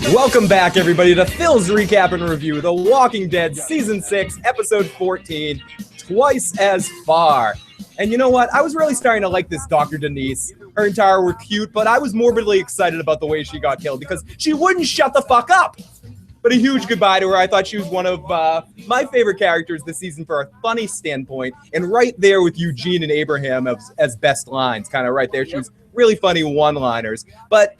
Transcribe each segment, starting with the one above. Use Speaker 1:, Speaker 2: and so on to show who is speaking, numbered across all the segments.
Speaker 1: Welcome back, everybody, to Phil's Recap and Review, The Walking Dead Season 6, Episode 14, Twice as Far. And you know what? I was really starting to like this Dr. Denise. Her and Tara were cute, but I was morbidly excited about the way she got killed because she wouldn't shut the fuck up. But a huge goodbye to her. I thought she was one of my favorite characters this season for a funny standpoint. And right there with Eugene and Abraham as best lines, kind of right there. She was really funny one-liners. But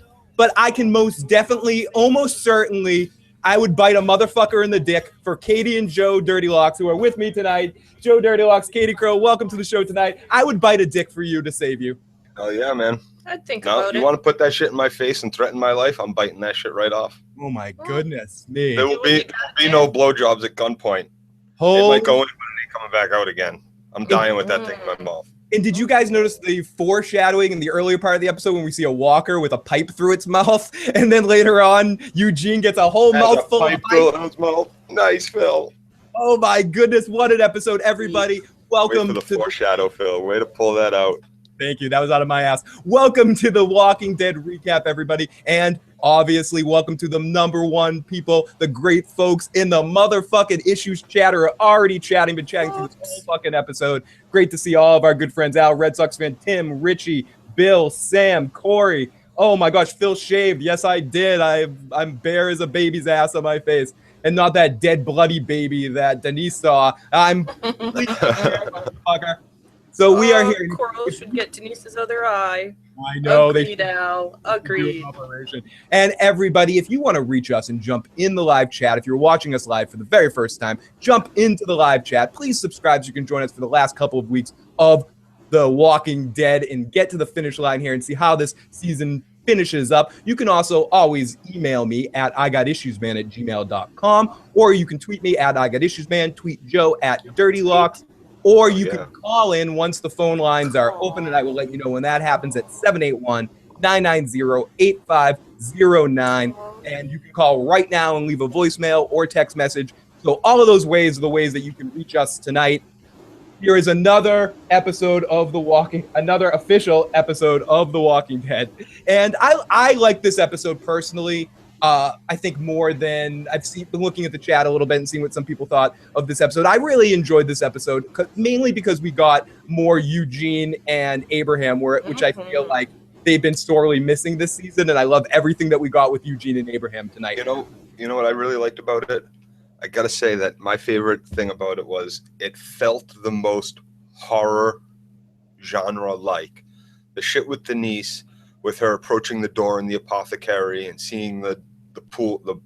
Speaker 1: I can most definitely, almost certainly, I would bite a motherfucker in the dick for Katie and Joe Dirty Locks, who are with me tonight. Joe Dirty Locks, Katie Crow, welcome to the show tonight. I would bite a dick for you to save you.
Speaker 2: Oh, yeah, man.
Speaker 3: I'd think about it.
Speaker 2: You want to put that shit in my face and threaten my life? I'm biting that shit right off.
Speaker 1: Oh, my goodness me.
Speaker 2: There will be no blowjobs at gunpoint. It might go in, but it ain't coming back out again. I'm dying with that thing in my mouth.
Speaker 1: And did you guys notice the foreshadowing in the earlier part of the episode when we see a walker with a pipe through its mouth? And then later on, Eugene gets a whole mouthful of pipe through his mouth.
Speaker 2: Nice, Phil.
Speaker 1: Oh my goodness, what an episode, everybody. Welcome
Speaker 2: to the foreshadow, Phil. Way to pull that out.
Speaker 1: Thank you. That was out of my ass. Welcome to the Walking Dead recap, everybody. And obviously, welcome to the number one people, the great folks in the motherfucking issues chat are already chatting, been chatting through this whole fucking episode. Great to see all of our good friends, Al, Red Sox fan, Tim, Richie, Bill, Sam, Corey. Oh my gosh, Phil shaved. Yes, I did. I'm bare as a baby's ass on my face. And not that dead, bloody baby that Denise saw. I'm completely motherfucker. So we are here.
Speaker 3: Coral should get Denise's other eye.
Speaker 1: I know.
Speaker 3: Agreed, Al. Agreed.
Speaker 1: And everybody, if you want to reach us and jump in the live chat, if you're watching us live for the very first time, jump into the live chat. Please subscribe so you can join us for the last couple of weeks of The Walking Dead and get to the finish line here and see how this season finishes up. You can also always email me at igotissuesman@gmail.com, or you can tweet me at igotissuesman, tweet Joe at DirtyLocks. Or you can call in once the phone lines are open, and I will let you know when that happens at 781-990-8509. And you can call right now and leave a voicemail or text message. So all of those ways are the ways that you can reach us tonight. Here is another episode of another official episode of The Walking Dead. And I like this episode personally. I think more than been looking at the chat a little bit and seeing what some people thought of this episode. I really enjoyed this episode, mainly because we got more Eugene and Abraham, which I feel like they've been sorely missing this season, and I love everything that we got with Eugene and Abraham tonight.
Speaker 2: You know what I really liked about it? I gotta say that my favorite thing about it was it felt the most horror genre-like. The shit with Denise, with her approaching the door in the apothecary and seeing the pool, the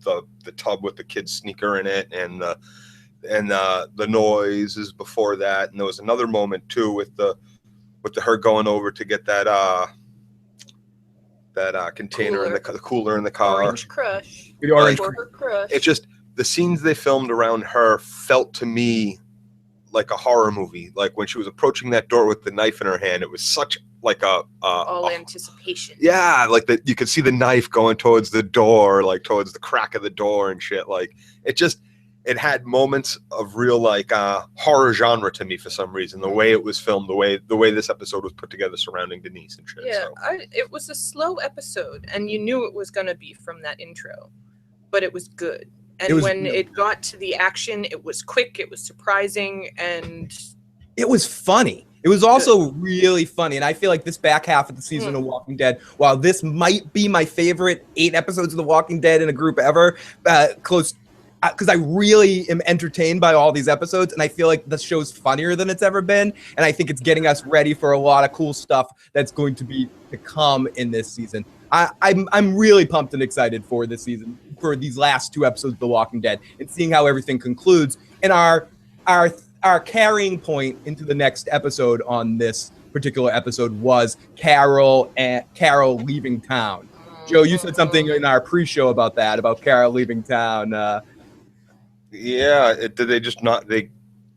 Speaker 2: tub with the kid's sneaker in it, and the noises before that. And there was another moment too with her going over to get that container
Speaker 3: cooler.
Speaker 2: in the cooler in the car.
Speaker 3: Orange Crush.
Speaker 2: Crush. It just, the scenes they filmed around her felt to me like a horror movie. Like when she was approaching that door with the knife in her hand, it was such like all
Speaker 3: anticipation.
Speaker 2: Yeah, like that you could see the knife going towards the door, like towards the crack of the door and shit. Like it had moments of real like horror genre to me for some reason. The way it was filmed, the way this episode was put together surrounding Denise and shit.
Speaker 3: Yeah, it was a slow episode, and you knew it was gonna be from that intro, but it was good. And when it got to the action, it was quick, it was surprising, and
Speaker 1: it was funny. It was also really funny, and I feel like this back half of the season of Walking Dead, while this might be my favorite 8 episodes of The Walking Dead in a group ever, because I really am entertained by all these episodes, and I feel like the show's funnier than it's ever been, and I think it's getting us ready for a lot of cool stuff that's going to come in this season. I'm really pumped and excited for this season, for these last 2 episodes of The Walking Dead, and seeing how everything concludes. And our carrying point into the next episode on this particular episode was Carol leaving town. Joe, you said something in our pre-show about Carol leaving town.
Speaker 2: Yeah, did they just not?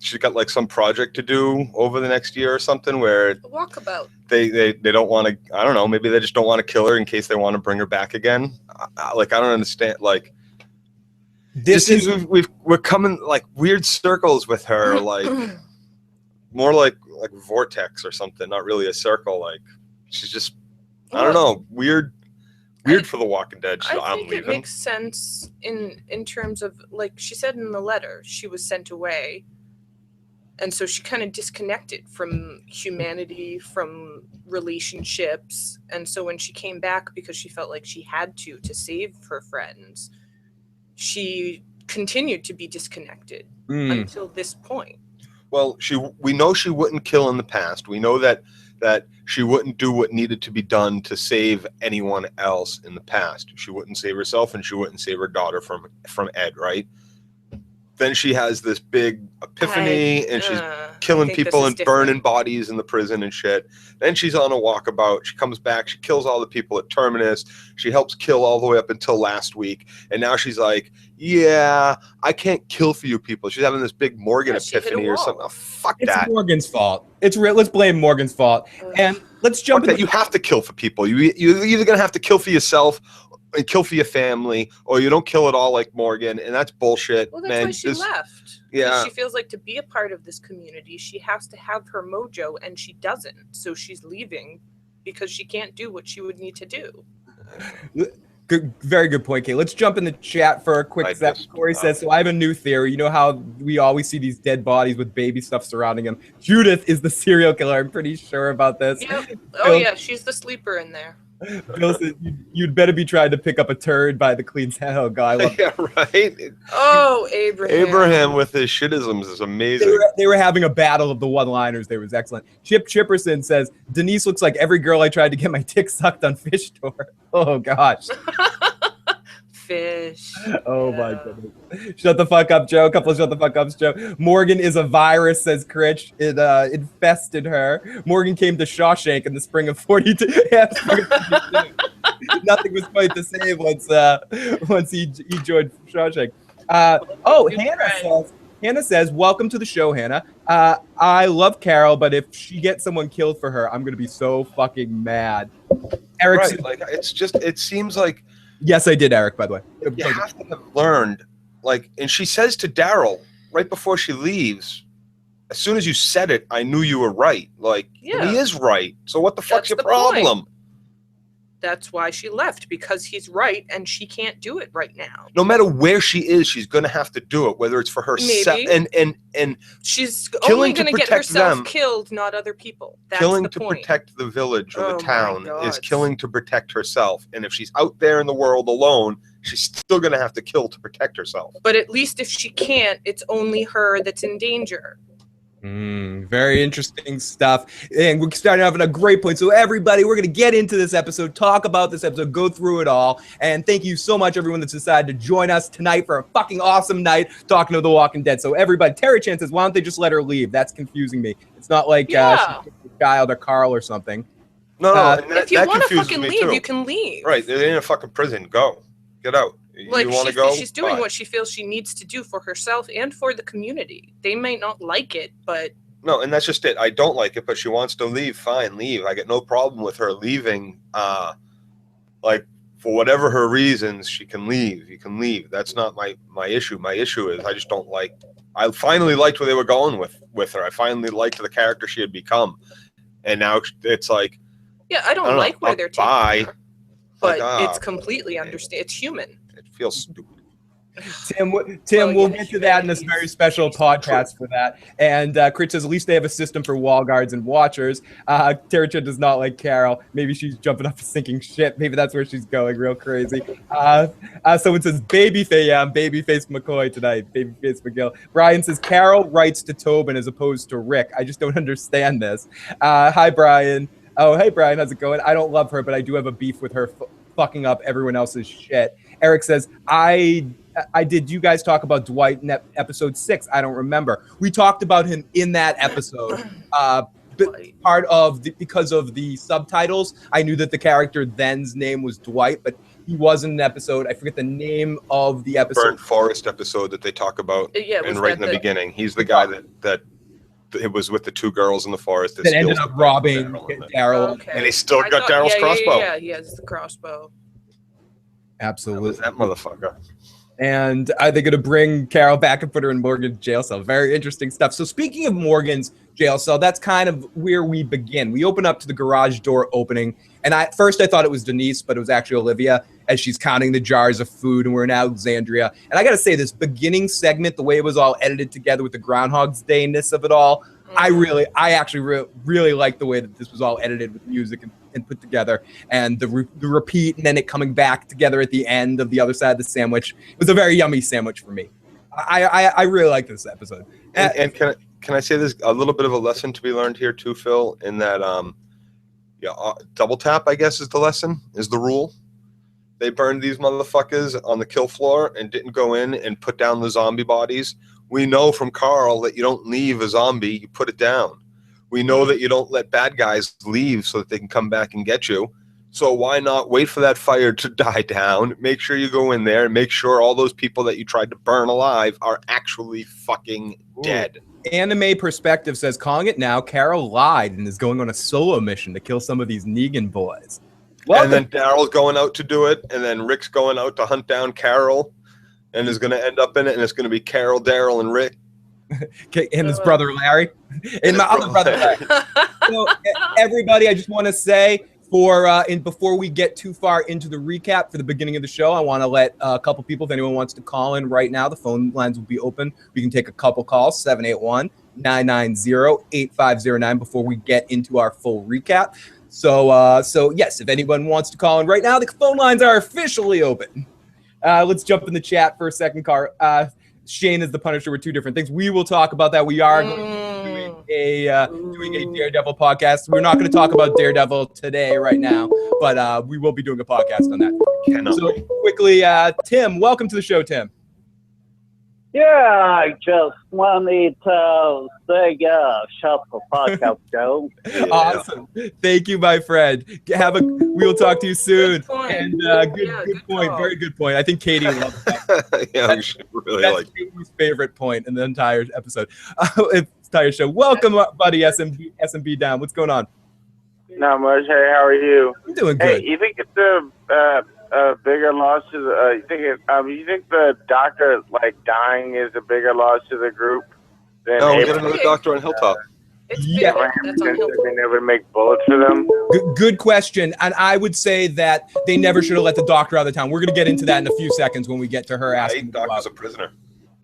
Speaker 2: She's got like some project to do over the next year or something where
Speaker 3: walkabout.
Speaker 2: They don't want to. I don't know. Maybe they just don't want to kill her in case they want to bring her back again. I don't understand. Like we're coming like weird circles with her, like more like vortex or something. Not really a circle. Like she's just I don't know, weird weird for The Walking Dead. So
Speaker 3: I
Speaker 2: I'm
Speaker 3: think
Speaker 2: leaving.
Speaker 3: it makes sense in terms of, like she said in the letter, she was sent away. And so she kind of disconnected from humanity, from relationships. And so when she came back, because she felt like she had to save her friends, she continued to be disconnected until this point.
Speaker 2: Well, we know she wouldn't kill in the past. We know that she wouldn't do what needed to be done to save anyone else in the past. She wouldn't save herself, and she wouldn't save her daughter from Ed, right? Then she has this big epiphany, and she's killing people and burning bodies in the prison and shit. Then she's on a walkabout. She comes back. She kills all the people at Terminus. She helps kill all the way up until last week. And now she's like, yeah, I can't kill for you people. She's having this big Morgan epiphany or something. Oh, fuck that.
Speaker 1: It's Morgan's fault. It's real. Let's blame Morgan's fault. And let's jump
Speaker 2: in. You have to kill for people. You're either going to have to kill for yourself and kill for your family, or you don't kill at all like Morgan, and that's bullshit.
Speaker 3: Well, that's why she left.
Speaker 2: Yeah.
Speaker 3: She feels like to be a part of this community, she has to have her mojo, and she doesn't. So she's leaving because she can't do what she would need to do.
Speaker 1: Good, very good point, Kate. Let's jump in the chat for a quick sec. Corey says, so I have a new theory. You know how we always see these dead bodies with baby stuff surrounding them? Judith is the serial killer. I'm pretty sure about this.
Speaker 3: Yep. Oh, yeah, she's the sleeper in there.
Speaker 1: Bill says, you'd better be trying to pick up a turd by the clean hell guy.
Speaker 2: Yeah, right.
Speaker 3: Oh, Abraham
Speaker 2: with his shitisms is amazing.
Speaker 1: They were having a battle of the one-liners. They was excellent. Chip Chipperson says, Denise looks like every girl I tried to get my dick sucked on Fish Tour. Oh gosh.
Speaker 3: Fish.
Speaker 1: Oh my goodness. Shut the fuck up, Joe. Couple of shut the fuck ups, Joe. Morgan is a virus, says Critch. It infested her. Morgan came to Shawshank in the spring of 42. Yeah, nothing was quite the same once he joined Shawshank. Hannah says, welcome to the show, Hannah. I love Carol, but if she gets someone killed for her, I'm gonna be so fucking mad. Eric,
Speaker 2: right, like it seems like.
Speaker 1: Yes, I did, Eric, by the way.
Speaker 2: You have to have learned, like, and she says to Daryl right before she leaves, as soon as you said it, I knew you were right. Like, he is right. So what the fuck's your problem?
Speaker 3: Point. That's why she left, because he's right and she can't do it right now.
Speaker 2: No matter where she is, she's going to have to do it, whether it's for herself and
Speaker 3: she's only going to get herself killed, not other people. That's
Speaker 2: killing
Speaker 3: the
Speaker 2: to
Speaker 3: point.
Speaker 2: Protect the village or the town is killing to protect herself. And if she's out there in the world alone, she's still going to have to kill to protect herself.
Speaker 3: But at least if she can't, it's only her that's in danger.
Speaker 1: Very interesting stuff, and we're starting off at a great point. So everybody, we're going to get into this episode, talk about this episode, go through it all, and thank you so much everyone that's decided to join us tonight for a fucking awesome night talking to The Walking Dead. So everybody, Terry Chan says, why don't they just let her leave? That's confusing me. It's not like she's a child or Carl or something.
Speaker 2: No,
Speaker 3: if you want to fucking leave, you can leave.
Speaker 2: Right, they're in a fucking prison. Go, get out.
Speaker 3: Like,
Speaker 2: you want to go?
Speaker 3: She's doing what she feels she needs to do for herself and for the community. They might not like it, but...
Speaker 2: No, and that's just it. I don't like it, but she wants to leave. Fine, leave. I get no problem with her leaving. Like, for whatever her reasons, she can leave. You can leave. That's not my issue. My issue is I just don't like... I finally liked where they were going with her. I finally liked the character she had become. And now it's like...
Speaker 3: Yeah, I don't like where they're taking her. But
Speaker 2: like,
Speaker 3: it's completely understand. It's human.
Speaker 2: It feels stupid.
Speaker 1: Tim, we'll get to that in this very special podcast for that. And Crit says, at least they have a system for wall guards and watchers. Terricha does not like Carol. Maybe she's jumping off a sinking ship. Maybe that's where she's going, real crazy. Someone says, Babyface. Yeah, I'm Babyface McCoy tonight. Babyface McGill. Brian says, Carol writes to Tobin as opposed to Rick. I just don't understand this. Hi, Brian. Oh, hey, Brian, how's it going? I don't love her, but I do have a beef with her fucking up everyone else's shit. Eric says, I did you guys talk about Dwight in episode 6? I don't remember. We talked about him in that episode. Part of because of the subtitles, I knew that the character then's name was Dwight, but he was in an episode. I forget the name of the episode.
Speaker 2: Burnt Forest episode that they talk about right in the beginning. He's the guy that it was with the two girls in the forest
Speaker 1: that ended up robbing Daryl.
Speaker 3: Okay.
Speaker 2: And he still got Daryl's crossbow.
Speaker 3: Yeah, he has the crossbow.
Speaker 1: Absolutely.
Speaker 2: That motherfucker.
Speaker 1: And they're going to bring Carol back and put her in Morgan's jail cell. Very interesting stuff. So speaking of Morgan's jail cell, that's kind of where we begin. We open up to the garage door opening, And at first I thought it was Denise, but it was actually Olivia as she's counting the jars of food, and we're in Alexandria. And I got to say, this beginning segment, the way it was all edited together with the Groundhog's Day-ness of it all, I actually really like the way that this was all edited with music and put together, and the repeat, and then it coming back together at the end of the other side of the sandwich. It was a very yummy sandwich for me. I really like this episode.
Speaker 2: And can I say there's a little bit of a lesson to be learned here too, Phil, in that double tap, I guess, is the lesson, is the rule. They burned these motherfuckers on the kill floor and didn't go in and put down the zombie bodies. We know from Carl that you don't leave a zombie, you put it down. We know that you don't let bad guys leave so that they can come back and get you. So why not wait for that fire to die down, make sure you go in there, and make sure all those people that you tried to burn alive are actually fucking dead.
Speaker 1: Anime Perspective says, calling it now, Carol lied and is going on a solo mission to kill some of these Negan boys. Well,
Speaker 2: and then Daryl's going out to do it, and then Rick's going out to hunt down Carol, and is going to end up in it, and it's going to be Carol, Daryl, and Rick.
Speaker 1: And his brother Larry. And my other brother Larry. So, everybody, I just want to say, before we get too far into the recap for the beginning of the show, I want to let a couple people, if anyone wants to call in right now, the phone lines will be open. We can take a couple calls, 781-990-8509, before we get into our full recap. So yes, if anyone wants to call in right now, the phone lines are officially open. Let's jump in the chat for a second, Car. Shane is the Punisher with two different things. We will talk about that. We are going to be doing a Daredevil podcast. We're not going to talk about Daredevil today, right now, but we will be doing a podcast on that. So quickly, Tim, welcome to the show, Tim.
Speaker 4: Yeah, I just wanted to say, shut the fuck up, Joe.
Speaker 1: Awesome. Thank you, my friend. We'll talk to you soon. Good point. And good point. Very good point. I think Katie would love that.
Speaker 2: Yeah, we should really like
Speaker 1: Katie's favorite point in the entire episode. Entire show. Welcome, buddy. SMB down. What's going on?
Speaker 4: Not much. Hey, how are you?
Speaker 1: I'm doing good.
Speaker 4: Hey, you think it's a bigger loss to the? You think the doctor dying is a bigger loss to the group than?
Speaker 2: No, we got another doctor on Hilltop.
Speaker 3: It's bigger. That's on Hilltop.
Speaker 4: Being able to make bullets for them.
Speaker 1: Good question, and I would say that they never should have let the doctor out of the town. We're going to get into that in a few seconds when we get to her asking.
Speaker 2: The doctor's a prisoner.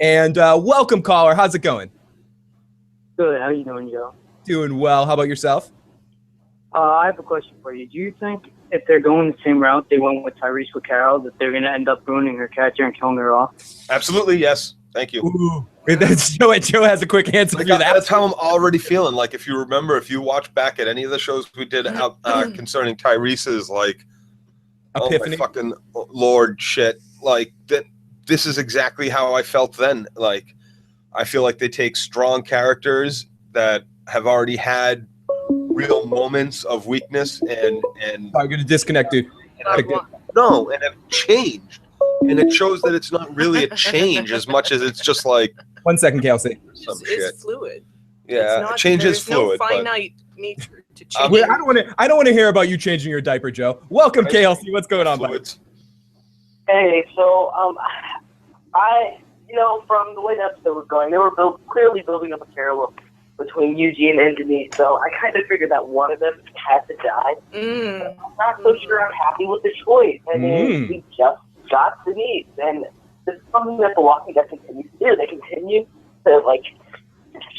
Speaker 1: And welcome, caller. How's it going?
Speaker 5: Good. How you doing, Joe?
Speaker 1: Doing well. How about yourself?
Speaker 5: I have a question for you. Do you think if they're going the same route they went with Tyrese with Carol, that they're going to end up ruining her character and killing her off?
Speaker 2: Absolutely, yes. Thank you.
Speaker 1: Ooh, Joe has a quick answer for that.
Speaker 2: That's how I'm already feeling. Like, if you remember, if you watch back at any of the shows we did concerning Tyrese's,
Speaker 1: Epiphany.
Speaker 2: Oh my fucking Lord shit. This is exactly how I felt then. I feel like they take strong characters that have already had real moments of weakness and
Speaker 1: I'm going to disconnect, dude.
Speaker 2: No, and have changed. And it shows that it's not really a change as much as it's just
Speaker 1: 1 second, Kelsey.
Speaker 3: It's fluid.
Speaker 2: Yeah, change is fluid.
Speaker 3: There's no finite nature to change.
Speaker 1: I don't want to hear about you changing your diaper, Joe. Welcome, KLC. What's going on, buddy?
Speaker 6: Hey, so from the way that episode was going, they were clearly building up a parallel between Eugene and Denise, so I kind of figured that one of them had to die. I'm not so sure I'm happy with the choice. I mean, we just got Denise, and this is something that The Walking Dead continues to do. They continue to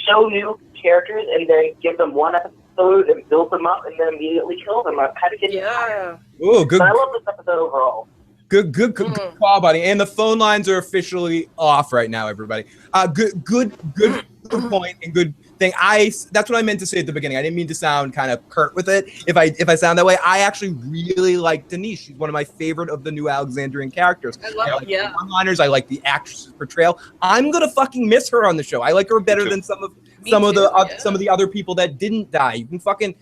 Speaker 6: show new characters, and then give them one episode and build them up, and then immediately kill them. I'm kind of getting tired.
Speaker 1: Oh, good.
Speaker 6: But I love this episode overall.
Speaker 1: Good call, buddy. And the phone lines are officially off right now, everybody. Good point and good thing. That's what I meant to say at the beginning. I didn't mean to sound kind of curt with it. If I sound that way, I actually really like Denise. She's one of my favorite of the new Alexandrian characters.
Speaker 3: I love
Speaker 1: the one-liners. I like the actress's portrayal. I'm gonna fucking miss her on the show. I like her better than some of the other people that didn't die. You can fucking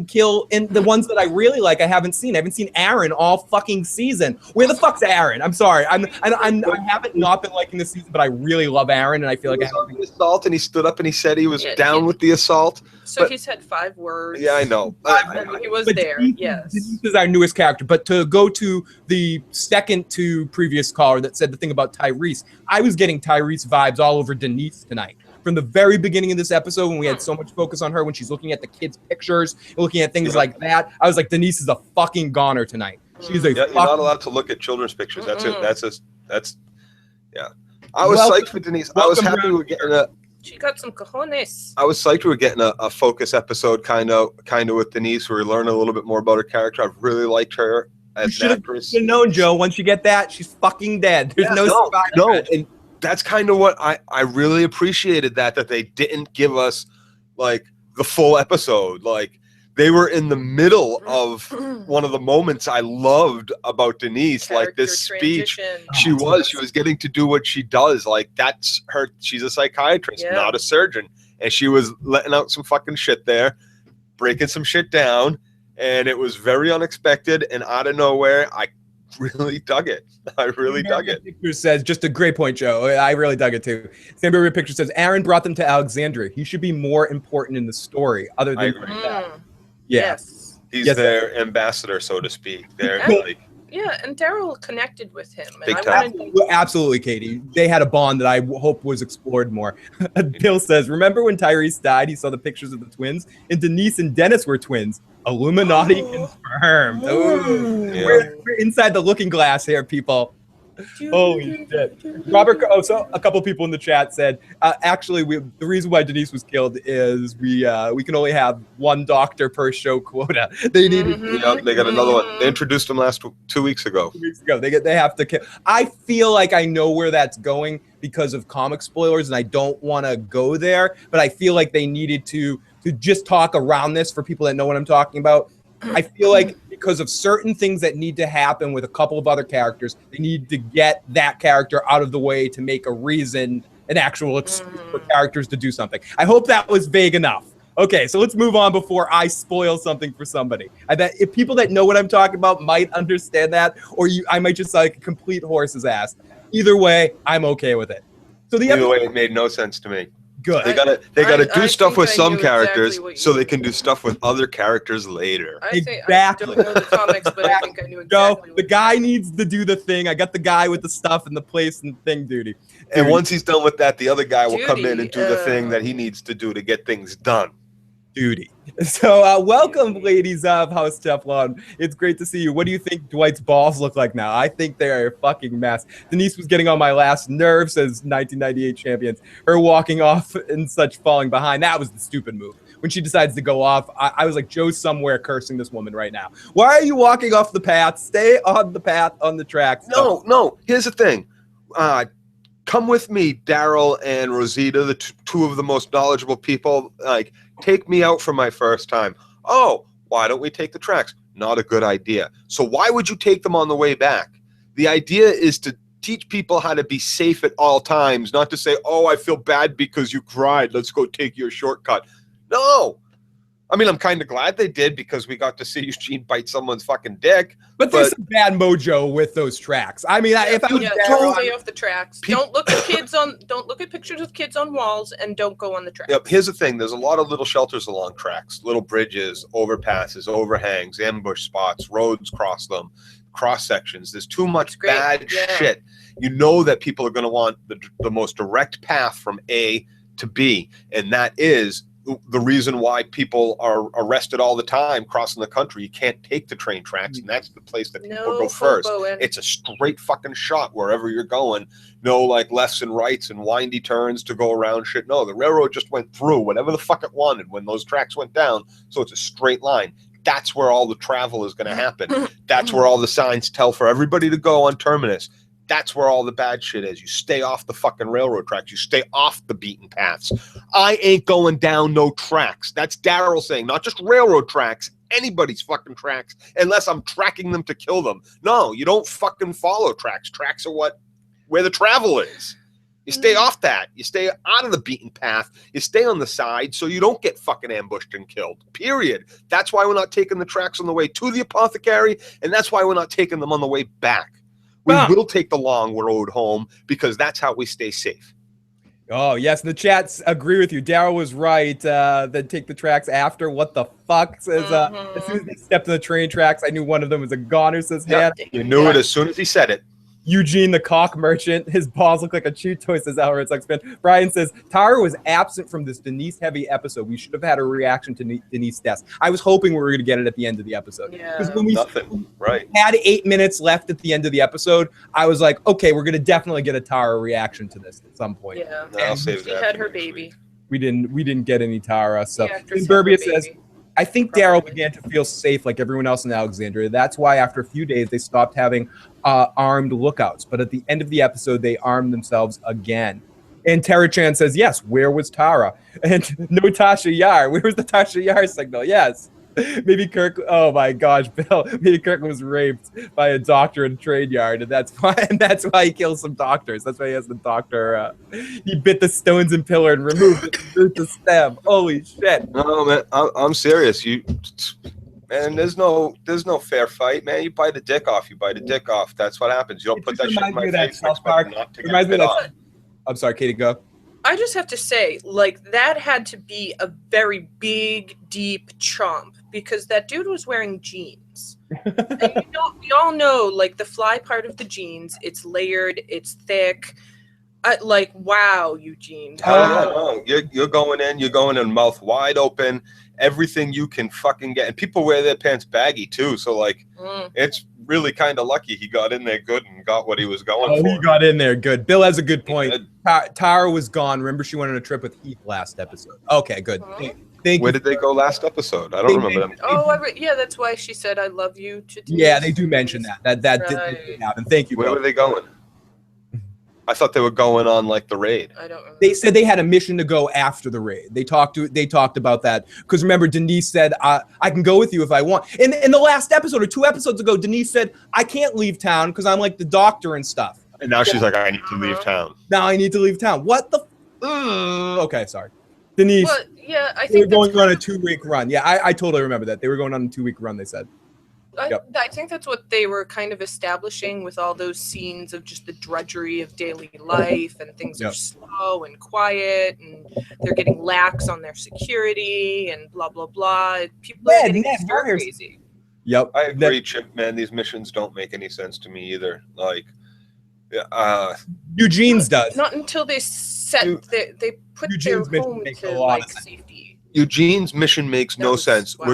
Speaker 1: kill, and the ones that I really like, I haven't seen. I haven't seen Aaron all fucking season. Where the fuck's Aaron? I'm sorry. I haven't not been liking this season, but I really love Aaron, and I feel like I have
Speaker 2: the assault, and he stood up and he said he was down with the assault.
Speaker 3: So he's had 5 words.
Speaker 2: Yeah, I know.
Speaker 3: And he was there, yes.
Speaker 1: Denise is our newest character. But to go to the second to previous caller that said the thing about Tyrese, I was getting Tyrese vibes all over Denise tonight. From the very beginning of this episode, when we had so much focus on her, when she's looking at the kids' pictures, looking at things like that, I was like, Denise is a fucking goner tonight. She's a
Speaker 2: you're not allowed to look at children's pictures. That's it. That's I was psyched for Denise. I was happy we were getting
Speaker 3: she got some cojones.
Speaker 2: I was psyched we were getting a focus episode kind of with Denise, where we learn a little bit more about her character. I've really liked her as an actress.
Speaker 1: You should have known, Joe. Once you get that, she's fucking dead. There's no,
Speaker 2: and that's kind of what I really appreciated that they didn't give us like the full episode. Like they were in the middle of one of the moments I loved about Denise, like this speech. She was getting to do what she does. Like that's her. She's a psychiatrist, not a surgeon. And she was letting out some fucking shit there, breaking some shit down. And it was very unexpected and out of nowhere. I really dug it. I really dug it.
Speaker 1: Picture says, just a great point, Joe. I really dug it too. Samberry Picture says, Aaron brought them to Alexandria. He should be more important in the story, other than that.
Speaker 3: Yes.
Speaker 2: He's their ambassador, so to speak. They're like,
Speaker 3: and Daryl connected with him.
Speaker 2: Big
Speaker 3: And
Speaker 2: time.
Speaker 1: Absolutely, Katie. They had a bond that I hope was explored more. Bill says, remember when Tyrese died, he saw the pictures of the twins, and Denise and Dennis were twins. Illuminati confirmed. We're inside the looking glass here, people. Holy shit. Robert, so a couple people in the chat said, actually, the reason why Denise was killed is we can only have one doctor per show quota. They needed.
Speaker 2: They got another one. They introduced them 2 weeks ago.
Speaker 1: 2 weeks ago, they have to kill. I feel like I know where that's going because of comic spoilers, and I don't want to go there. But I feel like they needed to just talk around this for people that know what I'm talking about. I feel like because of certain things that need to happen with a couple of other characters, they need to get that character out of the way to make a reason, an actual excuse for characters to do something. I hope that was vague enough. Okay, so let's move on before I spoil something for somebody. I bet if people that know what I'm talking about might understand that, or I might just like a complete horse's ass. Either way, I'm okay with it. So
Speaker 2: Either way, it made no sense to me.
Speaker 1: Good.
Speaker 2: They gotta do stuff with some characters so they can do stuff with other characters later.
Speaker 1: Exactly.
Speaker 3: I don't know the comics, but I think I knew exactly.
Speaker 1: Joe, the guy needs to do the thing. I got the guy with the stuff and the place and thing duty.
Speaker 2: And once he's done with that, the other guy will come in and do the thing that he needs to do to get things done.
Speaker 1: Duty. So welcome, ladies of House Teflon. It's great to see you. What do you think Dwight's balls look like now? I think they're a fucking mess. Denise was getting on my last nerve, says 1998 champions. Her walking off and such falling behind. That was the stupid move. When she decides to go off, I was like, Joe's somewhere cursing this woman right now. Why are you walking off the path? Stay on the path, on the tracks.
Speaker 2: No. Here's the thing. Come with me, Daryl and Rosita, the two of the most knowledgeable people. Like, take me out for my first time. Oh, why don't we take the tracks? Not a good idea. So why would you take them on the way back? The idea is to teach people how to be safe at all times, not to say, oh, I feel bad because you cried. Let's go take your shortcut. No. I mean, I'm kind of glad they did because we got to see Eugene bite someone's fucking dick.
Speaker 1: But there's some bad mojo with those tracks. I mean, if I was
Speaker 3: don't stay off the tracks. Don't look at pictures of kids on walls, and don't go on the tracks.
Speaker 2: Yep. Here's the thing: there's a lot of little shelters along tracks, little bridges, overpasses, overhangs, ambush spots, roads cross them, cross sections. There's too much bad shit. You know that people are going to want the most direct path from A to B, and that is the reason why people are arrested all the time crossing the country. You can't take the train tracks, and that's the place that people go first. It's a straight fucking shot wherever you're going. No like lefts and rights and windy turns to go around shit. No, the railroad just went through whatever the fuck it wanted when those tracks went down. So it's a straight line. That's where all the travel is going to happen. That's where all the signs tell for everybody to go on terminus. That's where all the bad shit is. You stay off the fucking railroad tracks. You stay off the beaten paths. I ain't going down no tracks. That's Daryl saying, not just railroad tracks, anybody's fucking tracks, unless I'm tracking them to kill them. No, you don't fucking follow tracks. Tracks are where the travel is. You stay off that. You stay out of the beaten path. You stay on the side so you don't get fucking ambushed and killed. Period. That's why we're not taking the tracks on the way to the apothecary, and that's why we're not taking them on the way back. We will take the long road home because that's how we stay safe.
Speaker 1: Oh, yes. The chats agree with you. Daryl was right. Then take the tracks after. What the fuck? Says, as soon as they stepped on the train tracks, I knew one of them was a goner, says Han.
Speaker 2: You knew it as soon as he said it.
Speaker 1: Eugene, the cock merchant, his balls look like a chew toy, says Alred Suxman. Brian says, Tara was absent from this Denise-heavy episode. We should have had a reaction to Denise's death. I was hoping we were going to get it at the end of the episode.
Speaker 3: Yeah.
Speaker 1: When we
Speaker 2: Right.
Speaker 1: had 8 minutes left at the end of the episode, I was like, okay, we're going to definitely get a Tara reaction to this at some point.
Speaker 3: Yeah.
Speaker 2: No, I'll save
Speaker 3: She
Speaker 2: that
Speaker 3: had
Speaker 2: for
Speaker 3: her
Speaker 2: next
Speaker 3: baby.
Speaker 2: week.
Speaker 1: We didn't get any Tara. So
Speaker 3: The actress
Speaker 1: and
Speaker 3: had her
Speaker 1: Burbia says,
Speaker 3: baby.
Speaker 1: I think Daryl began to feel safe like everyone else in Alexandria. That's why after a few days they stopped having armed lookouts. But at the end of the episode, they armed themselves again. And Tara Chan says, yes, where was Tara? And no Tasha Yar. Where was the Tasha Yar signal? Yes. Maybe Kirk, oh my gosh, Bill, maybe Kirk was raped by a doctor in a trade yard, and that's why he kills some doctors. That's why he has the doctor, he bit the stones and pillar and removed it from root to stem. Holy shit.
Speaker 2: No, man, I'm serious. Man, there's no fair fight, man. You bite a dick off, That's what happens. You don't put that shit in my face.
Speaker 1: Reminds me of that. I'm sorry, Katie, go.
Speaker 3: I just have to say, like, that had to be a very big, deep chomp because that dude was wearing jeans. And we all know, like, the fly part of the jeans, it's layered, it's thick. Like, wow, Eugene.
Speaker 2: No. You're going in mouth wide open, everything you can fucking get. And people wear their pants baggy, too. So, like, it's really kind of lucky he got in there good and got what he was going for.
Speaker 1: He got in there good. Bill has a good point. Tara was gone. Remember, she went on a trip with Heath last episode. Okay, good. Thank you.
Speaker 2: Where did they go last episode? I don't remember them.
Speaker 3: Yeah, that's why she said, I love you to Denise.
Speaker 1: Yeah, they do mention that. That did happen. Thank you,
Speaker 2: Where
Speaker 1: Bill.
Speaker 2: were they going? I thought they were going on like the raid.
Speaker 3: I don't remember.
Speaker 1: They said they had a mission to go after the raid. They talked about that because remember Denise said I can go with you if I want. In the last episode or 2 episodes ago, Denise said I can't leave town because I'm like the doctor and stuff.
Speaker 2: And now she's like, I need to leave town.
Speaker 1: Now I need to leave town. What the? Okay, sorry, Denise.
Speaker 3: Well, yeah, I
Speaker 1: they were
Speaker 3: think
Speaker 1: going on a 2-week run. Yeah, I totally remember that. They were going on a 2-week run. They said.
Speaker 3: I think that's what they were kind of establishing with all those scenes of just the drudgery of daily life and things are slow and quiet and they're getting lax on their security and blah, blah, blah. People are getting stir crazy.
Speaker 1: Yep.
Speaker 2: I agree, Chip, man. These missions don't make any sense to me either. Like,
Speaker 1: Eugene's does.
Speaker 3: Not until they they put
Speaker 1: Eugene's
Speaker 3: their home to like safety.
Speaker 2: Eugene's mission makes no sense. Wow.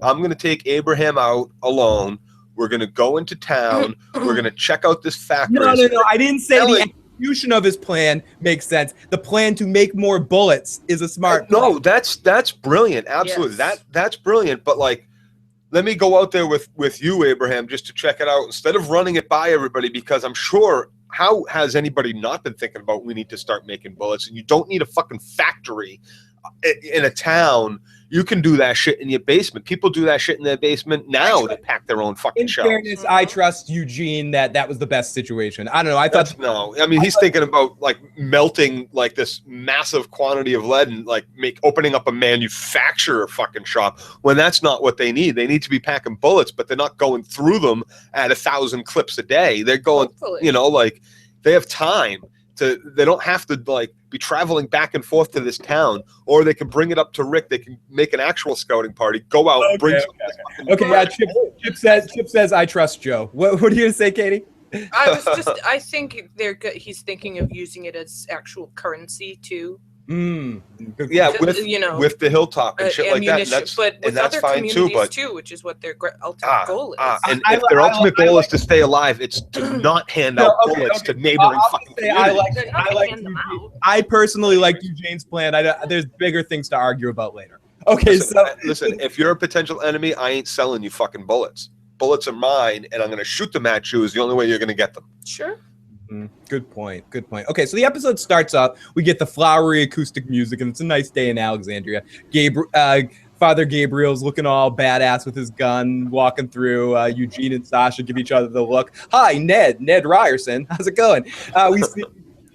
Speaker 2: I'm going to take Abraham out alone. We're going to go into town. We're going to check out this factory.
Speaker 1: No. I didn't say the execution of his plan makes sense. The plan to make more bullets is a smart plan.
Speaker 2: No, that's brilliant. Absolutely. Yes. That's brilliant. But like, let me go out there with you, Abraham, just to check it out instead of running it by everybody, because I'm sure how has anybody not been thinking about we need to start making bullets, and you don't need a fucking factory in a town. You can do that shit in your basement. People do that shit in their basement now to pack their own fucking shelves.
Speaker 1: In fairness, I trust Eugene that was the best situation. I don't know. I thought
Speaker 2: I mean, he's thinking about like melting like this massive quantity of lead and like opening up a manufacturer fucking shop when that's not what they need. They need to be packing bullets, but they're not going through them at 1,000 clips a day. They're going, like they have time. They don't have to like be traveling back and forth to this town, or they can bring it up to Rick. They can make an actual scouting party, go out, bring.
Speaker 1: Chip says I trust Joe. What are you gonna say, Katie?
Speaker 3: I think he's thinking of using it as actual currency too.
Speaker 2: Yeah, with the hilltop and shit like that. And that's fine too.
Speaker 3: Which is what their ultimate goal is.
Speaker 2: And if their ultimate goal is to stay alive, it's to not hand out bullets to neighboring fucking communities.
Speaker 1: I personally like Eugene's plan. There's bigger things to argue about later. Okay,
Speaker 2: listen. If you're a potential enemy, I ain't selling you fucking bullets. Bullets are mine, and I'm going to shoot them at you. Is the only way you're going to get them.
Speaker 3: Sure.
Speaker 1: Good point. Okay, so the episode starts up. We get the flowery acoustic music, and it's a nice day in Alexandria. Father Gabriel's looking all badass with his gun, walking through. Eugene and Sasha give each other the look. Hi, Ned Ryerson. How's it going?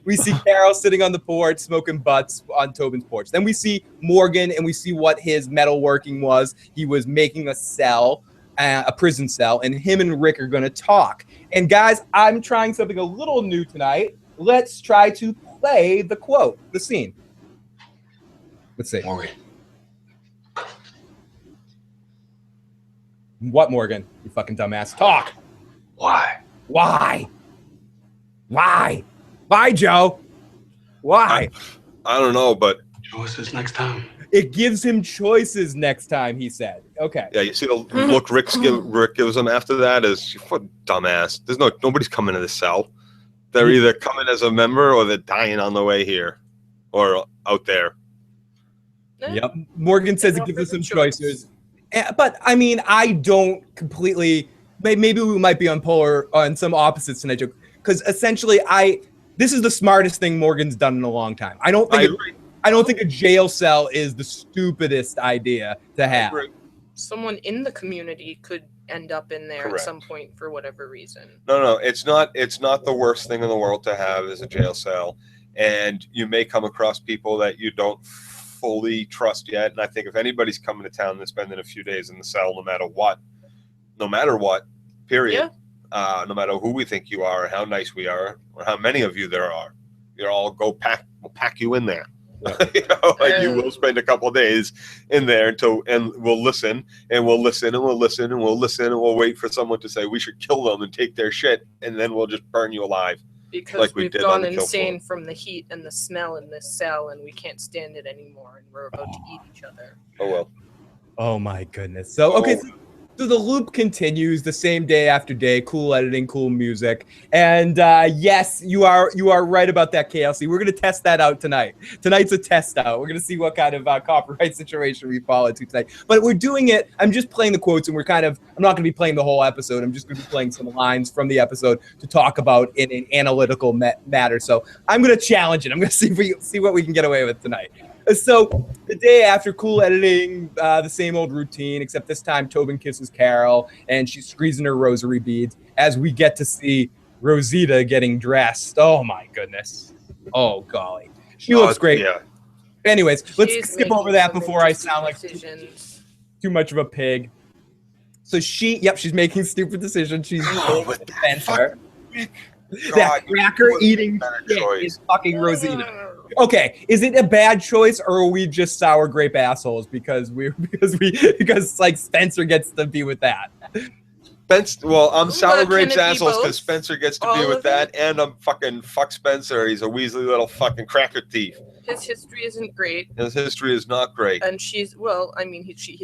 Speaker 1: We see Carol sitting on the porch, smoking butts on Tobin's porch. Then we see Morgan, and we see what his metalworking was. He was making a cell. A prison cell, and him and Rick are going to talk. And guys, I'm trying something a little new tonight. let's try to play the quote, the scene. Let's see.
Speaker 7: Morgan.
Speaker 1: What, Morgan? You fucking dumbass. Talk.
Speaker 7: Why?
Speaker 1: Why? Why? Why, Joe? Why?
Speaker 2: I don't know, but
Speaker 7: Choices next time.
Speaker 1: It gives him choices next time, he said. Okay.
Speaker 2: yeah, you see the look Rick gives him after that is, what dumbass. Nobody's coming to the cell. They're either coming as a member or they're dying on the way here or out there.
Speaker 1: Yep. Morgan says it gives us some choices. But I mean, I don't completely. Maybe we might be on some opposites tonight, Joe. Because essentially, this is the smartest thing Morgan's done in a long time. I don't think a jail cell is the stupidest idea to have.
Speaker 3: Someone in the community could end up in there
Speaker 2: Correct.
Speaker 3: at some point for whatever reason.
Speaker 2: No, it's not the worst thing in the world to have is a jail cell. And you may come across people that you don't fully trust yet. And I think if anybody's coming to town and spending a few days in the cell, no matter what, period, no matter who we think you are, or how nice we are, or how many of you there are, you're all we'll pack you in there. You will spend a couple of days in there and we'll listen and we'll listen and we'll listen and we'll listen and we'll wait for someone to say we should kill them and take their shit, and then we'll just burn you alive.
Speaker 3: Because
Speaker 2: like we
Speaker 3: we've
Speaker 2: did on
Speaker 3: gone
Speaker 2: the kill
Speaker 3: insane
Speaker 2: floor.
Speaker 3: from the heat and the smell in this cell, and we can't stand it anymore, and we're about to eat each other.
Speaker 2: Oh well.
Speaker 1: Oh my goodness. So okay. So the loop continues the same day after day. Cool editing, cool music, and yes, you are right about that, KLC. We're gonna test that out tonight. Tonight's a test out. We're gonna see what kind of copyright situation we fall into tonight. But we're doing it. I'm just playing the quotes, and I'm not gonna be playing the whole episode. I'm just gonna be playing some lines from the episode to talk about in an analytical matter. So I'm gonna challenge it. I'm gonna see what we can get away with tonight. So the day after, cool editing, the same old routine, except this time Tobin kisses Carol and she's squeezing her rosary beads as we get to see Rosita getting dressed. Oh my goodness. Oh golly. She looks great.
Speaker 2: Yeah.
Speaker 1: Anyways, let's
Speaker 3: She's
Speaker 1: skip over
Speaker 3: making
Speaker 1: that
Speaker 3: some
Speaker 1: before I
Speaker 3: interesting
Speaker 1: sound like
Speaker 3: decisions.
Speaker 1: too much of a pig. So she's making stupid decisions. She's
Speaker 2: what the
Speaker 1: Spencer.
Speaker 2: God,
Speaker 1: That cracker eating shit is fucking Rosita. Okay, is it a bad choice or are we just sour grape assholes because like Spencer gets to be with that?
Speaker 2: I'm sour
Speaker 3: But
Speaker 2: grapes
Speaker 3: can it be
Speaker 2: assholes
Speaker 3: both?
Speaker 2: because Spencer gets to
Speaker 3: All
Speaker 2: be with
Speaker 3: of
Speaker 2: that,
Speaker 3: it?
Speaker 2: and I'm fucking fuck Spencer. He's a Weasley little fucking cracker thief.
Speaker 3: His history isn't great,
Speaker 2: His history is not great.
Speaker 3: and he's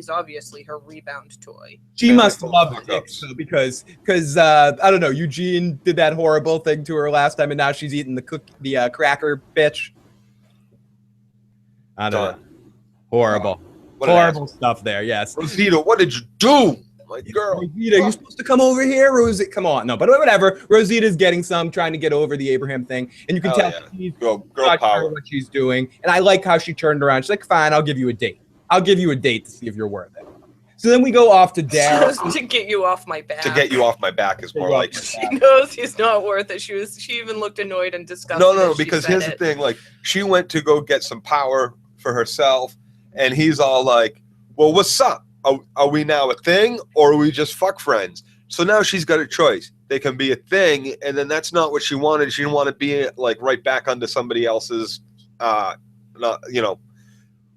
Speaker 3: obviously her rebound toy.
Speaker 1: She
Speaker 2: Yeah,
Speaker 1: must
Speaker 2: full
Speaker 1: love
Speaker 2: fuck
Speaker 1: it
Speaker 2: ups.
Speaker 1: because I don't know. Eugene did that horrible thing to her last time, and now she's eating the cracker bitch. I don't know. Horrible,
Speaker 2: What an
Speaker 1: horrible stuff there. Yes.
Speaker 2: Rosita, what did you do? My girl.
Speaker 1: Rosita, you're supposed to come over here, Rosita. Come on, no, but whatever. Rosita's getting trying to get over the Abraham thing, and you can
Speaker 2: Hell
Speaker 1: tell
Speaker 2: yeah.
Speaker 1: she's
Speaker 2: Girl
Speaker 1: not
Speaker 2: power.
Speaker 1: sure what she's doing. And I like how she turned around. She's like, "Fine, I'll give you a date. I'll give you a date to see if you're worth it." So then we go off to Daryl.
Speaker 3: To get you off my back.
Speaker 2: To get you off my back is more like.
Speaker 3: She knows he's not worth it. She even looked annoyed and disgusted.
Speaker 2: No,
Speaker 3: as she
Speaker 2: because
Speaker 3: said
Speaker 2: here's the
Speaker 3: it.
Speaker 2: thing. Like, she went to go get some power for herself, and he's all like, "Well, what's up? Are we now a thing, or are we just fuck friends?" So now she's got a choice. They can be a thing, and then that's not what she wanted. She didn't want to be like right back under somebody else's,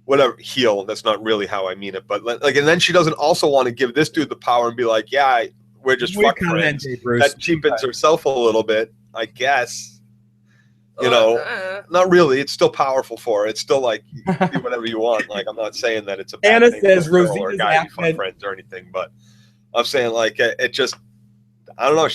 Speaker 2: whatever heel. That's not really how I mean it, but like, and then she doesn't also want to give this dude the power and be like, "Yeah, we're just fuck friends." That cheapens herself a little bit, I guess. Not really. It's still powerful for her. It's still like you can do whatever you want. Like, I'm not saying that it's a bad
Speaker 1: Anna
Speaker 2: thing
Speaker 1: says
Speaker 2: for a girl or a
Speaker 1: Rosita's
Speaker 2: guy to be fuck
Speaker 1: accent-
Speaker 2: friends or anything, but I'm saying like it just, I don't know.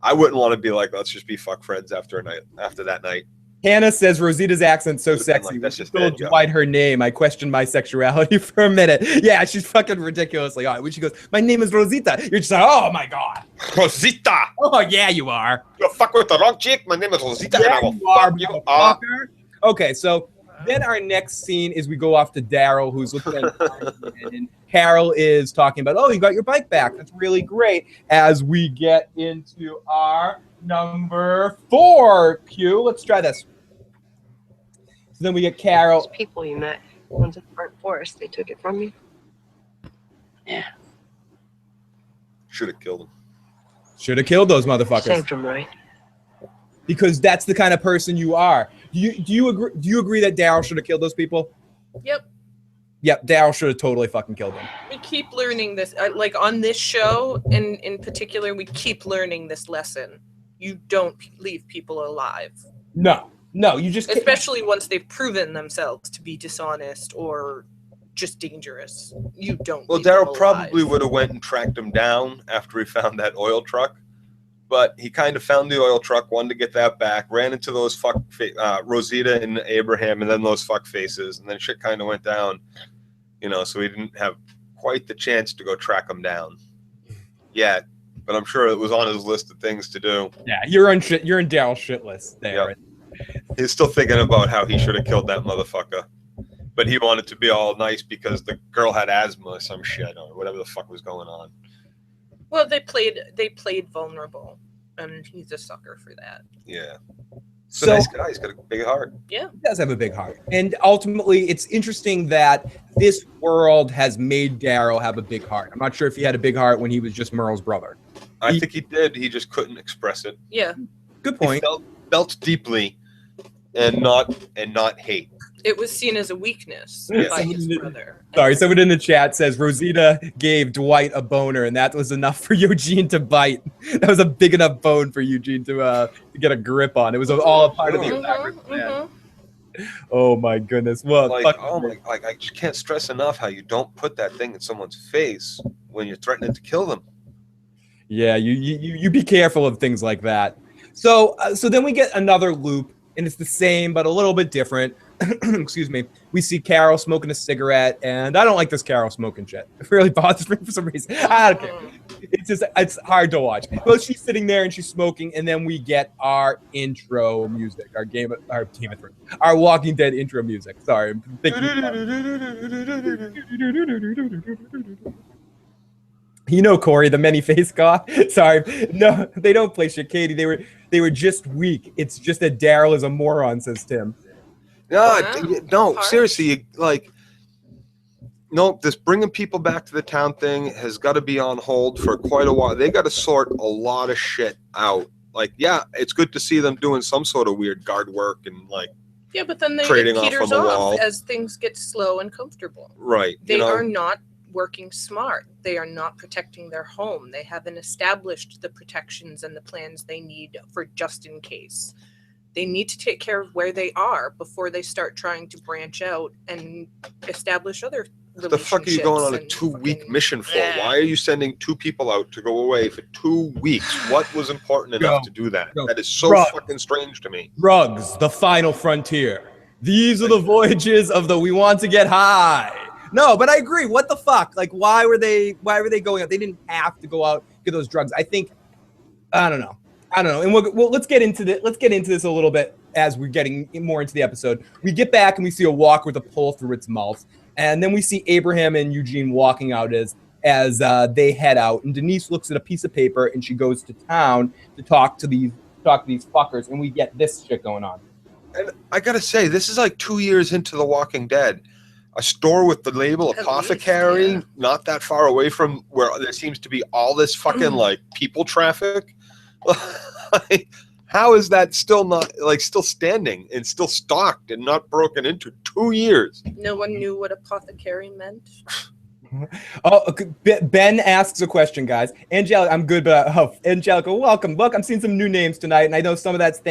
Speaker 2: I wouldn't want to be like, let's just be fuck friends after that night.
Speaker 1: Hannah says Rosita's accent's so
Speaker 2: Could've been
Speaker 1: sexy.
Speaker 2: like, that's just
Speaker 1: told
Speaker 2: it, yeah.
Speaker 1: Dwight her name. I questioned my sexuality for a minute. Yeah, she's fucking ridiculously hot. When she goes, "My name is Rosita," you're just like, "Oh my god."
Speaker 2: Rosita,
Speaker 1: Oh yeah, you are.
Speaker 2: you fuck with the wrong chick. My name is Rosita, and I will
Speaker 1: you are,
Speaker 2: fuck you up.
Speaker 1: motherfucker. Okay, so then our next scene is we go off to Daryl, who's looking at and Carol is talking about, "Oh, you got your bike back. That's really great." As we get into our number 4 Q, let's try this. So then we get Carol.
Speaker 8: Those people you met, the ones in the burnt forest, they took it from you. Yeah.
Speaker 2: Should have killed him.
Speaker 1: Should have killed those motherfuckers.
Speaker 8: Saved them, right?
Speaker 1: because that's the kind of person you are. Do you agree that Daryl should have killed those people?
Speaker 3: Yep.
Speaker 1: Yep, Daryl should have totally fucking killed them.
Speaker 3: We keep learning this, like on this show, and in particular, we keep learning this lesson. You don't leave people alive.
Speaker 1: No, you just can't.
Speaker 3: Especially once they've proven themselves to be dishonest or just dangerous. You don't.
Speaker 2: Well, Daryl probably would have went and tracked him down after he found that oil truck, but he kind of found the oil truck, wanted to get that back, ran into those Rosita and Abraham, and then those fuck faces, and then shit kind of went down, so he didn't have quite the chance to go track him down yet. But I'm sure it was on his list of things to do.
Speaker 1: Yeah, you're in Daryl's shit list there.
Speaker 2: Yep. He's still thinking about how he should have killed that motherfucker. But he wanted to be all nice because the girl had asthma or some shit or whatever the fuck was going on.
Speaker 3: Well, they played vulnerable, and he's a sucker for that.
Speaker 2: Yeah. He's a nice guy. He's got a big heart.
Speaker 3: Yeah.
Speaker 1: He does have a big heart. And ultimately, it's interesting that this world has made Daryl have a big heart. I'm not sure if he had a big heart when he was just Merle's brother.
Speaker 2: I think he did. He just couldn't express it.
Speaker 3: Yeah.
Speaker 1: Good point.
Speaker 2: He felt deeply and not hate.
Speaker 3: It was seen as a weakness
Speaker 2: Yeah.
Speaker 3: by his brother.
Speaker 1: Sorry, someone in the chat says Rosita gave Dwight a boner, and that was enough for Eugene to bite. That was a big enough bone for Eugene to get a grip on. It was all a part of the elaborate plan. Oh my goodness! Well,
Speaker 2: I just can't stress enough how you don't put that thing in someone's face when you're threatening to kill them.
Speaker 1: Yeah, you be careful of things like that. So then we get another loop, and it's the same but a little bit different. Excuse me. We see Carol smoking a cigarette, and I don't like this Carol smoking shit. It really bothers me for some reason. I don't care. It's hard to watch. Well, she's sitting there and she's smoking, and then we get our intro music, our Walking Dead intro music. Sorry, I'm thinking. Corey, the many-faced guy. Sorry, no, they don't play shit, Katie. They were just weak. It's just that Daryl is a moron, says Tim.
Speaker 2: No, seriously, this bringing people back to the town thing has got to be on hold for quite a while. They got to sort a lot of shit out. It's good to see them doing some sort of weird guard work and
Speaker 3: yeah, but then they
Speaker 2: trading
Speaker 3: peters
Speaker 2: off on the
Speaker 3: off
Speaker 2: wall
Speaker 3: as things get slow and comfortable.
Speaker 2: Right.
Speaker 3: They are not working smart. They are not protecting their home. They haven't established the protections and the plans they need for just in case. They need to take care of where they are before they start trying to branch out and establish other relationships.
Speaker 2: What the fuck are you going on a 2-week mission for? Why are you sending 2 people out to go away for 2 weeks? What was important enough to do that? That is so fucking strange to me.
Speaker 1: Drugs, the final frontier. These are the voyages of the we want to get high. No, but I agree. What the fuck? Why were they going out? They didn't have to go out and get those drugs. I don't know. And let's get into this a little bit as we're getting more into the episode. We get back and we see a walker with a pole through its mouth, and then we see Abraham and Eugene walking out as they head out. And Denise looks at a piece of paper and she goes to town to talk to these fuckers, and we get this shit going on.
Speaker 2: And I gotta say, this is 2 years into The Walking Dead. A store with the label apothecary, not that far away from where there seems to be all this fucking people traffic. How is that still not still standing and still stocked and not broken into? 2 years.
Speaker 3: No one knew what apothecary meant.
Speaker 1: Oh, Ben asks a question, guys. Angelica, I'm good, but Angelica, welcome. Look, I'm seeing some new names tonight, and I know some of that's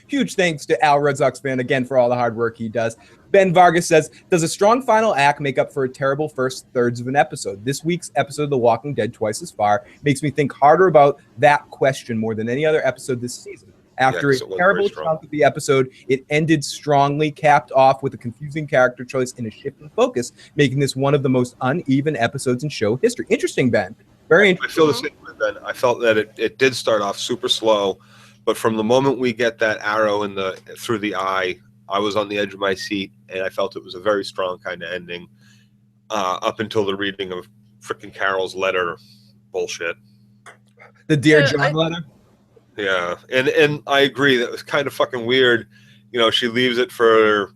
Speaker 1: huge thanks to Al Red Sox fan again for all the hard work he does. Ben Vargas says, does a strong final act make up for a terrible first thirds of an episode? This week's episode of The Walking Dead, Twice as Far, makes me think harder about that question more than any other episode this season. After a terrible chunk of the episode, it ended strongly, capped off with a confusing character choice and a shift in focus, making this one of the most uneven episodes in show history. Interesting, Ben. Very interesting.
Speaker 2: I feel the same way, Ben. I felt that it did start off super slow, but from the moment we get that arrow through the eye, I was on the edge of my seat, and I felt it was a very strong kind of ending up until the reading of frickin' Carol's letter bullshit.
Speaker 1: The Dear John letter?
Speaker 2: Yeah, and I agree. That was kind of fucking weird. She leaves it for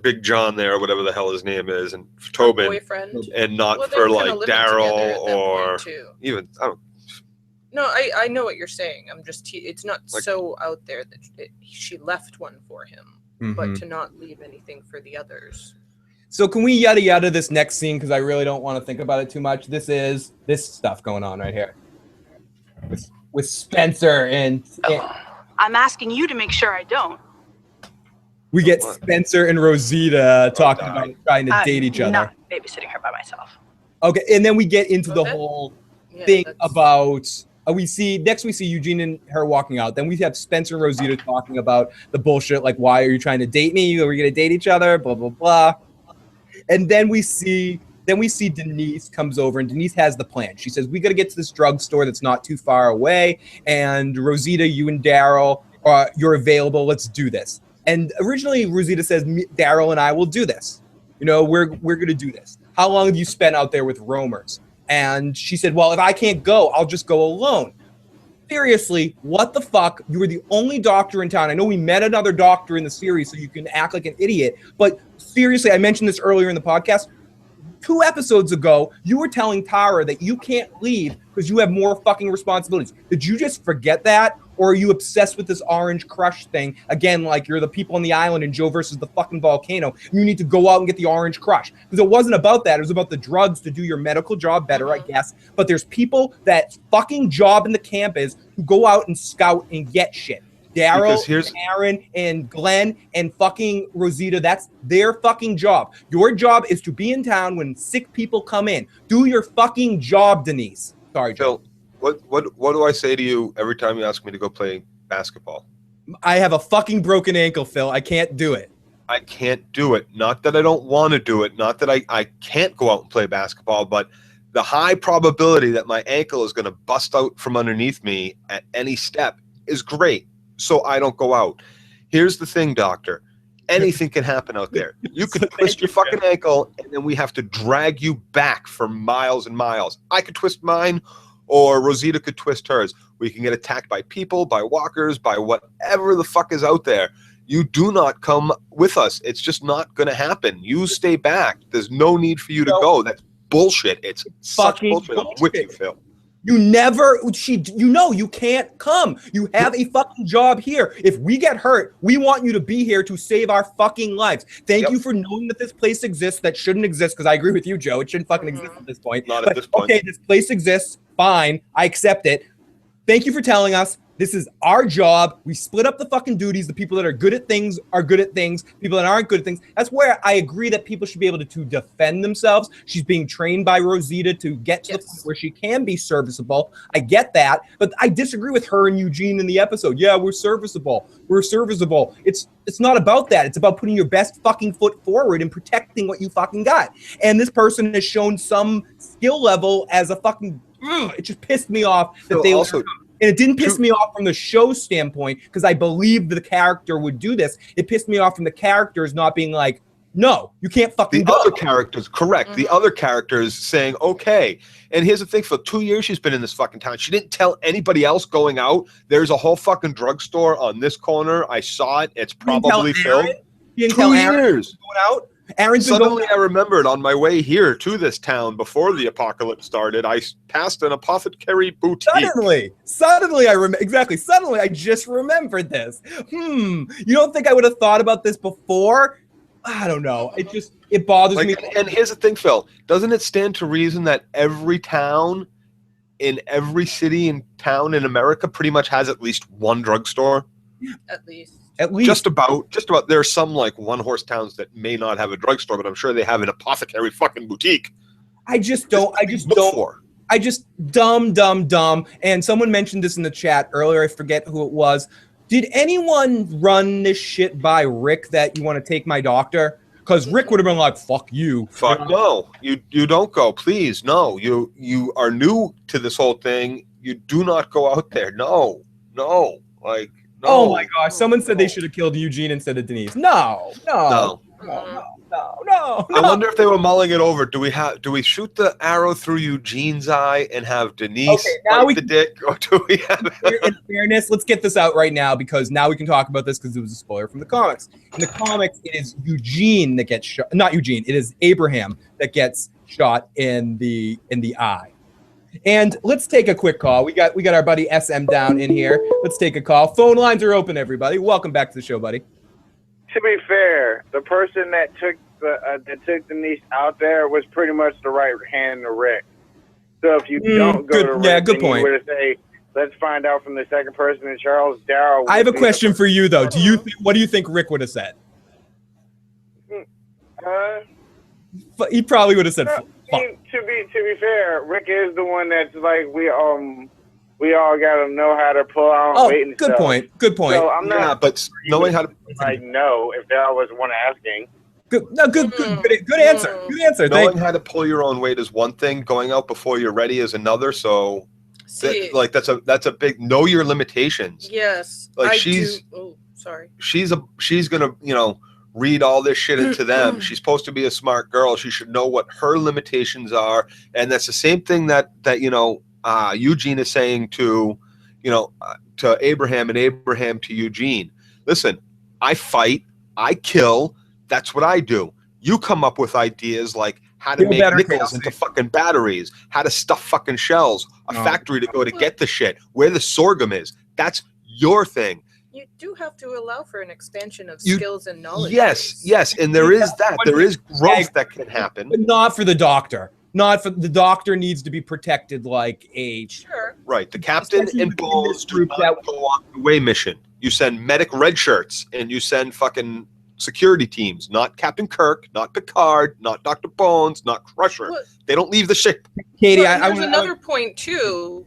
Speaker 2: Big John there, whatever the hell his name is, and for Tobin,
Speaker 3: boyfriend,
Speaker 2: and not for Daryl or even
Speaker 3: No, I know what you're saying. I'm just, it's not so out there that she left one for him, but to not leave anything for the others.
Speaker 1: So can we yada yada this next scene? Because I really don't want to think about it too much. This is this stuff going on right here with Spencer and
Speaker 9: I'm asking you to make sure I don't.
Speaker 1: we get Spencer and Rosita talking about trying to date each other.
Speaker 9: Not babysitting her by myself.
Speaker 1: Okay, and then we get into the whole thing about we see Eugene and her walking out. Then we have Spencer and Rosita talking about the bullshit, like, why are you trying to date me? Are we gonna date each other? Blah blah blah. And then we see Denise comes over, and Denise has the plan. She says, we got to get to this drugstore that's not too far away. And Rosita, you and Daryl, you're available. Let's do this. And originally, Rosita says, Daryl and I will do this. You know, we're going to do this. How long have you spent out there with roamers? And she said, well, if I can't go, I'll just go alone. Seriously, what the fuck? You were the only doctor in town. I know we met another doctor in the series, so you can act like an idiot. But seriously, I mentioned this earlier in the podcast. 2 episodes ago, you were telling Tara that you can't leave because you have more fucking responsibilities. Did you just forget that? Or are you obsessed with this Orange Crush thing? Again, like you're the people on the island in Joe versus the fucking volcano. You need to go out and get the Orange Crush. Because it wasn't about that. It was about the drugs to do your medical job better, I guess. But there's people that fucking job in the camp is who go out and scout and get shit. Daryl, Aaron, and Glenn, and fucking Rosita, that's their fucking job. Your job is to be in town when sick people come in. Do your fucking job, Denise. Sorry, Joe.
Speaker 2: What do I say to you every time you ask me to go play basketball?
Speaker 1: I have a fucking broken ankle, Phil. I can't do it.
Speaker 2: I can't do it. Not that I don't want to do it. Not that I can't go out and play basketball, but the high probability that my ankle is going to bust out from underneath me at any step is great. So I don't go out. Here's the thing, doctor. Anything can happen out there. You could twist your fucking ankle, and then we have to drag you back for miles and miles. I could twist mine, or Rosita could twist hers. We can get attacked by people, by walkers, by whatever the fuck is out there. You do not come with us. It's just not going to happen. You stay back. There's no need for you to go. That's bullshit. It's such bullshit. I'm with you, Phil.
Speaker 1: You never, you can't come. You have a fucking job here. If we get hurt, we want you to be here to save our fucking lives. Thank you for knowing that this place exists that shouldn't exist, because I agree with you, Joe. It shouldn't fucking exist at this point.
Speaker 2: Not at this point.
Speaker 1: Okay, this place exists. Fine. I accept it. Thank you for telling us. This is our job. We split up the fucking duties. The people that are good at things are good at things. People that aren't good at things. That's where I agree that people should be able to defend themselves. She's being trained by Rosita to get to the point where she can be serviceable. I get that. But I disagree with her and Eugene in the episode. Yeah, we're serviceable. We're serviceable. It's not about that. It's about putting your best fucking foot forward and protecting what you fucking got. And this person has shown some skill level as a fucking... it just pissed me off that they also... And it didn't piss me off from the show standpoint, because I believed the character would do this. It pissed me off from the characters not being like, no, you can't fucking go.
Speaker 2: The other characters, correct. The other characters saying, okay. And here's the thing, for 2 years she's been in this fucking town. She didn't tell anybody else going out. There's a whole fucking drugstore on this corner. I saw it. It's probably filled. 2 years.
Speaker 1: Going out? Aaron's
Speaker 2: Suddenly I remembered on my way here to this town before the apocalypse started, I passed an apothecary boutique.
Speaker 1: Suddenly I remember. Exactly. Suddenly I just remembered this. You don't think I would have thought about this before? I don't know. It bothers me.
Speaker 2: And here's the thing, Phil. Doesn't it stand to reason that every town in every city and town in America pretty much has at least one drugstore?
Speaker 3: At least.
Speaker 2: Just about. There are some like one-horse towns that may not have a drugstore, but I'm sure they have an apothecary fucking boutique.
Speaker 1: Dumb. And someone mentioned this in the chat earlier. I forget who it was. Did anyone run this shit by Rick that you want to take my doctor? Because Rick would have been like, fuck you.
Speaker 2: Fuck no. You don't go. Please, no. You are new to this whole thing. You do not go out there. No. Like, no.
Speaker 1: Oh my gosh! Someone said they should have killed Eugene instead of Denise. No.
Speaker 2: I wonder if they were mulling it over. Do we shoot the arrow through Eugene's eye and have Denise bite the dick, or do we have?
Speaker 1: In fairness, let's get this out right now, because now we can talk about this, because it was a spoiler from the comics. In the comics, it is Eugene that gets shot. Not Eugene. It is Abraham that gets shot in the eye. And let's take a quick call. We got our buddy SM down in here. Let's take a call. Phone lines are open, everybody. Welcome back to the show, buddy.
Speaker 4: To be fair, the person that took Denise out there was pretty much the right hand to Rick. So if you don't go to Rick,
Speaker 1: good point.
Speaker 4: You would say, let's find out from the second person in Charles. Darryl.
Speaker 1: I have a question for you though. What do you think Rick would have said? He probably would have said.
Speaker 4: To be fair, Rick is the one that's like we all gotta know how to pull out weight and
Speaker 1: good
Speaker 4: stuff.
Speaker 1: Good point.
Speaker 4: So I'm not.
Speaker 2: But knowing how to
Speaker 4: know if that was one asking.
Speaker 1: Good answer. Good answer.
Speaker 2: Knowing how to pull your own weight is one thing. Going out before you're ready is another. So, that's a big know your limitations.
Speaker 3: Yes.
Speaker 2: Like
Speaker 3: She's
Speaker 2: gonna read all this shit into them. She's supposed to be a smart girl. She should know what her limitations are, and that's the same thing that Eugene is saying to Abraham and Abraham to Eugene. Listen, I fight, I kill. That's what I do. You come up with ideas like how to make nickels into fucking batteries, how to stuff fucking shells, a factory to go to get the shit, where the sorghum is. That's your thing.
Speaker 3: You do have to allow for an expansion of skills and knowledge.
Speaker 2: Yes, and there is that. There is growth that can happen.
Speaker 1: But not for the doctor. Not for the doctor needs to be protected like a...
Speaker 3: Sure.
Speaker 2: Right. The captain and Bones do not go on the away mission. You send medic red shirts and you send fucking security teams, not Captain Kirk, not Picard, not Dr. Bones, not Crusher. They don't leave the ship.
Speaker 1: Katie,
Speaker 3: there's another point too.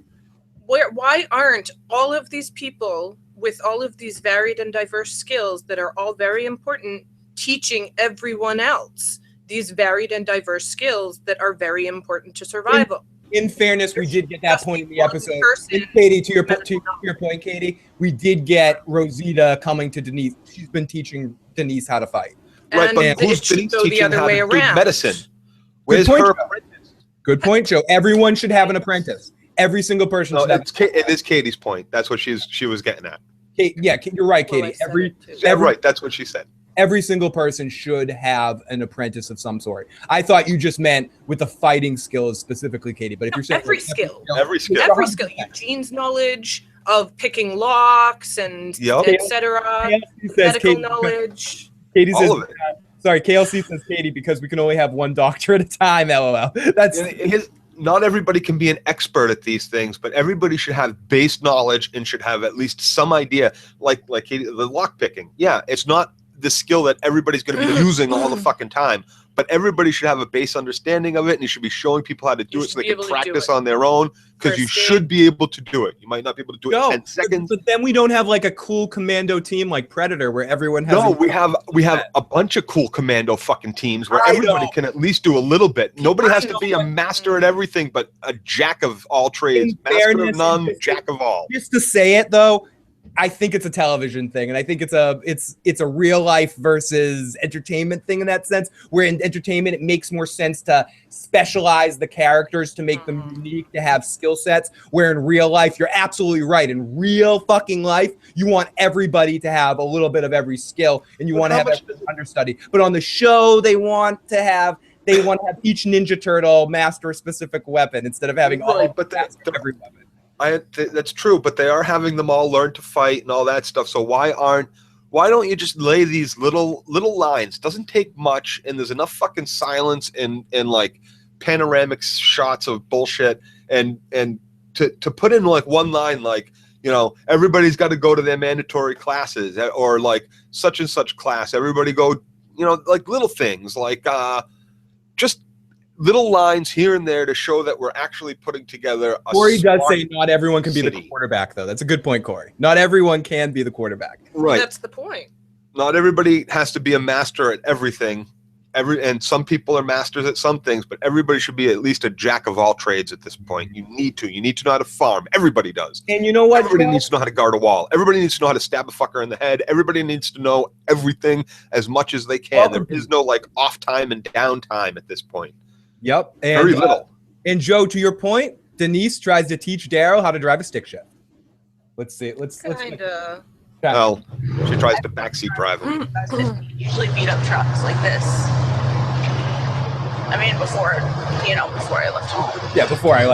Speaker 3: Why aren't all of these people with all of these varied and diverse skills that are all very important teaching everyone else these varied and diverse skills that are very important to survival?
Speaker 1: In fairness, we did get that point in the episode. Katie, to your point, Katie, we did get Rosita coming to Denise. She's been teaching Denise how to fight.
Speaker 2: Right, but who's Denise teaching how to do medicine? Where's her apprentice?
Speaker 1: Good point, Joe. Everyone should have an apprentice. Every single person should have.
Speaker 2: It is Katie's point. That's what she was getting at.
Speaker 1: Yeah, you're right, Katie.
Speaker 2: Right, that's what she said.
Speaker 1: Every single person should have an apprentice of some sort. I thought you just meant with the fighting skills specifically, Katie. But if you're saying
Speaker 3: every skill, Eugene's knowledge of picking locks and etc. Medical knowledge.
Speaker 1: Katie says, sorry, KLC says Katie because we can only have one doctor at a time. LOL.
Speaker 2: Not everybody can be an expert at these things, but everybody should have base knowledge and should have at least some idea. Like Katie, the lock picking. Yeah, it's not the skill that everybody's going to be using all the fucking time, but everybody should have a base understanding of it, and you should be showing people how to do it so they can practice on their own, because you should be able to do it. You might not be able to do it in 10 seconds.
Speaker 1: But then we don't have like a cool commando team like Predator where everyone has...
Speaker 2: No, we have a bunch of cool commando fucking teams where everybody can at least do a little bit. Nobody has to be a master at everything, but a jack of all trades. Master of none, jack of all.
Speaker 1: Just to say it, though, I think it's a television thing, and I think it's a real life versus entertainment thing in that sense, where in entertainment it makes more sense to specialize the characters to make them unique, to have skill sets, where in real life, you're absolutely right. In real fucking life, you want everybody to have a little bit of every skill, and you want to have every understudy. But on the show, they want to have each Ninja Turtle master a specific weapon instead of having every weapon.
Speaker 2: That's true, but they are having them all learn to fight and all that stuff. So why don't you just lay these little lines? Doesn't take much, and there's enough fucking silence and like panoramic shots of bullshit, and to put in like one line, like, everybody's got to go to their mandatory classes, or like such and such class. Everybody go, like little things, like just little lines here and there to show that we're actually putting together a
Speaker 1: Corey does say not everyone can be the quarterback, though. That's a good point, Corey. Not everyone can be the quarterback.
Speaker 2: Right.
Speaker 3: That's the point.
Speaker 2: Not everybody has to be a master at everything. And some people are masters at some things, but everybody should be at least a jack of all trades at this point. You need to know how to farm. Everybody does.
Speaker 1: And you know what?
Speaker 2: Everybody needs to know how to guard a wall. Everybody needs to know how to stab a fucker in the head. Everybody needs to know everything as much as they can. There is no like off time and down time at this point.
Speaker 1: Yep. And,
Speaker 2: very little.
Speaker 1: And Joe, to your point, Denise tries to teach Darryl how to drive a stick shift. Let's see. Let's
Speaker 2: Well, she tries to backseat drive him.
Speaker 9: Usually beat up trucks like this. I mean, before I left home.
Speaker 1: Yeah, before I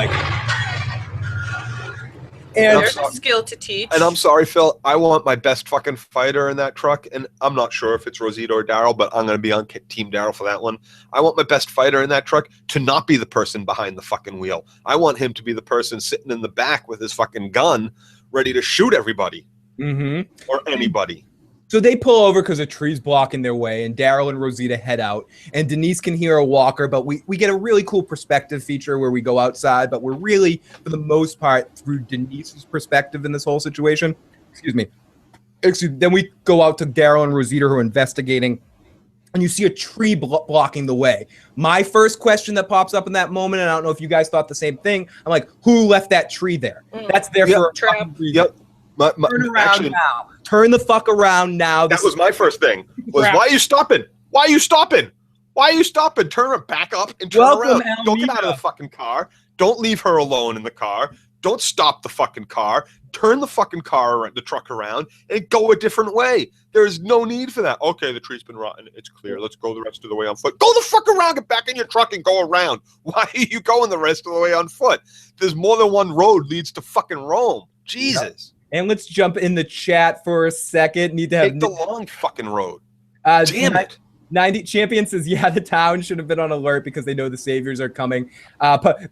Speaker 1: And
Speaker 3: there's a skill to teach.
Speaker 2: And I'm sorry, Phil. I want my best fucking fighter in that truck, and I'm not sure if it's Rosita or Daryl, but I'm going to be on Team Daryl for that one. I want my best fighter in that truck to not be the person behind the fucking wheel. I want him to be the person sitting in the back with his fucking gun, ready to shoot everybody or anybody.
Speaker 1: So they pull over because a tree's blocking their way, and Daryl and Rosita head out, and Denise can hear a walker, but we get a really cool perspective feature where we go outside, but we're really, for the most part, through Denise's perspective in this whole situation. Then we go out to Daryl and Rosita, who are investigating, and you see a tree blocking the way. My first question that pops up in that moment, and I don't know if you guys thought the same thing, I'm like, who left that tree there? That's there for a trap. Turn around now. Turn the fuck around now.
Speaker 2: That was my first thing. Why are you stopping? Why are you stopping? Why are you stopping? Turn her back up and turn around. Don't get out of the fucking car. Don't leave her alone in the car. Don't stop the fucking car. Turn the fucking car, the truck around, and go a different way. There's no need for that. Okay, the tree's been rotten. It's clear. Let's go the rest of the way on foot. Go the fuck around. Get back in your truck and go around. Why are you going the rest of the way on foot? There's more than one road leads to fucking Rome. Jesus.
Speaker 1: Yep. And let's jump in the chat for a second. Need to have
Speaker 2: take the long fucking road.
Speaker 1: Damn it. 90 Champion says, yeah, the town should have been on alert because they know the saviors are coming.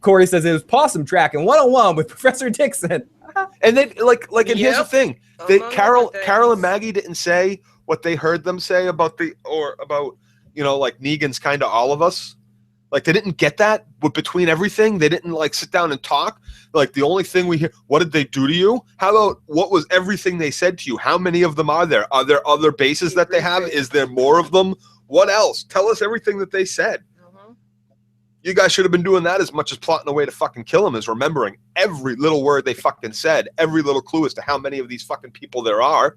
Speaker 1: Corey says it was possum track and 101 with Professor Dixon.
Speaker 2: And then and here's the thing. Carol and Maggie didn't say what they heard them say about Negan's kind of all of us. Like, they didn't get that, but between everything, they didn't, sit down and talk. Like, the only thing we hear, what did they do to you? How about, what was everything they said to you? How many of them are there? Are there other bases that they have? Is there more of them? What else? Tell us everything that they said. You guys should have been doing that as much as plotting a way to fucking kill him, is remembering every little word they fucking said, every little clue as to how many of these fucking people there are.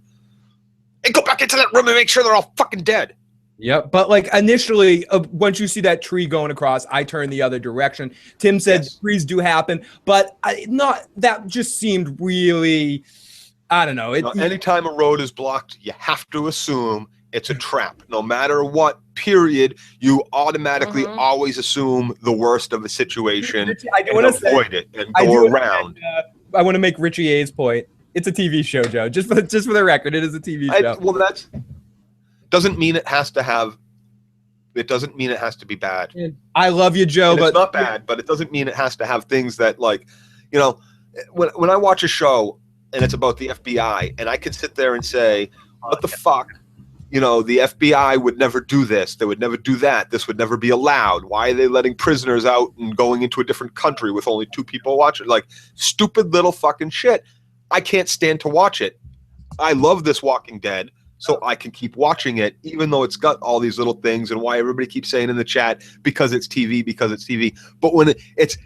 Speaker 2: And go back into that room and make sure they're all fucking dead.
Speaker 1: Yep, but initially, once you see that tree going across, I turn the other direction. Tim said trees do happen, but that just seemed really, I don't know.
Speaker 2: Anytime a road is blocked, you have to assume it's a trap. No matter what period, you automatically always assume the worst of a situation and avoid it and go around.
Speaker 1: I want to make Richie A's point. It's a TV show, Joe. Just for the record, it is a TV show.
Speaker 2: Well, that's... doesn't mean it has to have. It doesn't mean it has to be bad.
Speaker 1: I love you, Joe, but
Speaker 2: it's not bad. But it doesn't mean it has to have things that, when I watch a show and it's about the FBI, and I could sit there and say, "What the fuck?" The FBI would never do this. They would never do that. This would never be allowed. Why are they letting prisoners out and going into a different country with only 2 people watching? Like, stupid little fucking shit. I can't stand to watch it. I love this Walking Dead, so I can keep watching it, even though it's got all these little things, and why everybody keeps saying in the chat, because it's TV. But when it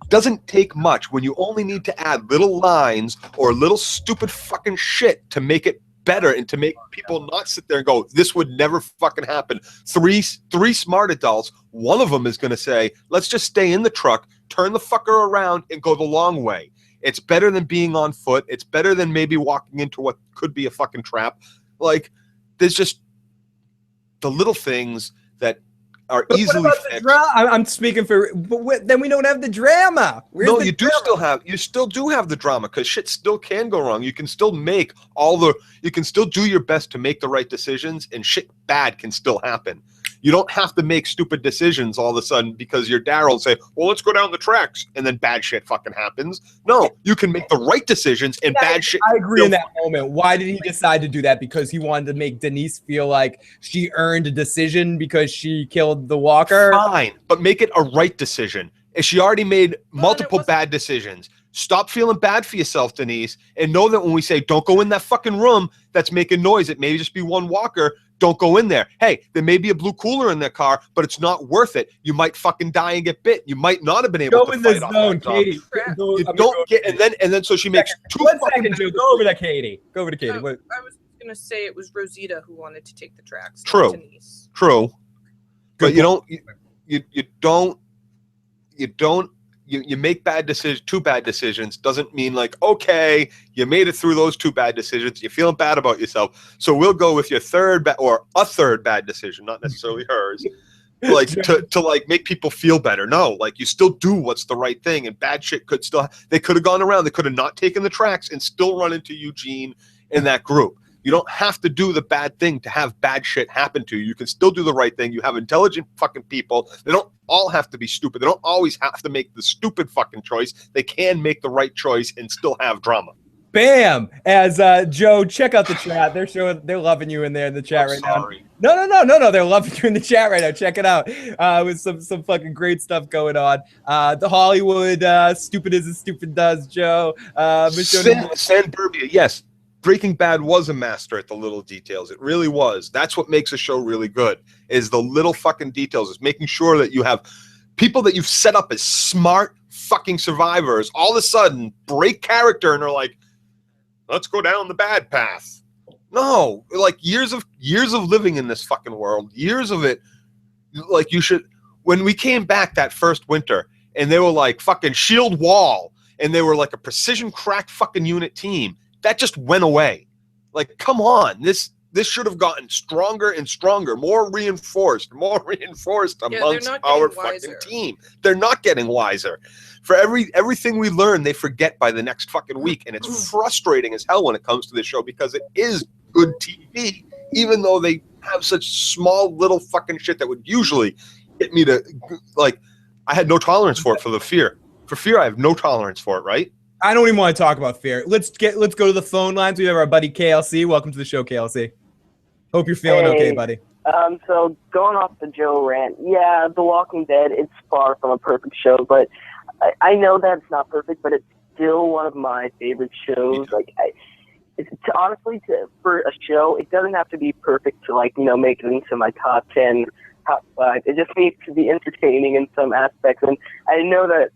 Speaker 2: doesn't take much, when you only need to add little lines or little stupid fucking shit to make it better and to make people not sit there and go, this would never fucking happen. Three smart adults, one of them is going to say, let's just stay in the truck, turn the fucker around, and go the long way. It's better than being on foot. It's better than maybe walking into what could be a fucking trap. There's just the little things that are easily fixed.
Speaker 1: I'm speaking for, but then we don't have the drama.
Speaker 2: You still do have the drama, because shit still can go wrong. You can still you can still do your best to make the right decisions, and shit bad can still happen. You don't have to make stupid decisions all of a sudden because your Daryl will say, well, let's go down the tracks, and then bad shit fucking happens. No, you can make the right decisions and bad shit.
Speaker 1: I agree in that moment. Why did he decide to do that? Because he wanted to make Denise feel like she earned a decision because she killed the walker?
Speaker 2: Fine, but make it a right decision. If she already made multiple bad decisions, stop feeling bad for yourself, Denise, and know that when we say don't go in that fucking room that's making noise, it may just be one walker, don't go in there. Hey, there may be a blue cooler in their car, but it's not worth it. You might fucking die and get bit. You might not have been able to fight off that dog.
Speaker 1: Katie.
Speaker 2: And then so she makes 2
Speaker 1: seconds. Go over to Katie. Go over to Katie.
Speaker 3: I was gonna say it was Rosita who wanted to take the tracks.
Speaker 2: True. But you make bad decisions, 2 bad decisions, doesn't mean okay, you made it through those 2 bad decisions, you're feeling bad about yourself, so we'll go with your third bad decision, not necessarily hers, like to like make people feel better. No, like you still do what's the right thing, and bad shit could still. They could have gone around. They could have not taken the tracks and still run into Eugene in that group. You don't have to do the bad thing to have bad shit happen to you. You can still do the right thing. You have intelligent fucking people. They don't all have to be stupid. They don't always have to make the stupid fucking choice. They can make the right choice and still have drama.
Speaker 1: Bam! As Joe, check out the chat. They're loving you in there in the chat right now. No. They're loving you in the chat right now. Check it out. With some fucking great stuff going on. The Hollywood stupid is as stupid does, Joe.
Speaker 2: Sanburbia, yes. Breaking Bad was a master at the little details. It really was. That's what makes a show really good, is the little fucking details. Is making sure that you have people that you've set up as smart fucking survivors all of a sudden break character and are like, let's go down the bad path. No, like years of living in this fucking world, years of it. Like you should, when we came back that first winter and they were like fucking shield wall and they were like a precision crack fucking unit team, that just went away. Like, come on, this should have gotten stronger and stronger, more reinforced amongst our fucking team. They're not getting wiser. For everything we learn, they forget by the next fucking week, and it's frustrating as hell when it comes to this show because it is good TV, even though they have such small little fucking shit that would usually get me to like. I had no tolerance for it for the fear. For fear, I have no tolerance for it. Right?
Speaker 1: I don't even want to talk about fear. Let's go to the phone lines. We have our buddy KLC. Welcome to the show, KLC. Hope you're feeling okay, buddy.
Speaker 6: So going off the Joe rant, yeah, The Walking Dead, it's far from a perfect show, but I know that it's not perfect, but it's still one of my favorite shows. Like, honestly, for a show, it doesn't have to be perfect to, like, make it into my top 10, top 5. It just needs to be entertaining in some aspects. And I know that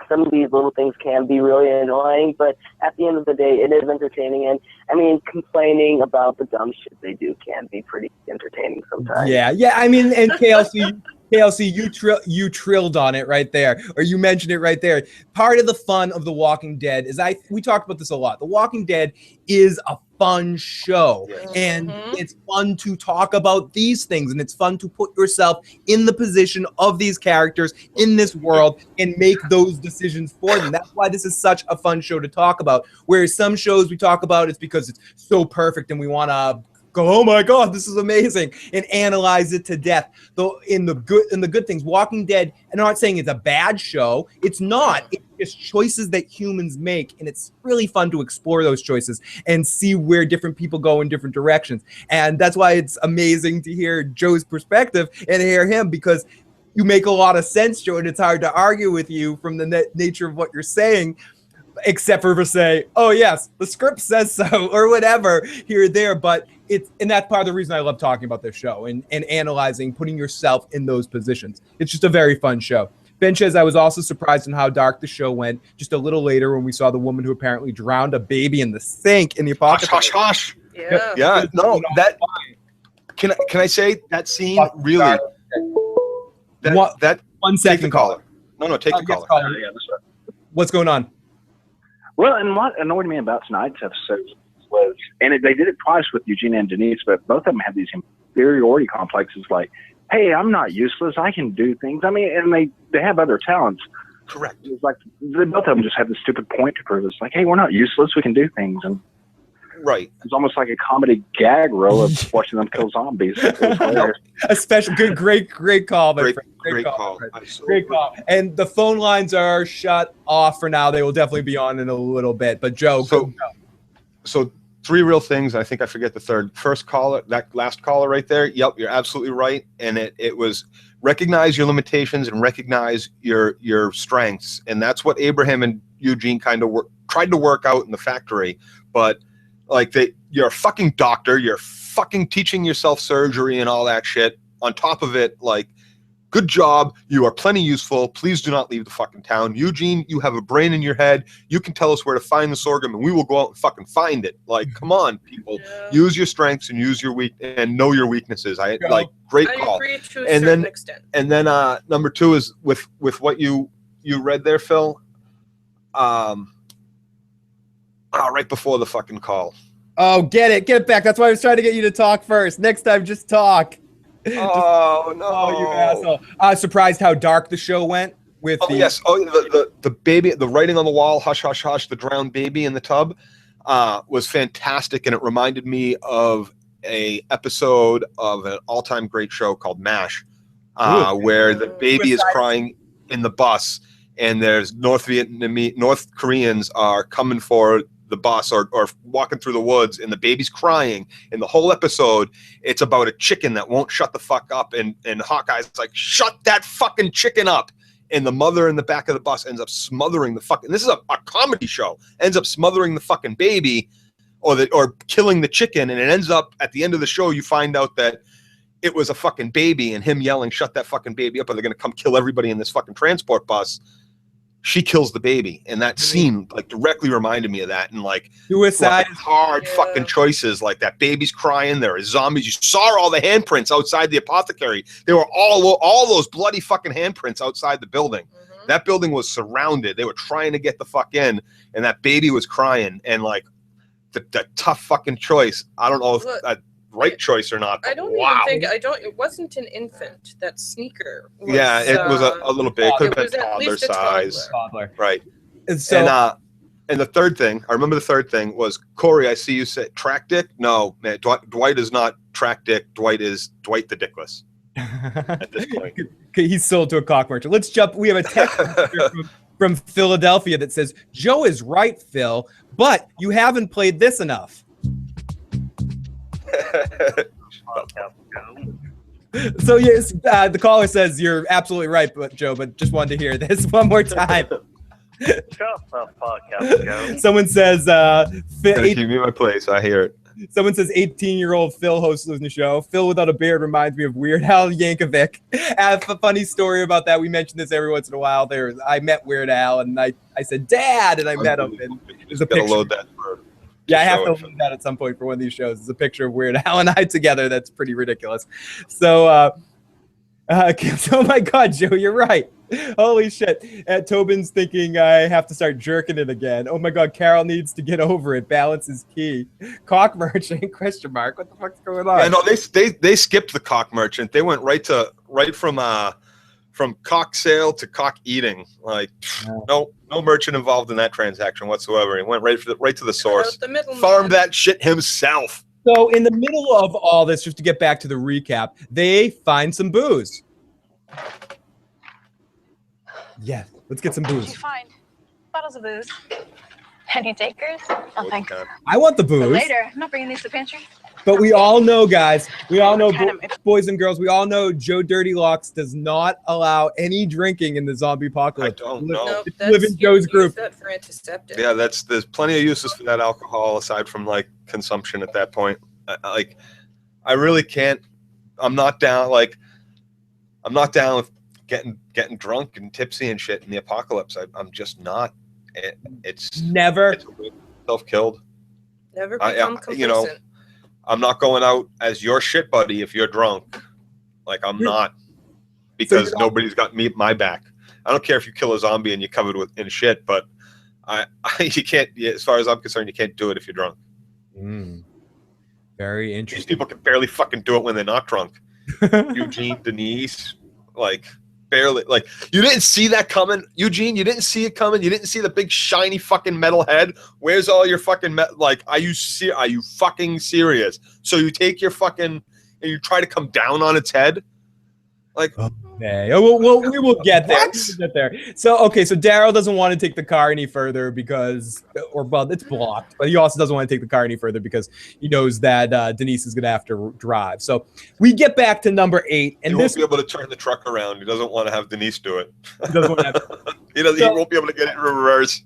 Speaker 6: some of these little things can be really annoying, but at the end of the day, it is entertaining. And, I mean, complaining about the dumb shit they do can be pretty entertaining sometimes.
Speaker 1: Yeah. I mean, and KLC, you trilled on it right there, or you mentioned it right there. Part of the fun of The Walking Dead is we talked about this a lot. The Walking Dead is a fun show, and it's fun to talk about these things, and it's fun to put yourself in the position of these characters in this world and make those decisions for them. That's why this is such a fun show to talk about. Whereas some shows we talk about, it's because it's so perfect and we want to go, oh my God, this is amazing, and analyze it to death. Though in the good things, Walking Dead, and I'm not saying it's a bad show. It's not. It's just choices that humans make, and it's really fun to explore those choices and see where different people go in different directions. And that's why it's amazing to hear Joe's perspective and hear him, because you make a lot of sense, Joe, and it's hard to argue with you from the nature of what you're saying, except for say, oh yes, the script says so, or whatever here or there. But and that's part of the reason I love talking about this show and analyzing, putting yourself in those positions. It's just a very fun show. Ben says, I was also surprised in how dark the show went just a little later when we saw the woman who apparently drowned a baby in the sink in the apocalypse.
Speaker 2: Hush.
Speaker 3: Yeah.
Speaker 2: No, that can I say that scene really? That
Speaker 1: 1 second,
Speaker 2: caller. No, take the caller.
Speaker 1: What's going on?
Speaker 10: Well, and what annoyed me about tonight's episode was, and they did it twice with Eugene and Denise, but both of them have these inferiority complexes like, hey, I'm not useless, I can do things. I mean, and they have other talents.
Speaker 2: Correct.
Speaker 10: It's like both of them just have this stupid point to prove. It's like, hey, we're not useless, we can do things. And
Speaker 2: right.
Speaker 10: It's almost like a comedy gag reel of watching them kill zombies.
Speaker 1: Especially great call, my friend.
Speaker 2: Great call.
Speaker 1: Great call. And the phone lines are shut off for now. They will definitely be on in a little bit. But Joe,
Speaker 2: so 3 real things. I think I forget the third. First caller, that last caller right there. Yep, you're absolutely right. And it was recognize your limitations and recognize your strengths. And that's what Abraham and Eugene kind of tried to work out in the factory. But like you're a fucking doctor, you're fucking teaching yourself surgery and all that shit. On top of it, like, good job. You are plenty useful. Please do not leave the fucking town. Eugene, you have a brain in your head. You can tell us where to find the sorghum and we will go out and fucking find it. Like, come on, people. Yeah. Use your strengths and use your and know your weaknesses. Great call.
Speaker 3: I agree to a certain extent.
Speaker 2: And then number 2 is with what you read there, Phil. Right before the fucking call.
Speaker 1: Oh, get it back. That's why I was trying to get you to talk first. Next time, just talk.
Speaker 2: Oh no!
Speaker 1: Oh, you asshole! Surprised how dark the show went with.
Speaker 2: Yes. Oh, the baby, the writing on the wall, hush, hush, hush, the drowned baby in the tub, was fantastic, and it reminded me of a episode of an all-time great show called MASH, where the baby is crying in the bus, and there's North Koreans are coming for the bus or walking through the woods, and the baby's crying. And the whole episode, it's about a chicken that won't shut the fuck up, and Hawkeye's like, shut that fucking chicken up. And the mother in the back of the bus ends up smothering the fucking, this is a comedy show, ends up smothering the fucking baby or killing the chicken. And it ends up at the end of the show, you find out that it was a fucking baby, and him yelling, shut that fucking baby up, or they're going to come kill everybody in this fucking transport bus. She kills the baby. And that scene like directly reminded me of that. And like
Speaker 1: suicide,
Speaker 2: hard fucking choices. Like that baby's crying. There are zombies. You saw all the handprints outside the apothecary. They were all those bloody fucking handprints outside the building. Mm-hmm. That building was surrounded. They were trying to get the fuck in, and that baby was crying. And like the tough fucking choice. I don't know if that right choice or not.
Speaker 3: I don't even think it wasn't an infant. That sneaker was,
Speaker 2: it was a little big. It could have been toddler size. Right. And so and the third thing, I remember the third thing was, Corey, I see you say track dick. No, man, Dwight is not track dick. Dwight is Dwight the Dickless at this point.
Speaker 1: He's sold to a cock merchant. Let's jump. We have a text from Philadelphia that says, Joe is right, Phil, but you haven't played this enough. So yes, the caller says you're absolutely right, but Joe, but just wanted to hear this one more time.
Speaker 11: Shut up, podcast, Joe.
Speaker 1: Someone says,
Speaker 2: give me my place. I hear it.
Speaker 1: Someone says 18-year-old Phil hosts the show. Phil without a beard reminds me of Weird Al Yankovic. I have a funny story about that. We mention this every once in a while. I met Weird Al, and I said, Dad, and I met him. And there's a picture.
Speaker 2: Load that for
Speaker 1: I have to load that at some point for one of these shows. It's a picture of Weird Al and I together. That's pretty ridiculous. So, oh my God, Joe, you're right. Holy shit. Tobin's thinking I have to start jerking it again. Oh my God, Carol needs to get over it. Balance is key. Cock merchant, question mark. What the fuck's going on?
Speaker 2: Yeah, no, they skipped the cock merchant. They went right from cock sale to cock eating. Like, no merchant involved in that transaction whatsoever. He went right to the source. Farmed that shit himself.
Speaker 1: So in the middle of all this, just to get back to the recap, they find some booze. Yeah, let's get some booze.
Speaker 12: What'd you find? Bottles of booze. Any takers? Oh, thanks.
Speaker 1: I want the booze.
Speaker 12: But later. I'm not bringing these to the pantry.
Speaker 1: But we all know, guys, boys and girls, we all know Joe Dirty Locks does not allow any drinking in the zombie apocalypse.
Speaker 2: I don't know.
Speaker 1: Live in Joe's group.
Speaker 3: That for antiseptic.
Speaker 2: Yeah, there's plenty of uses for that alcohol aside from like consumption at that point. I really can't. I'm not down with getting drunk and tipsy and shit in the apocalypse. I'm just not. It's
Speaker 1: never
Speaker 2: self-killed.
Speaker 3: Never become complacent.
Speaker 2: I'm not going out as your shit buddy if you're drunk. Like, I'm not, because nobody's got my back. I don't care if you kill a zombie and you're covered in shit, but you can't. As far as I'm concerned, you can't do it if you're drunk.
Speaker 1: Very interesting.
Speaker 2: These people can barely fucking do it when they're not drunk. Eugene, Denise, like barely. Like, you didn't see that coming, Eugene. You didn't see it coming. You didn't see the big shiny fucking metal head. Where's all your fucking like? Are you fucking serious? So you take your fucking and you try to come down on its head, like.
Speaker 1: Okay. Well, we will get there. So Daryl doesn't want to take the car any further because, it's blocked. But he also doesn't want to take the car any further because he knows that Denise is going to have to drive. So we get back to number 8, and
Speaker 2: he won't be able to turn the truck around. He doesn't want to have Denise do it. He won't be able to get it in reverse.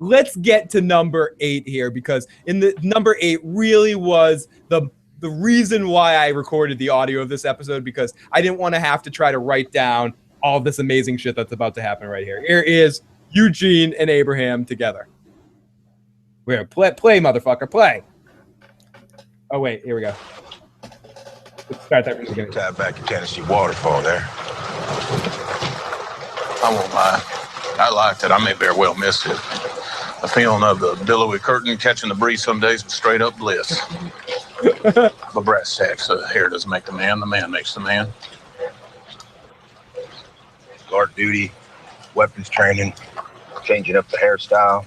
Speaker 1: Let's get to number 8 here, because in the number 8 really was the reason why I recorded the audio of this episode, because I didn't want to have to try to write down all this amazing shit that's about to happen right here. Here is Eugene and Abraham together. We're play, motherfucker, play. Oh wait, here we go. Let's start that music again.
Speaker 13: Tap back in Tennessee waterfall there. I won't lie. I liked it. I may very well miss it. The feeling of the billowy curtain catching the breeze some days was straight up bliss. The brass tacks, the hair doesn't make the man makes the man.
Speaker 14: Guard duty, weapons training, changing up the hairstyle,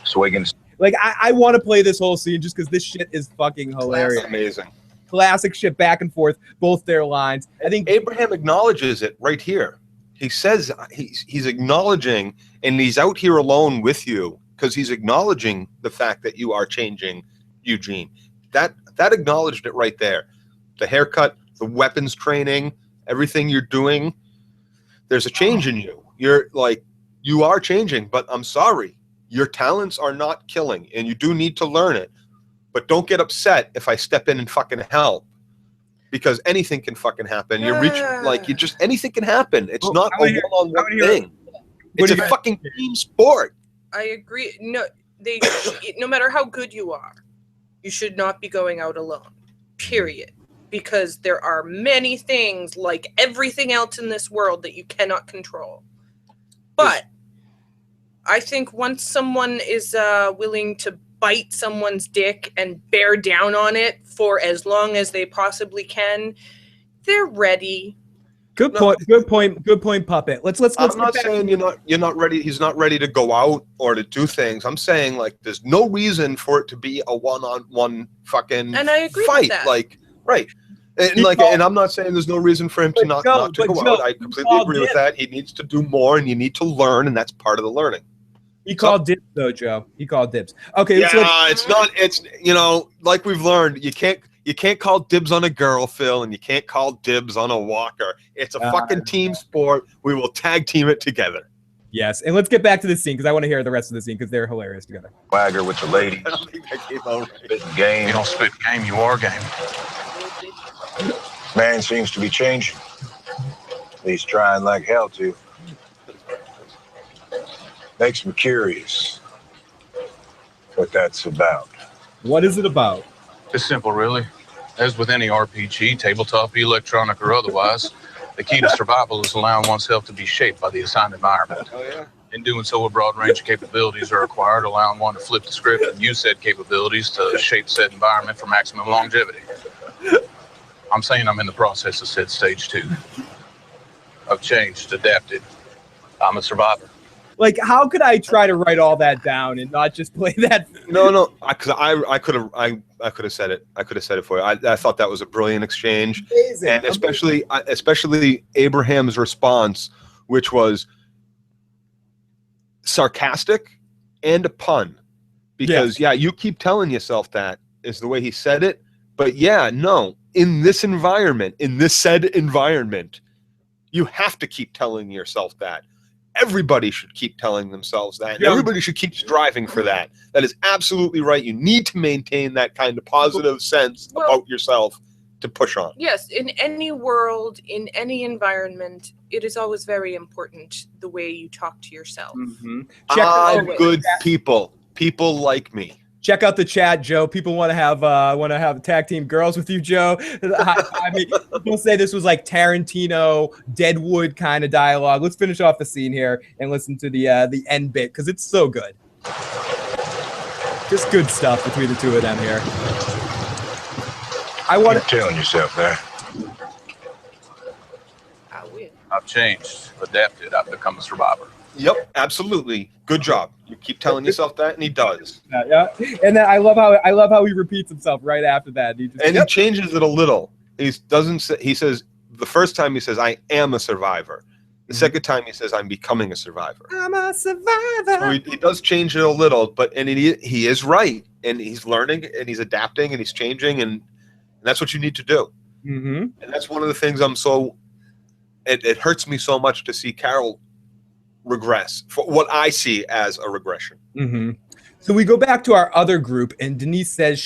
Speaker 14: swigging.
Speaker 1: Like, I want to play this whole scene just because this shit is fucking hilarious.
Speaker 2: Amazing.
Speaker 1: Classic shit, back and forth, both their lines. I think
Speaker 2: Abraham acknowledges it right here. He says he's acknowledging, and he's out here alone with you because he's acknowledging the fact that you are changing, Eugene. That acknowledged it right there. The haircut, the weapons training, everything you're doing. There's a change in you. You are changing, but I'm sorry. Your talents are not killing, and you do need to learn it. But don't get upset if I step in and fucking help, because anything can fucking happen. Anything can happen. It's not a one-on-one thing. It's a fucking team sport.
Speaker 3: I agree. No matter how good you are, you should not be going out alone. Period. Because there are many things, like everything else in this world, that you cannot control. But I think once someone is willing to bite someone's dick and bear down on it for as long as they possibly can, they're ready.
Speaker 1: Good point, Puppet. Let's
Speaker 2: I'm not saying you're not ready. He's not ready to go out or to do things. I'm saying, like, there's no reason for it to be a one-on-one fucking
Speaker 3: and I agree
Speaker 2: fight.
Speaker 3: With that.
Speaker 2: Like, right. And I'm not saying there's no reason for him to not to go out. I completely agree with that. He needs to do more, and you need to learn, and that's part of the learning.
Speaker 1: He called dibs, though, Joe. He called dibs. Okay.
Speaker 2: Yeah, it's like we've learned, you can't call dibs on a girl, Phil, and you can't call dibs on a walker. It's a fucking team sport. We will tag team it together.
Speaker 1: Yes, and let's get back to the scene because I want to hear the rest of the scene because they're hilarious together.
Speaker 14: Swagger with the ladies.
Speaker 2: I don't think that came out right.
Speaker 14: Spitting game.
Speaker 13: You don't spit game, you are game.
Speaker 14: Man seems to be changing. At least trying like hell to. Makes me curious what that's about.
Speaker 1: What is it about?
Speaker 13: It's simple, really. As with any RPG, tabletop, electronic, or otherwise, the key to survival is allowing oneself to be shaped by the assigned environment.
Speaker 2: Oh, yeah.
Speaker 13: In doing so, a broad range of capabilities are required, allowing one to flip the script and use said capabilities to shape said environment for maximum longevity. I'm saying I'm in the process of said stage 2. I've changed, adapted. I'm a survivor.
Speaker 1: Like, how could I try to write all that down and not just play that?
Speaker 2: No, I could have said it. I could have said it for you. I thought that was a brilliant exchange,
Speaker 1: Amazing.
Speaker 2: And especially Abraham's response, which was sarcastic and a pun, because you keep telling yourself that is the way he said it, but in this environment, in this said environment, you have to keep telling yourself that. Everybody should keep telling themselves that.
Speaker 1: Yeah.
Speaker 2: Everybody should keep striving for that. That is absolutely right. You need to maintain that kind of positive sense about yourself to push on.
Speaker 3: Yes, in any world, in any environment, it is always very important the way you talk to yourself.
Speaker 1: Mm-hmm.
Speaker 2: Good people like me.
Speaker 1: Check out the chat, Joe. People want to have tag team girls with you, Joe. I mean, people say this was like Tarantino, Deadwood kind of dialogue. Let's finish off the scene here and listen to the end bit because it's so good. Just good stuff between the two of them here.
Speaker 14: You're telling yourself there.
Speaker 13: I've changed, adapted. I've become a survivor.
Speaker 2: Yep, absolutely. Good job. You keep telling yourself that, and he does.
Speaker 1: Yeah, and then I love how he repeats himself right after that. He
Speaker 2: changes it a little. He says the first time he says, "I am a survivor." The second time he says, "I'm becoming a survivor."
Speaker 1: I'm a survivor.
Speaker 2: So he does change it a little, but he is right, and he's learning, and he's adapting, and he's changing, and that's what you need to do.
Speaker 1: Mm-hmm.
Speaker 2: And that's one of the things it hurts me so much to see Carol regress, for what I see as a regression.
Speaker 1: Mm-hmm. So we go back to our other group, and Denise says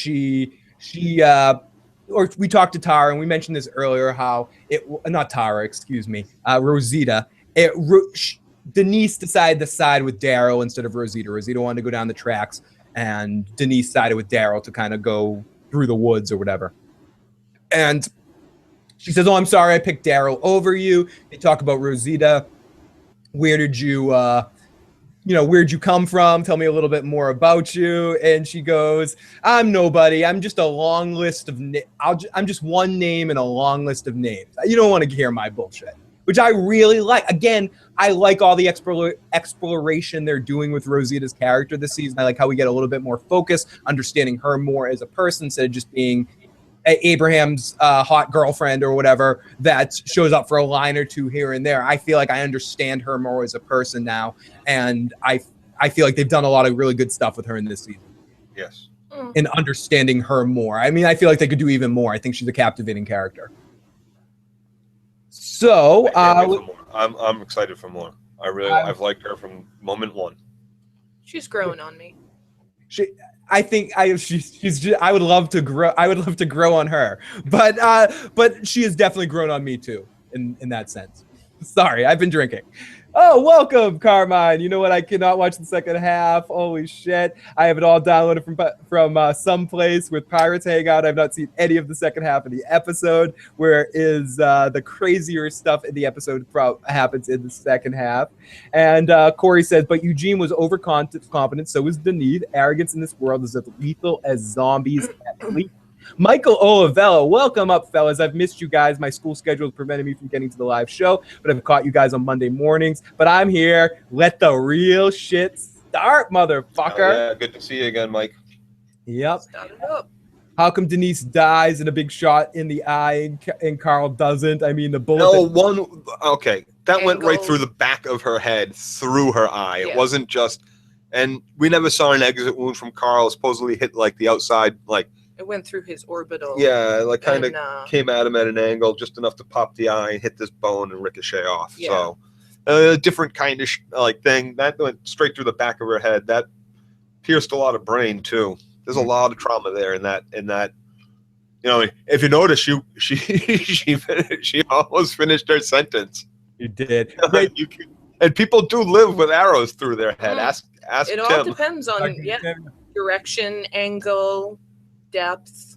Speaker 1: or we talked to Tara, and we mentioned this earlier, how not Tara, excuse me, Rosita. Denise decided to side with Daryl instead of Rosita. Rosita wanted to go down the tracks, and Denise sided with Daryl to kind of go through the woods or whatever. And she says, "Oh, I'm sorry, I picked Daryl over you." They talk about Rosita. Where did you where'd you come from? Tell me a little bit more about you. And she goes, I'm nobody. I'm just a long list of I'm just one name in a long list of names. You don't want to hear my bullshit, which I really like. Again, I like all the exploration they're doing with Rosita's character this season. I like how we get a little bit more focus, understanding her more as a person instead of just being Abraham's hot girlfriend or whatever that shows up for a line or two here and there. I feel like I understand her more as a person now, and I feel like they've done a lot of really good stuff with her in this season.
Speaker 2: Yes.
Speaker 1: In understanding her more. I mean, I feel like they could do even more. I think she's a captivating character. So
Speaker 2: I'm excited for more. I've liked her from moment one.
Speaker 3: She's growing on me.
Speaker 1: I think I would love to grow. I would love to grow on her, but she has definitely grown on me too in that sense. Sorry, I've been drinking. Oh, welcome, Carmine. You know what? I cannot watch the second half. Holy shit. I have it all downloaded from someplace with Pirates Hangout. I've not seen any of the second half of the episode. Where is the crazier stuff in the episode happens in the second half. And Corey says, but Eugene was overconfident, so was Denise. Arrogance in this world is as lethal as zombies at least. Michael Olivella, welcome up, fellas. I've missed you guys. My school schedule has prevented me from getting to the live show, but I've caught you guys on Monday mornings. But I'm here. Let the real shit start, motherfucker.
Speaker 2: Yeah, good to see you again, Mike.
Speaker 1: Yep. How come Denise dies in a big shot in the eye and Carl doesn't? I mean, the bullet.
Speaker 2: Okay. That went right through the back of her head, through her eye.
Speaker 3: Yeah.
Speaker 2: It wasn't just, and we never saw an exit wound from Carl. Supposedly hit like the outside, like.
Speaker 3: It went through his orbital.
Speaker 2: Yeah, like kind of came at him at an angle just enough to pop the eye and hit this bone and ricochet off.
Speaker 3: Yeah.
Speaker 2: So a different kind of thing. That went straight through the back of her head. That pierced a lot of brain too. There's a lot of trauma there in that. If you notice, she almost finished her sentence.
Speaker 1: You did.
Speaker 2: And people do live with arrows through their head. Ask
Speaker 3: it
Speaker 2: Tim.
Speaker 3: all depends on direction, angle, depth.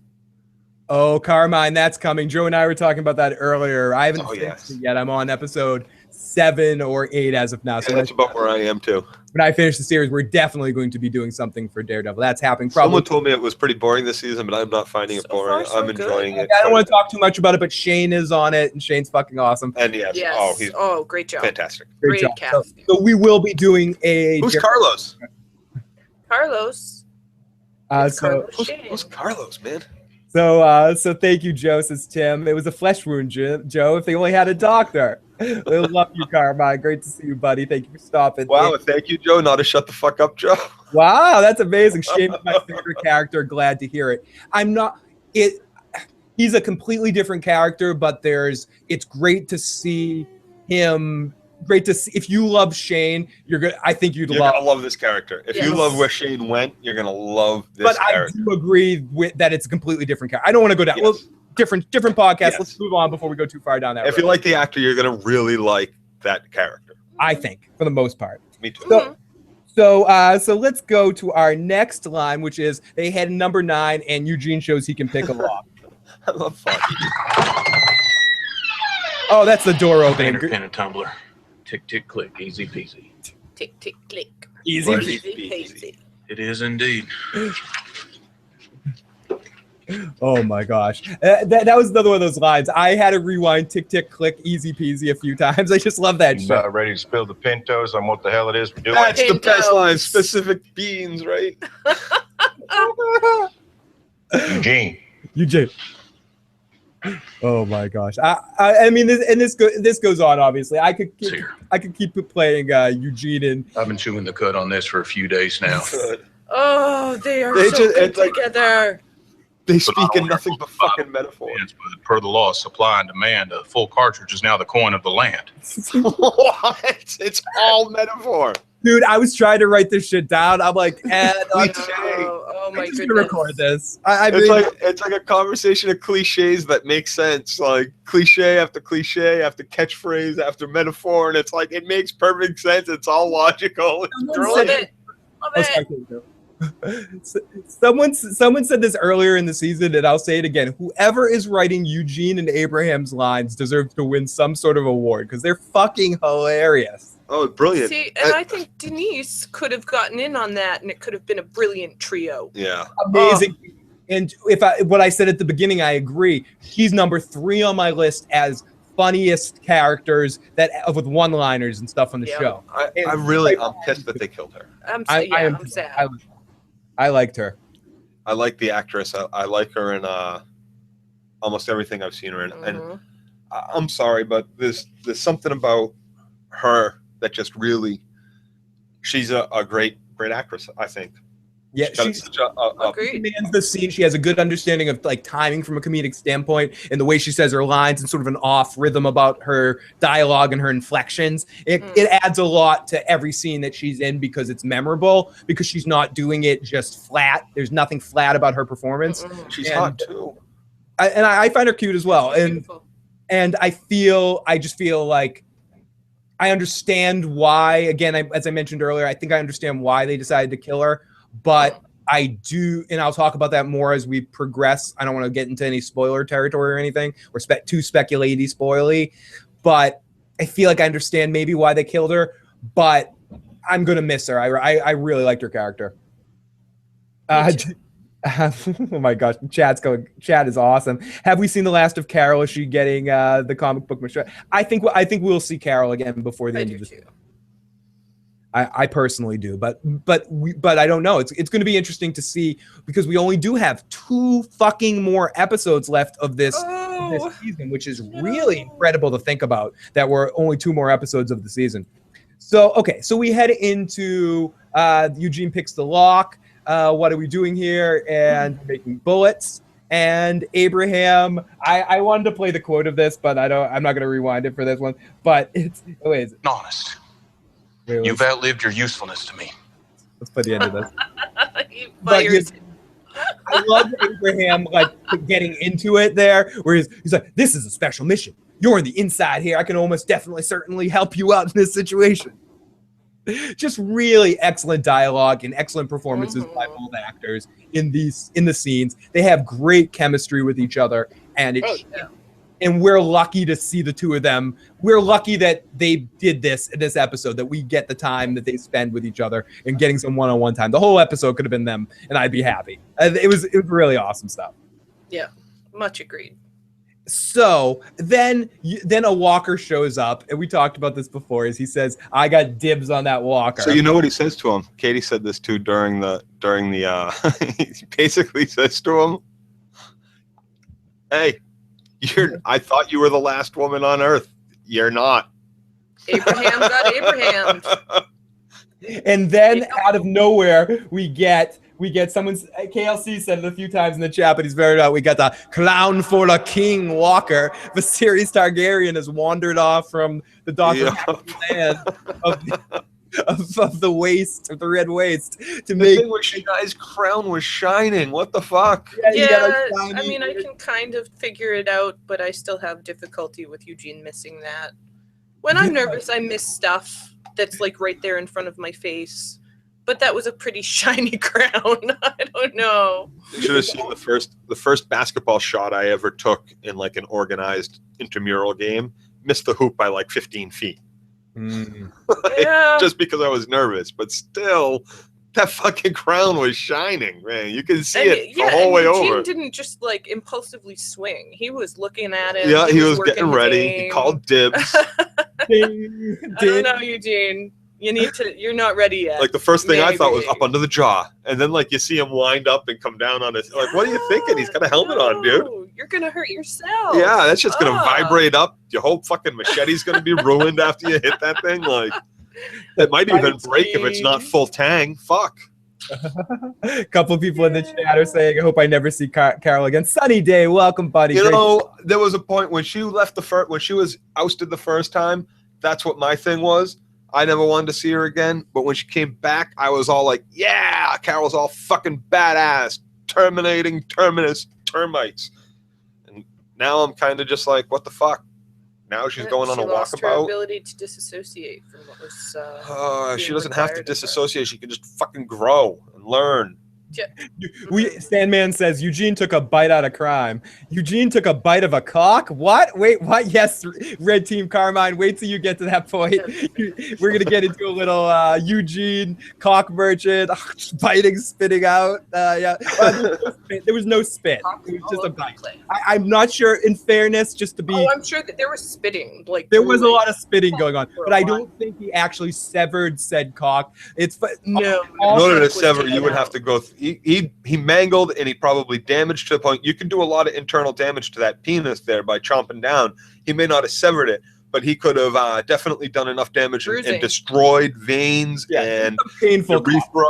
Speaker 1: Oh, Carmine, that's coming. Joe and I were talking about that earlier. I haven't finished it yet. I'm on episode 7 or 8 as of now. So
Speaker 2: that's about where I am too.
Speaker 1: When I finish the series, we're definitely going to be doing something for Daredevil. That's happening. Probably.
Speaker 2: Someone told me it was pretty boring this season, but I'm not finding it boring. I'm enjoying it.
Speaker 1: I don't want to talk too much about it, but Shane is on it, and Shane's fucking awesome.
Speaker 2: And he's
Speaker 3: great job.
Speaker 2: Fantastic.
Speaker 1: Great job. So we will be doing a.
Speaker 2: Who's Carlos?
Speaker 3: Carlos.
Speaker 2: Who's Carlos, man?
Speaker 1: So thank you, Joe, says Tim. It was a flesh wound, Joe. If they only had a doctor. We love you, Carmine. Great to see you, buddy. Thank you for stopping.
Speaker 2: Wow, thank you, Joe. Not a shut the fuck up, Joe.
Speaker 1: Wow, that's amazing. Shane is my favorite character. Glad to hear it. He's a completely different character, but it's great to see him. Great to see. If you love Shane, I think you're gonna
Speaker 2: love this character. If you love where Shane went, you're gonna love this character.
Speaker 1: I do agree with that. It's a completely different character. I don't want to go down. Well, different podcast.
Speaker 2: Yes.
Speaker 1: Let's move on before we go too far down that road.
Speaker 2: If you like the actor, you're gonna really like that character.
Speaker 1: I think, for the most part.
Speaker 2: Me too.
Speaker 1: So let's go to our next line, which is they had number 9, and Eugene shows he can pick a lock.
Speaker 2: I love fun.
Speaker 1: Oh, that's the door opening.
Speaker 13: Pen and tumbler. Tick, tick, click. Easy peasy.
Speaker 3: Tick, tick, click.
Speaker 1: Easy
Speaker 3: peasy.
Speaker 13: It is indeed.
Speaker 1: Oh my gosh. That was another one of those lines. I had to rewind tick, tick, click, easy peasy a few times. I just love that shit.
Speaker 14: About ready to spill the Pintos on what the hell it is we're doing.
Speaker 2: That's the best line. Specific beans, right?
Speaker 1: Eugene. Oh my gosh! I mean, this goes on. Obviously, I could keep playing Eugene, and
Speaker 13: I've been chewing the cud on this for a few days now.
Speaker 3: Oh, they are so good together.
Speaker 2: They speak in nothing but fucking metaphor.
Speaker 13: But per the law of supply and demand, a full cartridge is now the coin of the land.
Speaker 2: What? It's all metaphor.
Speaker 1: Dude, I was trying to write this shit down. I'm like,
Speaker 3: oh my goodness.
Speaker 1: Gonna record this.
Speaker 2: It's like a conversation of cliches that make sense. Like cliche after catchphrase after metaphor, and it's like it makes perfect sense. It's all logical. It's
Speaker 3: Love it.
Speaker 1: Someone said this earlier in the season, and I'll say it again. Whoever is writing Eugene and Abraham's lines deserves to win some sort of award because they're fucking hilarious.
Speaker 2: Oh, brilliant.
Speaker 3: See, and I think Denise could have gotten in on that, and it could have been a brilliant trio.
Speaker 2: Yeah.
Speaker 1: Amazing. And what I said at the beginning, I agree. She's number 3 on my list as funniest characters with one-liners and stuff on the show.
Speaker 2: I'm pissed that they killed her.
Speaker 3: I'm sad.
Speaker 1: I liked her.
Speaker 2: I like the actress. I like her in almost everything I've seen her in. And I'm sorry, but there's something about her that just really, she's a great actress, I think.
Speaker 1: Yeah, she commands the scene. She has a good understanding of like timing from a comedic standpoint, and the way she says her lines and sort of an off rhythm about her dialogue and her inflections. It adds a lot to every scene that she's in because it's memorable, because she's not doing it just flat. There's nothing flat about her performance.
Speaker 2: She's hot too.
Speaker 1: I find her cute as well. And I just feel like I understand why, again, as I mentioned earlier, I think I understand why they decided to kill her. But I do, and I'll talk about that more as we progress. I don't want to get into any spoiler territory or anything, or too speculaty spoily. But I feel like I understand maybe why they killed her. But I'm gonna miss her. I really liked her character. Oh my gosh, Chad is awesome. Have we seen the last of Carol? Is she getting the comic book machine? I think we'll see Carol again before the end of this. I personally do, but I don't know. It's going to be interesting to see because we only do have 2 fucking more episodes left of this season, which is really incredible to think about. That we're only 2 more episodes of the season. So we head into Eugene picks the lock. What are we doing here? And making bullets. And Abraham, I wanted to play the quote of this, but I'm not going to rewind it for this one. But it's
Speaker 13: honest. You've outlived your usefulness to me.
Speaker 1: Let's put the end of this. I love Abraham like getting into it there, where he's like, "This is a special mission. You're on the inside here. I can almost certainly help you out in this situation." Just really excellent dialogue and excellent performances by both actors in the scenes. They have great chemistry with each other, and and we're lucky to see the 2 of them. We're lucky that they did this in this episode, that we get the time that they spend with each other and getting some one-on-one time. The whole episode could have been them, and I'd be happy. It was really awesome stuff.
Speaker 3: Yeah, much agreed.
Speaker 1: So then a walker shows up, and we talked about this before. He says, "I got dibs on that walker."
Speaker 2: So you know what he says to him? Katie said this too during the he basically says to him, "Hey, I thought you were the last woman on Earth. You're not."
Speaker 3: Abraham got Abraham.
Speaker 1: And then out of nowhere, we get someone's KLC said it a few times in the chat, but he's very out. We got the clown for the king walker. Viserys Targaryen has wandered off from the land of the waste, of the red waste, to make.
Speaker 2: Thing was, his crown was shining. What the fuck?
Speaker 3: Yeah, I mean, I can kind of figure it out, but I still have difficulty with Eugene missing that. When I'm nervous, I miss stuff that's like right there in front of my face. But that was a pretty shiny crown. I don't know.
Speaker 2: You should have seen the first basketball shot I ever took in like an organized intramural game. Missed the hoop by like 15 feet.
Speaker 3: Yeah.
Speaker 2: Just because I was nervous, but still, that fucking crown was shining, man. You can see it the whole way over.
Speaker 3: Eugene didn't just like impulsively swing. He was looking at it.
Speaker 2: Yeah, he was getting ready. He called dibs.
Speaker 3: I don't know, Eugene. You're not ready yet.
Speaker 2: Like the first thing I thought was up under the jaw. And then like you see him wind up and come down on it. Like, what are you thinking? He's got a helmet on, dude.
Speaker 3: You're going to hurt yourself.
Speaker 2: Yeah, that's just going to vibrate up. Your whole fucking machete's going to be ruined after you hit that thing. Like, it might even break if it's not full tang. Fuck.
Speaker 1: A couple people in the chat are saying, I hope I never see Carol again. Sunny day. Welcome, buddy.
Speaker 2: You know, there was a point when she left when she was ousted the first time, that's what my thing was. I never wanted to see her again, but when she came back, I was all like, yeah, Carol's all fucking badass, terminating termites. And now I'm kind of just like, what the fuck? Now she's going on a walkabout. She lost her
Speaker 3: ability to disassociate from what was
Speaker 2: she doesn't have to disassociate. She can just fucking grow and learn.
Speaker 1: Sandman says Eugene took a bite out of crime. Eugene took a bite of a cock. What? Wait, what? Yes, Red Team Carmine. Wait till you get to that point. We're gonna get into a little Eugene cock merchant biting, spitting out. Yeah, there was no spit. It was just a bite. I'm not sure. In fairness, just to be.
Speaker 3: Oh, I'm sure that there was spitting. Like
Speaker 1: there was a lot of spitting going on, but I don't think he actually severed said cock. It's
Speaker 3: no.
Speaker 2: In order to sever, you would have to go. He mangled and he probably damaged to the point. You can do a lot of internal damage to that penis there by chomping down. He may not have severed it, but he could have definitely done enough damage and destroyed veins and
Speaker 1: painful
Speaker 2: urethra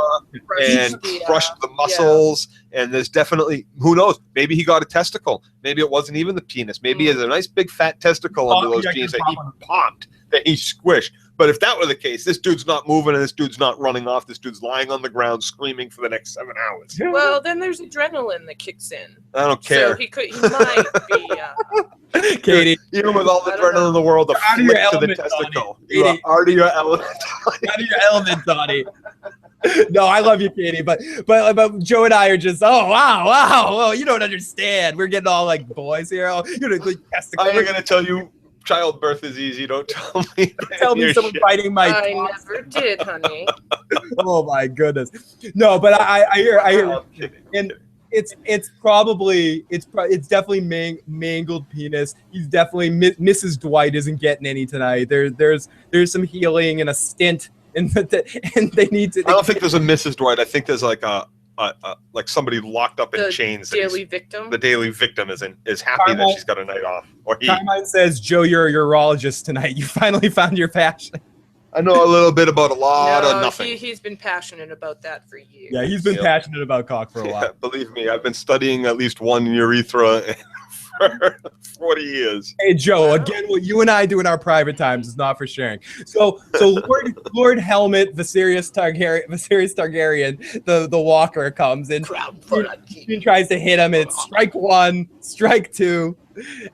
Speaker 2: and crushed the muscles. And there's definitely, who knows, maybe he got a testicle. Maybe it wasn't even the penis. Maybe he has a nice big fat testicle under those jeans that he popped, that he squished. But if that were the case, this dude's not moving and this dude's not running off. This dude's lying on the ground screaming for the next 7 hours.
Speaker 3: Well, then there's adrenaline that kicks in.
Speaker 2: I don't care.
Speaker 3: So he might be.
Speaker 1: Katie,
Speaker 2: even with all the adrenaline in the world, the flick to the testicle. You are out of your element.
Speaker 1: Out of your element, Donnie. No, I love you, Katie, but Joe and I are just wow. You don't understand. We're getting all like boys here. You're like testicle.
Speaker 2: I'm gonna tell you. Childbirth is easy. Don't tell me.
Speaker 1: Tell me someone biting my.
Speaker 3: I never did, honey.
Speaker 1: Oh my goodness. No, but I hear, and it's definitely mangled penis. He's definitely Mrs. Dwight isn't getting any tonight. There's some healing and a stint, and they need to.
Speaker 2: I don't think there's a Mrs. Dwight. I think there's like like somebody locked up in chains.
Speaker 3: Daily victim.
Speaker 2: The daily victim is happy that she's got a night off. Or he.
Speaker 1: Carmine says, Joe, you're a urologist tonight. You finally found your passion.
Speaker 2: I know a little bit about a lot of nothing.
Speaker 3: He's been passionate about that for years.
Speaker 1: Yeah, he's been passionate about cock for a while.
Speaker 2: Yeah, believe me, I've been studying at least one urethra for 40 years.
Speaker 1: Hey, Joe, again, what you and I do in our private times is not for sharing. So Lord Helmet, Viserys Targaryen, the Walker comes and Eugene tries to hit him. And it's strike one, strike two,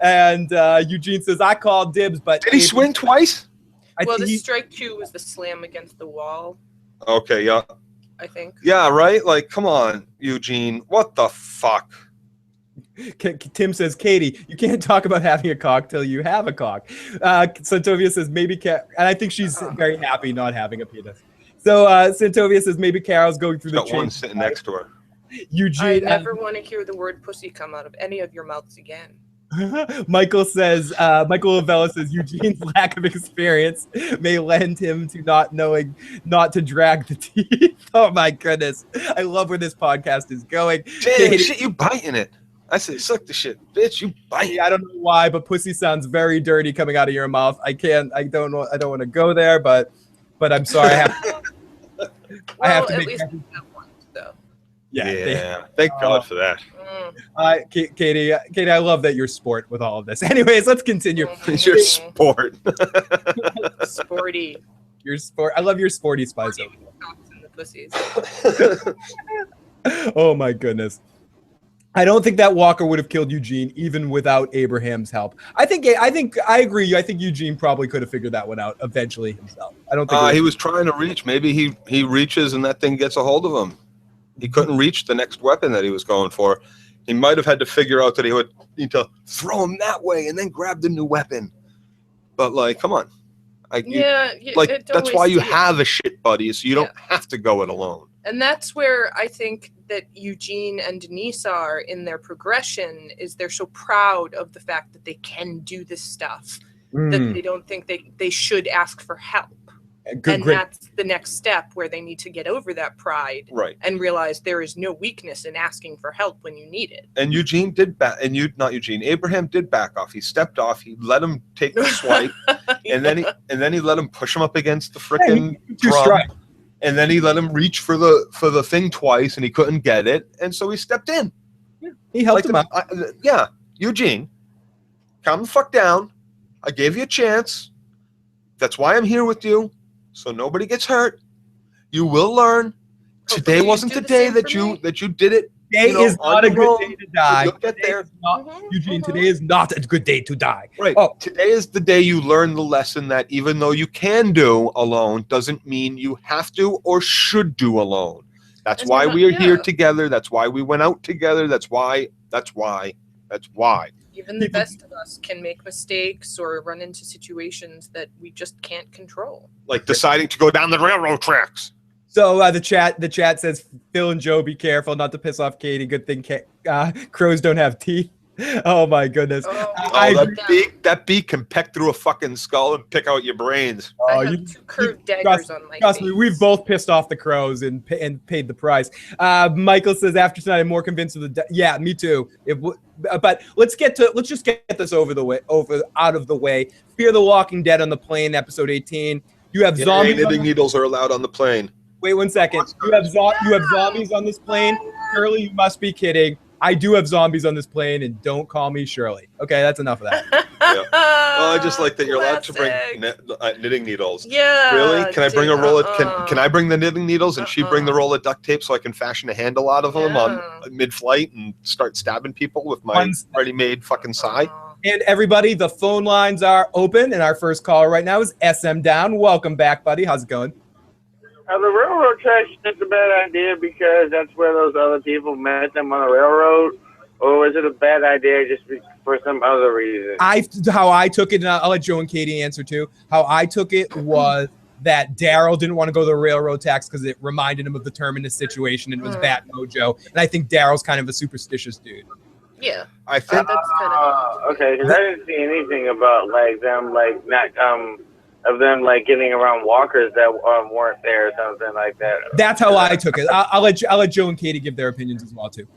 Speaker 1: and Eugene says, "I called dibs." But
Speaker 2: did he swing twice?
Speaker 3: Well, the strike two was the slam against the wall.
Speaker 2: Okay, yeah.
Speaker 3: I think.
Speaker 2: Yeah, right? Like, come on, Eugene. What the fuck?
Speaker 1: Tim says, Katie, you can't talk about having a cock till you have a cock. Santovia says, maybe and I think she's very happy not having a penis. So Santovia says, maybe Carol's going through the
Speaker 2: change. Got one sitting next to her.
Speaker 1: Eugene,
Speaker 3: I never want to hear the word pussy come out of any of your mouths again.
Speaker 1: Michael Avella says Eugene's lack of experience may lend him to not knowing not to drag the teeth. Oh my goodness. I love where this podcast is going.
Speaker 2: Damn, shit, you biting it. I said, suck the shit, bitch. You bite.
Speaker 1: I don't know why, but pussy sounds very dirty coming out of your mouth. I don't want to go there, but I'm sorry. I have to
Speaker 3: at
Speaker 1: make
Speaker 3: least that one, though.
Speaker 1: Yeah.
Speaker 2: Thank God for that.
Speaker 1: Katie, I love that you're sport with all of this. Anyways, let's continue.
Speaker 2: It's your sport.
Speaker 3: Sporty.
Speaker 1: Your sport. I love your sporty spice.
Speaker 3: The pussies.
Speaker 1: Oh my goodness. I don't think that Walker would have killed Eugene even without Abraham's help. I agree. I think Eugene probably could have figured that one out eventually himself. I don't think
Speaker 2: he was trying to reach. Maybe he reaches and that thing gets a hold of him. He couldn't reach the next weapon that he was going for. He might have had to figure out that he would need to throw him that way and then grab the new weapon. But like, come on. That's why you have a shit buddy, so you don't have to go it alone.
Speaker 3: And that's where I think that Eugene and Denise are in their progression, is they're so proud of the fact that they can do this stuff, that they don't think they should ask for help. That's the next step where they need to get over that pride,
Speaker 2: right,
Speaker 3: and realize there is no weakness in asking for help when you need it.
Speaker 2: And Eugene did Abraham did back off. He stepped off. He let him take the swipe, and then he let him push him up against the frickin' drum. And then he let him reach for the thing twice, and he couldn't get it, and so he stepped in.
Speaker 1: Yeah, he helped him out.
Speaker 2: Eugene, calm the fuck down. I gave you a chance. That's why I'm here with you, so nobody gets hurt. You will learn. Today wasn't the day that you did it.
Speaker 1: Today is not a good day to die.
Speaker 2: You'll get there.
Speaker 1: Eugene, today is not a good day to die.
Speaker 2: Right. Today is the day you learn the lesson that even though you can do alone, doesn't mean you have to or should do alone. That's why we are here together. That's why we went out together. That's why.
Speaker 3: Even the best of us can make mistakes or run into situations that we just can't control.
Speaker 2: Like deciding to go down the railroad tracks.
Speaker 1: So the chat says, Phil and Joe, be careful not to piss off Katie. Good thing crows don't have teeth. Oh my goodness.
Speaker 2: That beak can peck through a fucking skull and pick out your brains.
Speaker 3: I have two curved daggers on my
Speaker 1: Trust me, we've both pissed off the crows and paid the price. Michael says, after tonight, I'm more convinced of the... Yeah, me too. But let's just get this out of the way. Fear the Walking Dead on the Plane, episode 18. You have zombies.
Speaker 2: Knitting needles are allowed on the plane.
Speaker 1: Wait 1 second. You have zombies on this plane? Shirley, you must be kidding. I do have zombies on this plane, and don't call me Shirley. Okay, that's enough of that.
Speaker 2: Yeah. Well, I just like that you're allowed to bring knitting needles.
Speaker 3: Yeah.
Speaker 2: Really? Can I bring a roll of? Can I bring the knitting needles and she bring the roll of duct tape so I can fashion a handle out of them on mid-flight and start stabbing people with my ready-made fucking sai?
Speaker 1: And everybody, the phone lines are open, and our first caller right now is SM Down. Welcome back, buddy. How's it going?
Speaker 4: The railroad tracks is a bad idea because that's where those other people met them on the railroad, or was it a bad idea just for some other reason?
Speaker 1: How I took it, and I'll let Joe and Katie answer too. How I took it was that Daryl didn't want to go to the railroad tracks because it reminded him of the Terminus situation and it was bad mojo. And I think Daryl's kind of a superstitious dude.
Speaker 3: Yeah,
Speaker 2: I think
Speaker 3: that's kind of
Speaker 4: okay. Because I didn't see anything about them of them getting around walkers that weren't there or something like that.
Speaker 1: That's how I took it. I'll let Joe and Katie give their opinions as well too.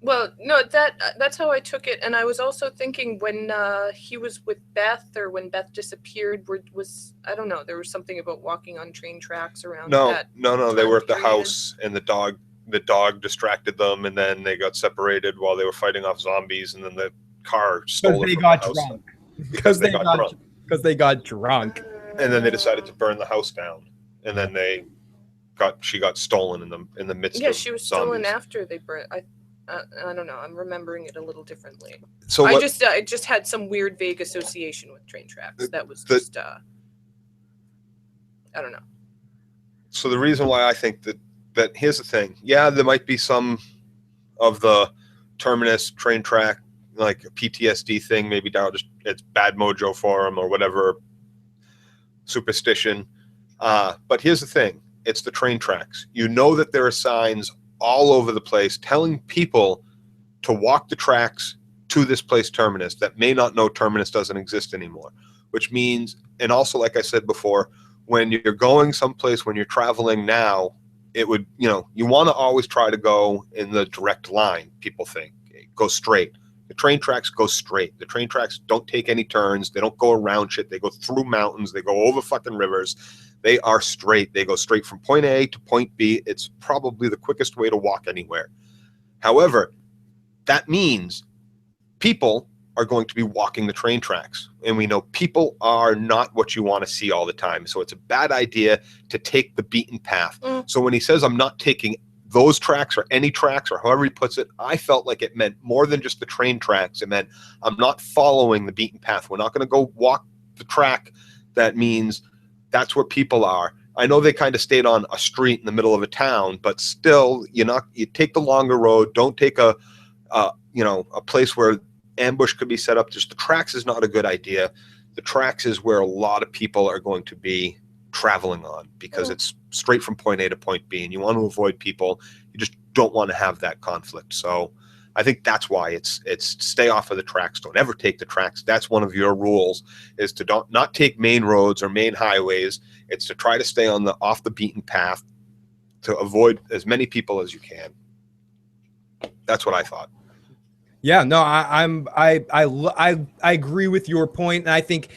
Speaker 3: Well, no, that's how I took it, and I was also thinking when he was with Beth, or when Beth disappeared, was I don't know, there was something about walking on train tracks around.
Speaker 2: No, they were at the house, and the dog distracted them, and then they got separated while they were fighting off zombies, and then the car stole it.
Speaker 1: They got drunk. Because they got drunk.
Speaker 2: And then they decided to burn the house down, and then she got stolen in the midst of
Speaker 3: she was
Speaker 2: zombies.
Speaker 3: stolen after they burned. I don't know. I'm remembering it a little differently.
Speaker 2: So
Speaker 3: I just had some weird vague association with train tracks. That was just I don't know.
Speaker 2: So the reason why I think that here's the thing. Yeah, there might be some of the Terminus train track like a PTSD thing. Maybe it's bad mojo for him or whatever superstition. But here's the thing. It's the train tracks. You know that there are signs all over the place telling people to walk the tracks to this place Terminus that may not know Terminus doesn't exist anymore, which means, and also like I said before, when you're going someplace, when you're traveling now, it would, you want to always try to go in the direct line. People think go straight. The train tracks go straight. The train tracks don't take any turns. They don't go around shit. They go through mountains. They go over fucking rivers. They are straight. They go straight from point A to point B. It's probably the quickest way to walk anywhere. However, that means people are going to be walking the train tracks. And we know people are not what you want to see all the time. So it's a bad idea to take the beaten path. So when he says, I'm not taking those tracks or any tracks or however he puts it, I felt like it meant more than just the train tracks. It meant I'm not following the beaten path. We're not going to go walk the track. That means that's where people are. I know they kind of stayed on a street in the middle of a town, but still, you take the longer road. Don't take a place where ambush could be set up. Just the tracks is not a good idea. The tracks is where a lot of people are going to be traveling on because it's straight from point A to point B, and you want to avoid people. You just don't want to have that conflict. So I think that's why it's stay off of the tracks. Don't ever take the tracks. That's one of your rules, is to not take main roads or main highways. It's to try to stay on off the beaten path to avoid as many people as you can. That's what I thought.
Speaker 1: Yeah, no, I agree with your point, and I think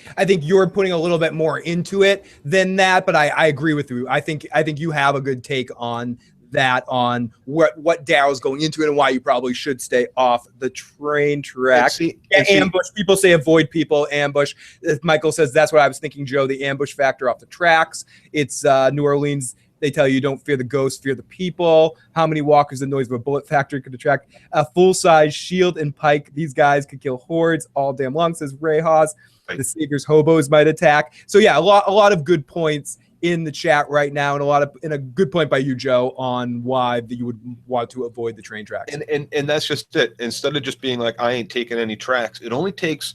Speaker 1: you're putting a little bit more into it than that, but I agree with you. I think you have a good take on that, on what Daryl's going into it and why you probably should stay off the train track. Ambush. People say avoid people. Ambush. Michael says that's what I was thinking, Joe. The ambush factor off the tracks. It's New Orleans. They tell you don't fear the ghosts, fear the people. How many walkers the noise of a bullet factory could attract? A full-size shield and pike. These guys could kill hordes all damn long, says Ray Haas. The Savior's hobos might attack. So yeah, a lot of good points in the chat right now, and a good point by you, Joe, on why you would want to avoid the train tracks.
Speaker 2: And that's just it. Instead of just being like, I ain't taking any tracks, it only takes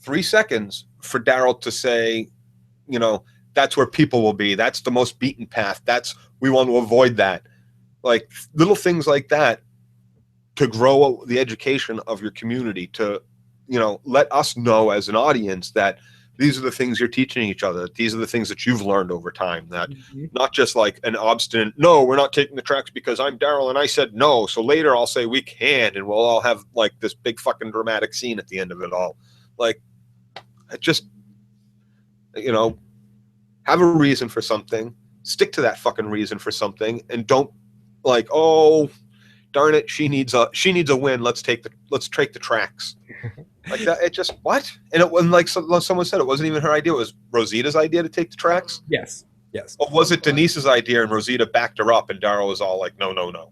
Speaker 2: 3 seconds for Daryl to say, you know, that's where people will be. That's the most beaten path. We want to avoid that. Like little things like that to grow the education of your community, to, you know, let us know as an audience that these are the things you're teaching each other. These are the things that you've learned over time, that not just like an obstinate, no, we're not taking the tracks because I'm Daryl and I said no. So later I'll say we can, and we'll all have like this big fucking dramatic scene at the end of it all. Like, just, you know, have a reason for something, stick to that fucking reason for something, and don't like, oh, darn it, she needs a win. Let's take the tracks. Like that, it just what? And it wasn't like someone said, it wasn't even her idea. It was Rosita's idea to take the tracks.
Speaker 1: Yes.
Speaker 2: Or was it Denise's idea and Rosita backed her up and Daryl was all like, no.
Speaker 3: No,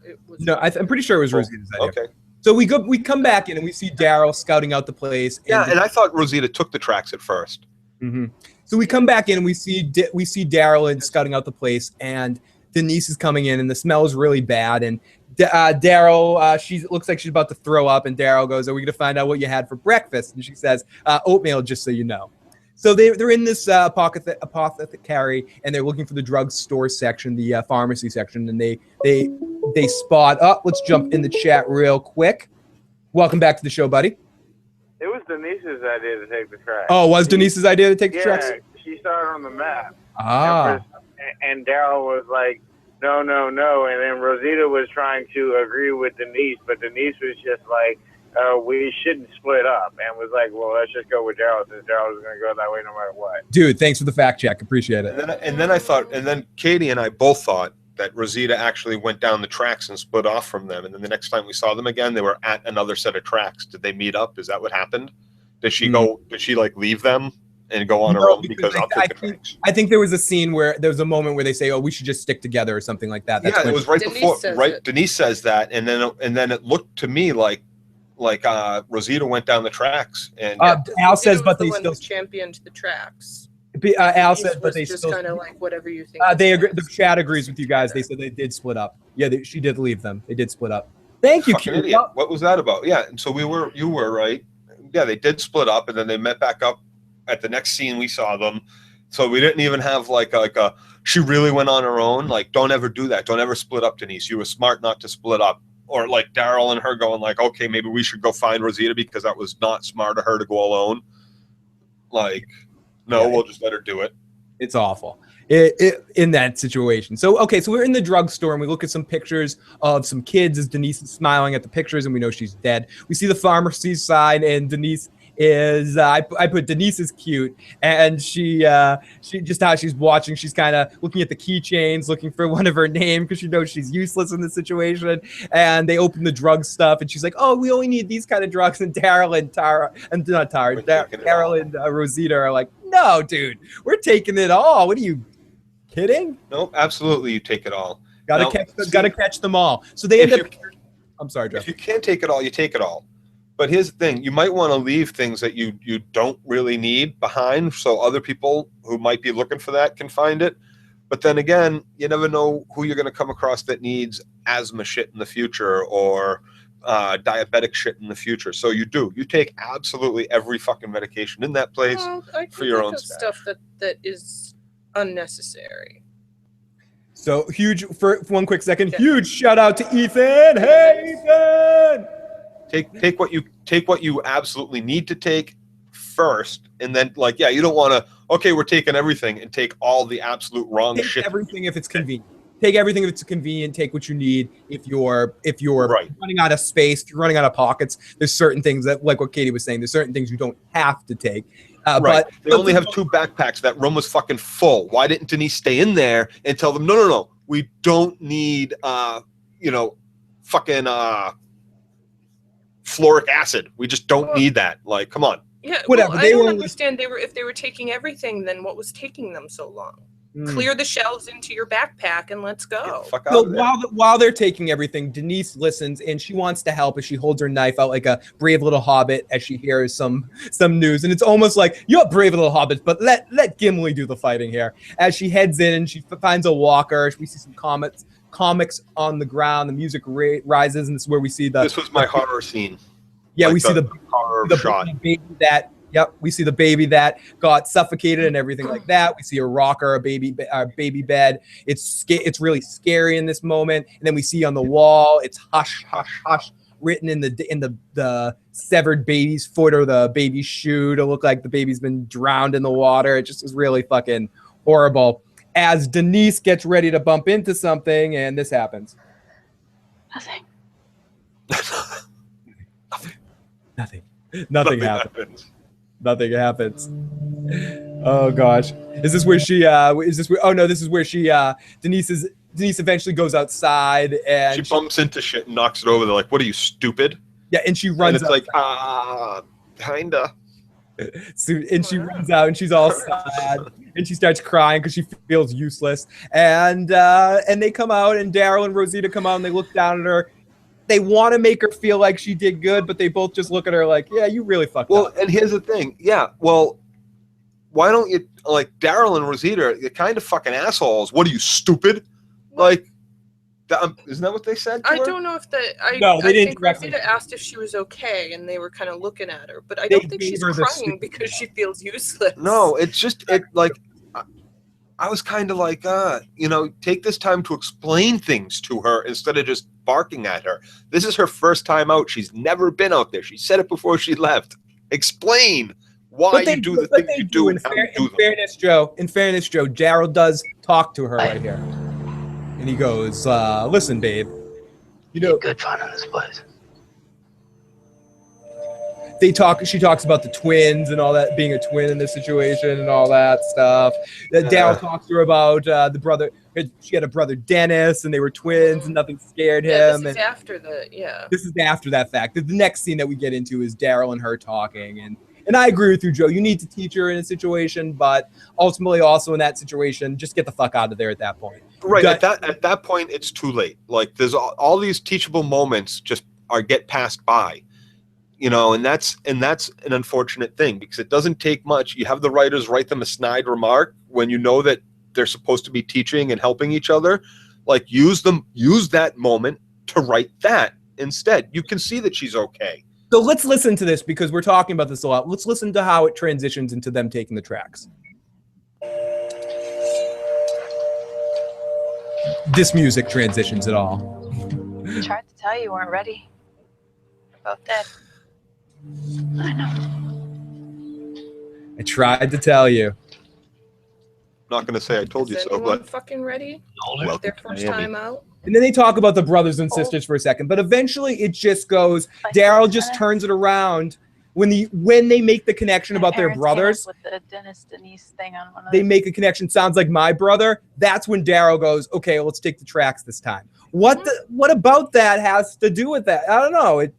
Speaker 3: it was.
Speaker 1: No, I'm pretty sure it was Rosita's idea.
Speaker 2: Okay.
Speaker 1: So we come back in and we see Daryl scouting out the place.
Speaker 2: And I thought Rosita took the tracks at first.
Speaker 1: Mm-hmm. So we come back in and we see Daryl and scouting out the place, and Denise is coming in, and the smell is really bad. And Daryl, she looks like she's about to throw up, and Daryl goes, "Are we going to find out what you had for breakfast?" And she says, "Oatmeal, just so you know." So they're in this apothecary, and they're looking for the drugstore section, the pharmacy section, and they spot. Let's jump in the chat real quick. Welcome back to the show, buddy.
Speaker 4: It was Denise's idea to take the tracks.
Speaker 1: Oh, was Denise's idea to take the tracks?
Speaker 4: Yeah, she started on the map.
Speaker 1: Ah.
Speaker 4: And Daryl was like, no. And then Rosita was trying to agree with Denise, but Denise was just like, we shouldn't split up. And was like, well, let's just go with Daryl, since Daryl was going to go that way no matter what.
Speaker 1: Dude, thanks for the fact check. Appreciate it.
Speaker 2: And then Katie and I both thought that Rosita actually went down the tracks and split off from them. And then the next time we saw them again, they were at another set of tracks. Did they meet up? Is that what happened? Did she go? Did she like leave them and go on her own? Because
Speaker 1: I think there was a scene where there was a moment where they say, "Oh, we should just stick together" or something like that.
Speaker 2: That's it was right before. Right, Denise says that, and then it looked to me like Rosita went down the tracks, and
Speaker 1: Al says, "But they still
Speaker 3: championed the tracks."
Speaker 1: Al said, "But they
Speaker 3: just
Speaker 1: still
Speaker 3: kind of like whatever you think."
Speaker 1: They agree. The chat agrees with you guys. They said they did split up. Yeah, she did leave them. They did split up. Thank you,
Speaker 2: fucking idiot. What was that about? Yeah, and so you were right. Yeah, they did split up, and then they met back up at the next scene we saw them. So we didn't even have like a she really went on her own. Like, don't ever do that. Don't ever split up, Denise. You were smart not to split up. Or like Daryl and her going like, okay, maybe we should go find Rosita because that was not smart of her to go alone. Like, no, we'll just let her do it.
Speaker 1: It's awful in that situation. So, okay, so we're in the drugstore and we look at some pictures of some kids as Denise is smiling at the pictures and we know she's dead. We see the pharmacy sign and Denise is, I put Denise is cute, and she just how she's watching, she's kind of looking at the keychains, looking for one of her name because she knows she's useless in this situation. And they open the drug stuff and she's like, oh, we only need these kind of drugs. And Daryl and Daryl and Rosita are like, no, dude, we're taking it all. What are you kidding?
Speaker 2: Nope, absolutely, you take it all.
Speaker 1: Gotta catch them all. So they end up. I'm sorry, Jeff.
Speaker 2: If you can't take it all, you take it all. But here's the thing: you might want to leave things that you don't really need behind, so other people who might be looking for that can find it. But then again, you never know who you're going to come across that needs asthma shit in the future or diabetic shit in the future. So you take absolutely every fucking medication in that place for your own
Speaker 3: stuff that is unnecessary.
Speaker 1: So huge for one quick second. Huge shout out to Ethan. Hey, Ethan.
Speaker 2: Take what you absolutely need to take first, and then you don't want to. Okay, we're taking everything and take all the absolute wrong shit.
Speaker 1: Take everything if it's convenient. Take everything if it's convenient. Take what you need. If you're running out of space, if you're running out of pockets, there's certain things that, like what Katie was saying, there's certain things you don't have to take.
Speaker 2: But they only have 2 backpacks. That room was fucking full. Why didn't Denise stay in there and tell them, no, we don't need fucking fluoric acid. We just don't need that. Like, come on.
Speaker 3: Yeah, whatever. Well, I don't understand. If they were taking everything, then what was taking them so long? clear the shelves into your backpack and let's go.
Speaker 1: So while they're taking everything, Denise listens and she wants to help as she holds her knife out like a brave little hobbit as she hears some news. And it's almost like, you're brave little hobbits, but let Gimli do the fighting here. As she heads in and she finds a walker, we see some comics on the ground, the music rises, and this is where we see
Speaker 2: This was my horror scene.
Speaker 1: Yeah,
Speaker 2: like
Speaker 1: we see the
Speaker 2: horror shot.
Speaker 1: baby that. Yep, we see the baby that got suffocated and everything like that. We see a rocker, a baby bed. It's really scary in this moment. And then we see on the wall, it's hush, hush, hush, written in the severed baby's foot or the baby's shoe to look like the baby's been drowned in the water. It just is really fucking horrible. As Denise gets ready to bump into something, and this happens. Nothing happens. Nothing happens. Oh gosh. Is this where she oh no, this is where she Denise eventually goes outside and
Speaker 2: she bumps into shit and knocks it over. They're like, "What are you, stupid?"
Speaker 1: Yeah, and she runs
Speaker 2: and it's
Speaker 1: out.
Speaker 2: Kinda.
Speaker 1: And she runs out and she's all sad and she starts crying because she feels useless. And they come out and Daryl and Rosita come out and they look down at her. They want to make her feel like she did good, but they both just look at her like, yeah, you really fucked up.
Speaker 2: Well, and here's the thing. Yeah, well, why don't you, like, Daryl and Rosita, you're kind of fucking assholes. What are you, stupid? Like, isn't that what they said to her?
Speaker 3: I don't know if
Speaker 1: No, they didn't
Speaker 3: think
Speaker 1: directly.
Speaker 3: Rosita asked if she was okay, and they were kind of looking at her. But I don't think she's crying because she feels useless.
Speaker 2: No, it's just, I was kind of like, take this time to explain things to her instead of just barking at her. This is her first time out. She's never been out there. She said it before she left. Explain why you do the things you do and how you do them.
Speaker 1: In fairness, Joe, Daryl does talk to her right here. And he goes, listen, babe. You know,
Speaker 7: good fun in this place.
Speaker 1: She talks about the twins and all that, being a twin in this situation and all that stuff. Daryl talks to her about the brother. She had a brother, Dennis, and they were twins and nothing scared him.
Speaker 3: This is after
Speaker 1: This is after that fact. The next scene that we get into is Daryl and her talking. And I agree with you, Joe. You need to teach her in a situation, but ultimately also in that situation, just get the fuck out of there at that point.
Speaker 2: Right. At that point, it's too late. Like, there's all these teachable moments just get passed by. And that's an unfortunate thing because it doesn't take much. You have the writers write them a snide remark when you know that they're supposed to be teaching and helping each other. Like, use that moment to write that instead. You can see that she's okay.
Speaker 1: So let's listen to this because we're talking about this a lot. Let's listen to how it transitions into them taking the tracks. This music transitions at all.
Speaker 12: I tried to tell you weren't ready. We're both dead. I know.
Speaker 1: I tried to tell you.
Speaker 2: I'm not going to say I told you so, but
Speaker 3: fucking ready? Their first time out.
Speaker 1: And then they talk about the brothers and sisters for a second, but eventually it just goes. Daryl just turns it around when they make the connection about their brothers.
Speaker 12: With the Denise thing on one of
Speaker 1: they make a connection. Sounds like my brother. That's when Daryl goes, okay, let's take the tracks this time. What about that has to do with that? I don't know. And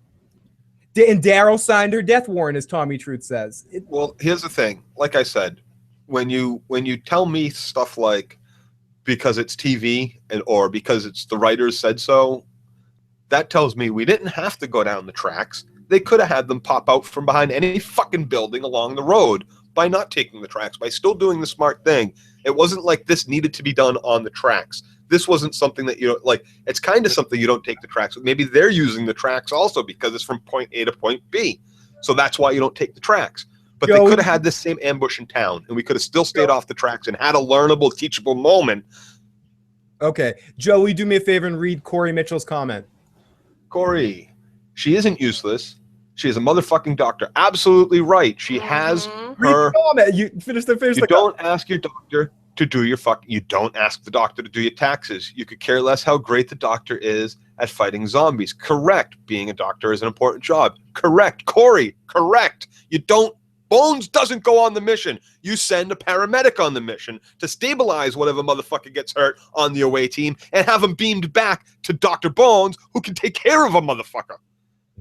Speaker 1: Daryl signed her death warrant, as Tommy Truth says.
Speaker 2: Well, here's the thing. Like I said, when you tell me stuff like because it's TV or because it's the writers said so, that tells me we didn't have to go down the tracks. They could have had them pop out from behind any fucking building along the road by not taking the tracks, by still doing the smart thing. It wasn't like this needed to be done on the tracks. This wasn't something that it's kind of something you don't take the tracks. Maybe they're using the tracks also because it's from point A to point B. So that's why you don't take the tracks. But they could have had this same ambush in town, and we could have still stayed off the tracks and had a learnable, teachable moment.
Speaker 1: Okay. Joey, do me a favor and read Corey Mitchell's comment.
Speaker 2: Corey, she isn't useless. She is a motherfucking doctor. Absolutely right. She has her...
Speaker 1: You finish the
Speaker 2: You don't ask your doctor to do your you don't ask the doctor to do your taxes. You could care less how great the doctor is at fighting zombies. Correct. Being a doctor is an important job. Correct. Corey, correct. Bones doesn't go on the mission. You send a paramedic on the mission to stabilize whatever motherfucker gets hurt on the away team and have him beamed back to Dr. Bones, who can take care of a motherfucker.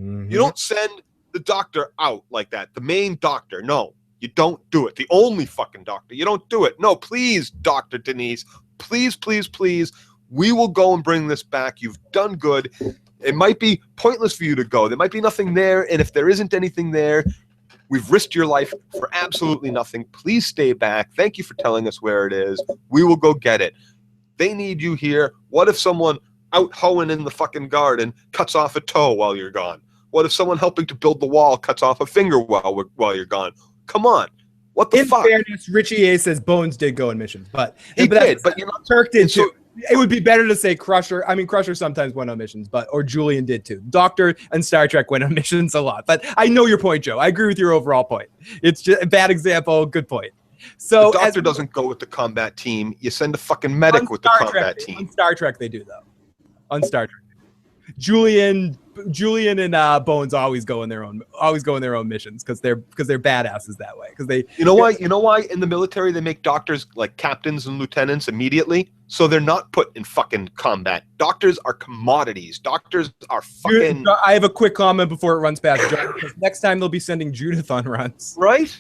Speaker 2: Mm-hmm. You don't send the doctor out like that. The main doctor. No. You don't do it. The only fucking doctor. You don't do it. No, please, Dr. Denise. Please, please, please. We will go and bring this back. You've done good. It might be pointless for you to go. There might be nothing there. And if there isn't anything there, we've risked your life for absolutely nothing. Please stay back. Thank you for telling us where it is. We will go get it. They need you here. What if someone out hoeing in the fucking garden cuts off a toe while you're gone? What if someone helping to build the wall cuts off a finger while you're gone? Come on. What the fuck?
Speaker 1: In fairness, Richie A says Bones did go on missions, but
Speaker 2: he did. But you know,
Speaker 1: Turk did too. It would be better to say Crusher. I mean, Crusher sometimes went on missions, or Julian did too. Doctor and Star Trek went on missions a lot. But I know your point, Joe. I agree with your overall point. It's just a bad example. Good point. So
Speaker 2: the doctor doesn't go with the combat team. You send a fucking medic with the combat team.
Speaker 1: On Star Trek, they do though. On Star Trek, Julian and Bones always go in their own missions because they're badasses that way. Because they,
Speaker 2: you know why in the military they make doctors like captains and lieutenants immediately, so they're not put in fucking combat. Doctors are commodities. Doctors are fucking.
Speaker 1: I have a quick comment before it runs past Joe. Next time they'll be sending Judith on runs.
Speaker 2: Right.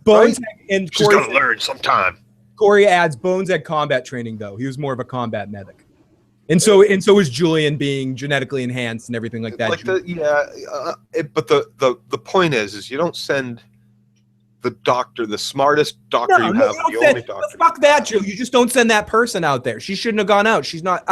Speaker 1: Bones
Speaker 2: and she's gonna learn sometime.
Speaker 1: Corey adds Bones had combat training though. He was more of a combat medic. And so is Julian being genetically enhanced and everything like that.
Speaker 2: But the point is you don't send the doctor, the smartest doctor you have, the only doctor.
Speaker 1: Fuck that, Joe. You just don't send that person out there. She shouldn't have gone out. She's not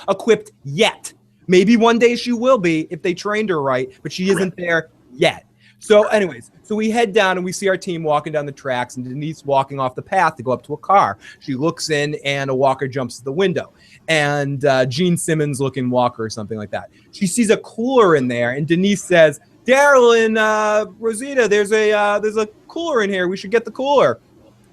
Speaker 1: equipped yet. Maybe one day she will be if they trained her right, but she isn't there yet. So anyways, we head down and we see our team walking down the tracks and Denise walking off the path to go up to a car. She looks in and a walker jumps to the window. And Gene Simmons looking walker or something like that. She sees a cooler in there and Denise says, Daryl and Rosita, there's a cooler in here. We should get the cooler.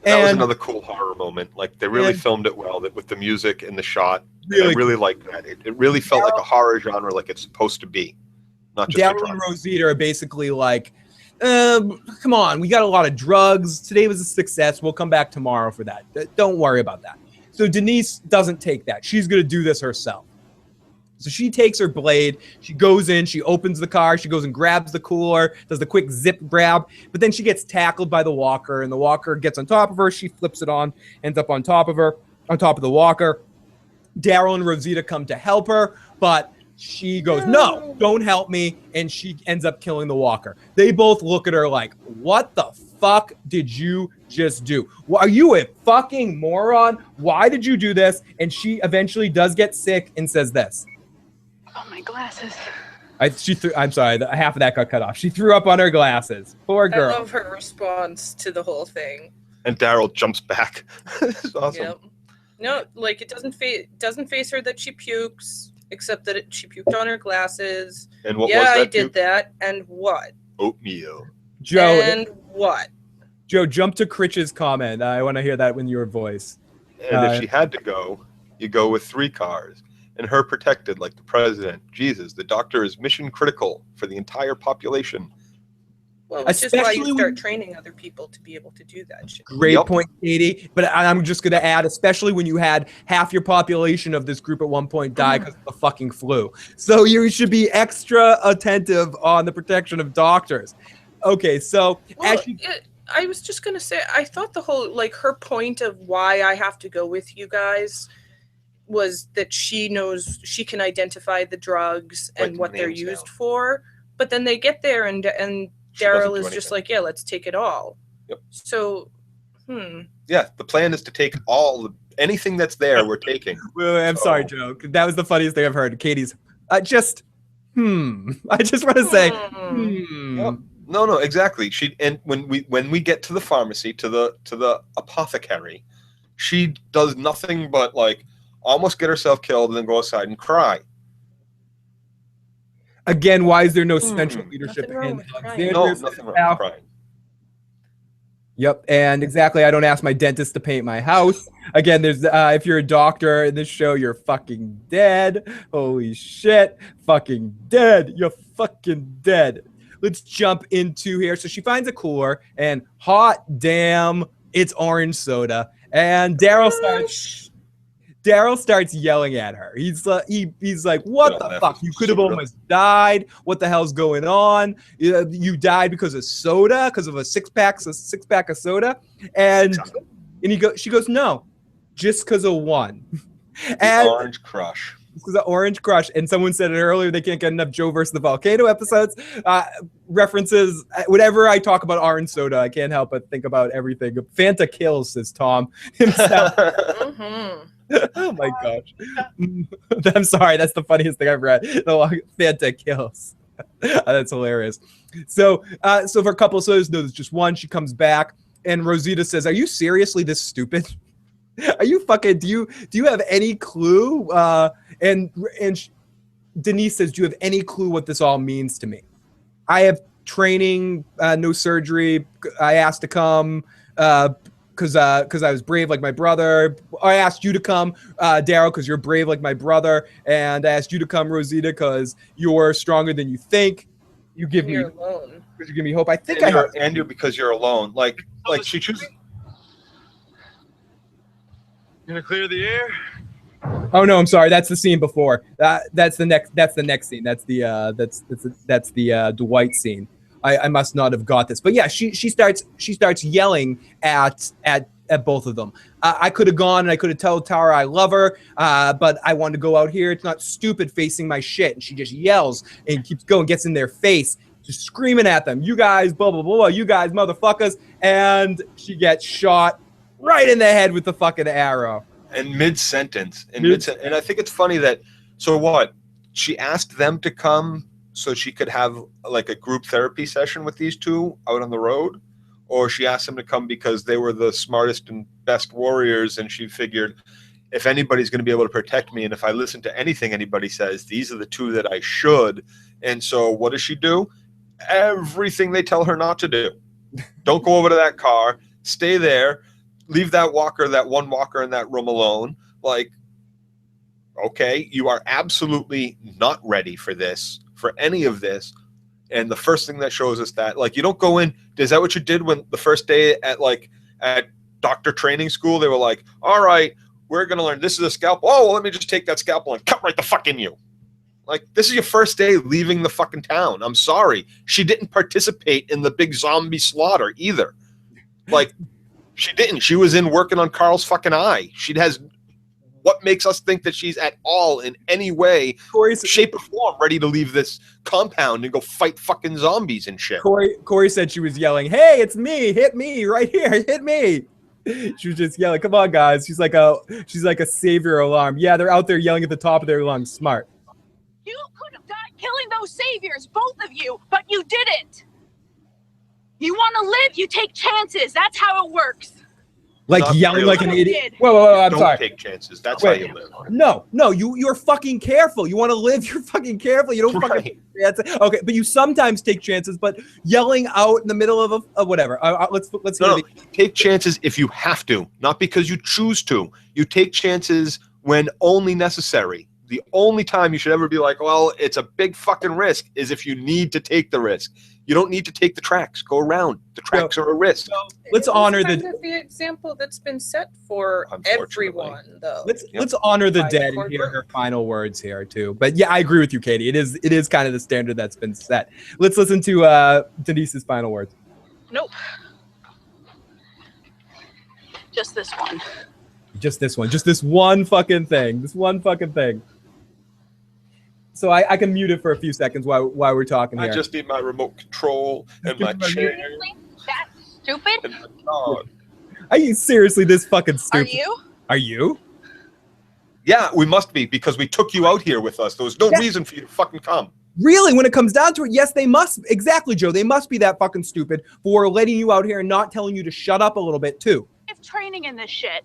Speaker 2: That was another cool horror moment. Like they really filmed it well with the music and the shot. I really liked that. It really felt like a horror genre like it's supposed to be. Not just
Speaker 1: Daryl and Rosita are basically like, come on, we got a lot of drugs. Today was a success. We'll come back tomorrow for that. Don't worry about that. So Denise doesn't take that. She's going to do this herself. So she takes her blade. She goes in. She opens the car. She goes and grabs the cooler, does the quick zip grab. But then she gets tackled by the walker, and the walker gets on top of her. She flips it on, ends up on top of her, on top of the walker. Daryl and Rosita come to help her, but she goes, no, don't help me, and she ends up killing the walker. They both look at her like, what the fuck did you just do? Are you a fucking moron? Why did you do this? And she eventually does get sick and says this.
Speaker 12: Oh, my glasses.
Speaker 1: I'm sorry, half of that got cut off. She threw up on her glasses. Poor girl.
Speaker 3: I love her response to the whole thing.
Speaker 2: And Daryl jumps back. It's awesome.
Speaker 3: Yep. No, like it doesn't face her that she pukes. Except that she puked on her glasses.
Speaker 2: And what
Speaker 3: was that? I did
Speaker 2: puke?
Speaker 3: that. And what?
Speaker 2: Oatmeal.
Speaker 1: Joe.
Speaker 3: And what?
Speaker 1: Joe, jump to Critch's comment. I want to hear that in your voice.
Speaker 2: And if she had to go, you go with 3 cars. And her protected like the president. Jesus, the doctor is mission critical for the entire population.
Speaker 3: Well, which is why you start training other people to be able to do that shit.
Speaker 1: Great point, Katie. But I'm just going to add, especially when you had half your population of this group at one point die because of the fucking flu. So you should be extra attentive on the protection of doctors. Okay, so
Speaker 3: I was just going to say, I thought the whole, like, her point of why I have to go with you guys was that she knows she can identify the drugs and what they're used for. But then they get there and Daryl is just like, yeah, let's take it all.
Speaker 2: Yep.
Speaker 3: So,
Speaker 2: Yeah, the plan is to take anything that's there. We're taking.
Speaker 1: I'm sorry, Joe. That was the funniest thing I've heard. Katie's I just want to say,
Speaker 2: Yep. No, exactly. And when we get to the pharmacy, to the apothecary, she does nothing but like almost get herself killed and then go outside and cry.
Speaker 1: Again, why is there no central leadership in Alexandria?
Speaker 2: No, nothing wrong with crying.
Speaker 1: Yep, and exactly, I don't ask my dentist to paint my house. Again, there's if you're a doctor in this show, you're fucking dead. Holy shit, fucking dead. You're fucking dead. Let's jump into here. So she finds a cooler, and hot damn, it's orange soda. And Daryl Daryl starts yelling at her. He's like, what the fuck? You could have almost died. What the hell's going on? You died because of soda, because of a six pack of soda. And she goes, no, just because of one. And
Speaker 2: Orange Crush.
Speaker 1: Because of Orange Crush. And someone said it earlier, they can't get enough Joe versus the Volcano episodes. References, whenever I talk about orange soda, I can't help but think about everything. Fanta kills, says Tom himself. Oh my gosh. I'm sorry, that's the funniest thing I've read. Fanta kills. That's hilarious. So for a couple of sodas, no, there's just one. She comes back and Rosita says, are you seriously this stupid? Are you fucking, do you have any clue? And Denise says, do you have any clue what this all means to me? I have training, no surgery. I asked to come because I was brave like my brother. I asked you to come, Daryl, because you're brave like my brother. And I asked you to come, Rosita, because you're stronger than you think. You give me
Speaker 3: alone.
Speaker 1: Because you give me hope. I think
Speaker 2: and you're because you're alone. Like she chooses.
Speaker 11: Gonna clear the air.
Speaker 1: Oh no, I'm sorry. That's the scene before. That's the next scene. That's the Dwight scene. I must not have got this, but yeah, she starts yelling at both of them. I could have gone and I could have told Tara I love her, but I wanted to go out here. It's not stupid facing my shit. And she just yells and keeps going, gets in their face, just screaming at them. You guys, blah blah blah. You guys, motherfuckers, and she gets shot right in the head with the fucking arrow.
Speaker 2: And mid-sentence. And I think it's funny that, so what? She asked them to come so she could have like a group therapy session with these two out on the road? Or she asked them to come because they were the smartest and best warriors and she figured if anybody's going to be able to protect me and if I listen to anything anybody says, these are the two that I should. And so what does she do? Everything they tell her not to do. Don't go over to that car. Stay there. Leave that one walker in that room alone. Like, okay, you are absolutely not ready for any of this. And the first thing that shows us that, like, you don't go in, is that what you did when the first day at doctor training school? They were like, all right, we're going to learn this is a scalpel. Oh, well, let me just take that scalpel and cut right the fuck in you. Like, this is your first day leaving the fucking town. I'm sorry. She didn't participate in the big zombie slaughter either. Like, she didn't. She was in working on Carl's fucking eye. She has what makes us think that she's at all in any way, shape, or form ready to leave this compound and go fight fucking zombies and shit.
Speaker 1: Corey said she was yelling, hey, it's me. Hit me right here. Hit me. She was just yelling, come on, guys. She's like a savior alarm. Yeah, they're out there yelling at the top of their lungs. Smart.
Speaker 12: You could have died killing those saviors, both of you, but you didn't. You want to live, you take chances. That's how it works.
Speaker 1: Like
Speaker 2: Not
Speaker 1: yelling
Speaker 2: really.
Speaker 1: like an idiot. Whoa, I'm sorry.
Speaker 2: Don't take chances. That's how you live.
Speaker 1: No, you're fucking careful. You want to live, you're fucking careful. You don't fucking take chances. Okay, but you sometimes take chances, but yelling out in the middle of a whatever. Let's
Speaker 2: take chances if you have to, not because you choose to. You take chances when only necessary. The only time you should ever be like, well, it's a big fucking risk is if you need to take the risk. You don't need to take the tracks. Go around. The tracks are a risk.
Speaker 1: Let's honor
Speaker 3: the example that's been set for everyone, though.
Speaker 1: Let's honor the dead and hear her final words here too. But yeah, I agree with you, Katie. It is kind of the standard that's been set. Let's listen to Denise's final words.
Speaker 12: Nope. Just this one.
Speaker 1: Just this one. Just this one fucking thing. This one fucking thing. So I can mute it for a few seconds while we're talking here.
Speaker 2: I just need my remote control and my chair.
Speaker 12: That's stupid?
Speaker 1: Are you seriously this fucking stupid?
Speaker 12: Are you?
Speaker 1: Are you?
Speaker 2: Yeah, we must be because we took you out here with us. There was no reason for you to fucking come.
Speaker 1: Really, when it comes down to it, yes, they must. Exactly, Joe. They must be that fucking stupid for letting you out here and not telling you to shut up a little bit too.
Speaker 12: I have training in this shit.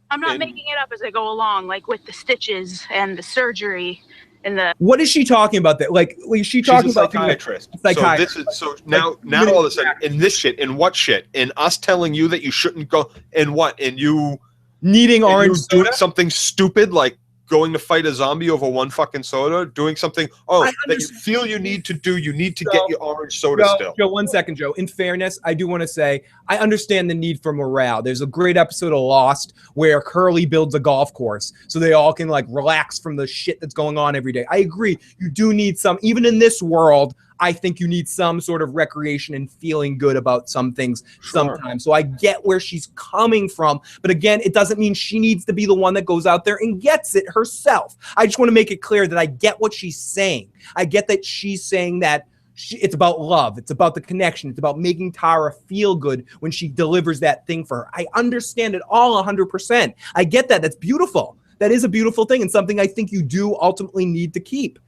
Speaker 12: I'm not making it up as I go along, like with the stitches and the surgery and the.
Speaker 1: What is she talking about? That like is she talking
Speaker 2: She's a
Speaker 1: about
Speaker 2: psychiatrist?
Speaker 1: Psychiatrist.
Speaker 2: So now all of a sudden in this shit, in what shit? In us telling you that you shouldn't go, in what? In you
Speaker 1: needing orange
Speaker 2: soda? Doing something stupid like going to fight a zombie over one fucking soda, doing something that you feel you need to do. You need to get your orange soda still.
Speaker 1: Joe, 1 second, Joe. In fairness, I do want to say I understand the need for morale. There's a great episode of Lost where Curly builds a golf course so they all can like relax from the shit that's going on every day. I agree. You do need some, even in this world. I think you need some sort of recreation and feeling good about some things sometimes. So I get where she's coming from. But again, it doesn't mean she needs to be the one that goes out there and gets it herself. I just want to make it clear that I get what she's saying. I get that she's saying that it's about love. It's about the connection. It's about making Tara feel good when she delivers that thing for her. I understand it all 100%. I get that. That's beautiful. That is a beautiful thing and something I think you do ultimately need to keep.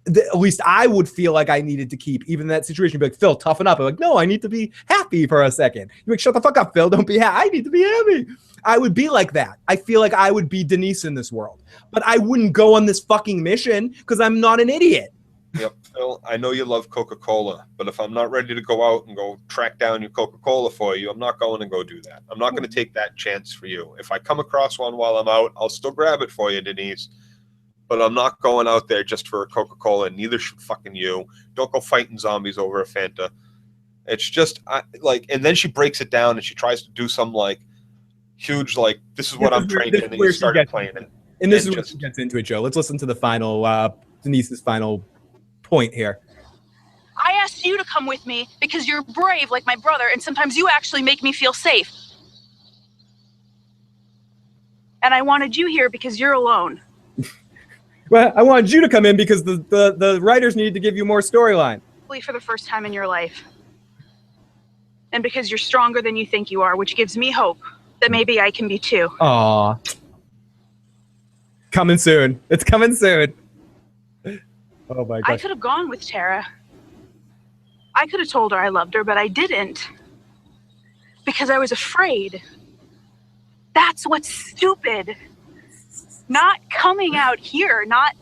Speaker 1: At least I would feel like I needed to keep, even in that situation. You'd be like, Phil, toughen up. I'm like, no, I need to be happy for a second. You're like, shut the fuck up, Phil. Don't be happy. I need to be happy. I would be like that. I feel like I would be Denise in this world. But I wouldn't go on this fucking mission because I'm not an idiot.
Speaker 2: Yep, Phil, I know you love Coca-Cola, but if I'm not ready to go out and go track down your Coca-Cola for you, I'm not going to go do that. I'm not going to take that chance for you. If I come across one while I'm out, I'll still grab it for you, Denise. But I'm not going out there just for a Coca-Cola, and neither should fucking you. Don't go fighting zombies over a Fanta. It's just, and then she breaks it down, and she tries to do some, huge, this is what I'm trained in, and you started playing it.
Speaker 1: And this is where she gets into it, Joe. Let's listen to the final, Denise's final point here.
Speaker 12: I asked you to come with me because you're brave like my brother, and sometimes you actually make me feel safe. And I wanted you here because you're alone.
Speaker 1: Well, I wanted you to come in because the writers needed to give you more storyline.
Speaker 12: For the first time in your life. And because you're stronger than you think you are, which gives me hope that maybe I can be too.
Speaker 1: Aw. Coming soon. It's coming soon. Oh my God.
Speaker 12: I could have gone with Tara. I could have told her I loved her, but I didn't. Because I was afraid. That's what's stupid. Not coming out here, not...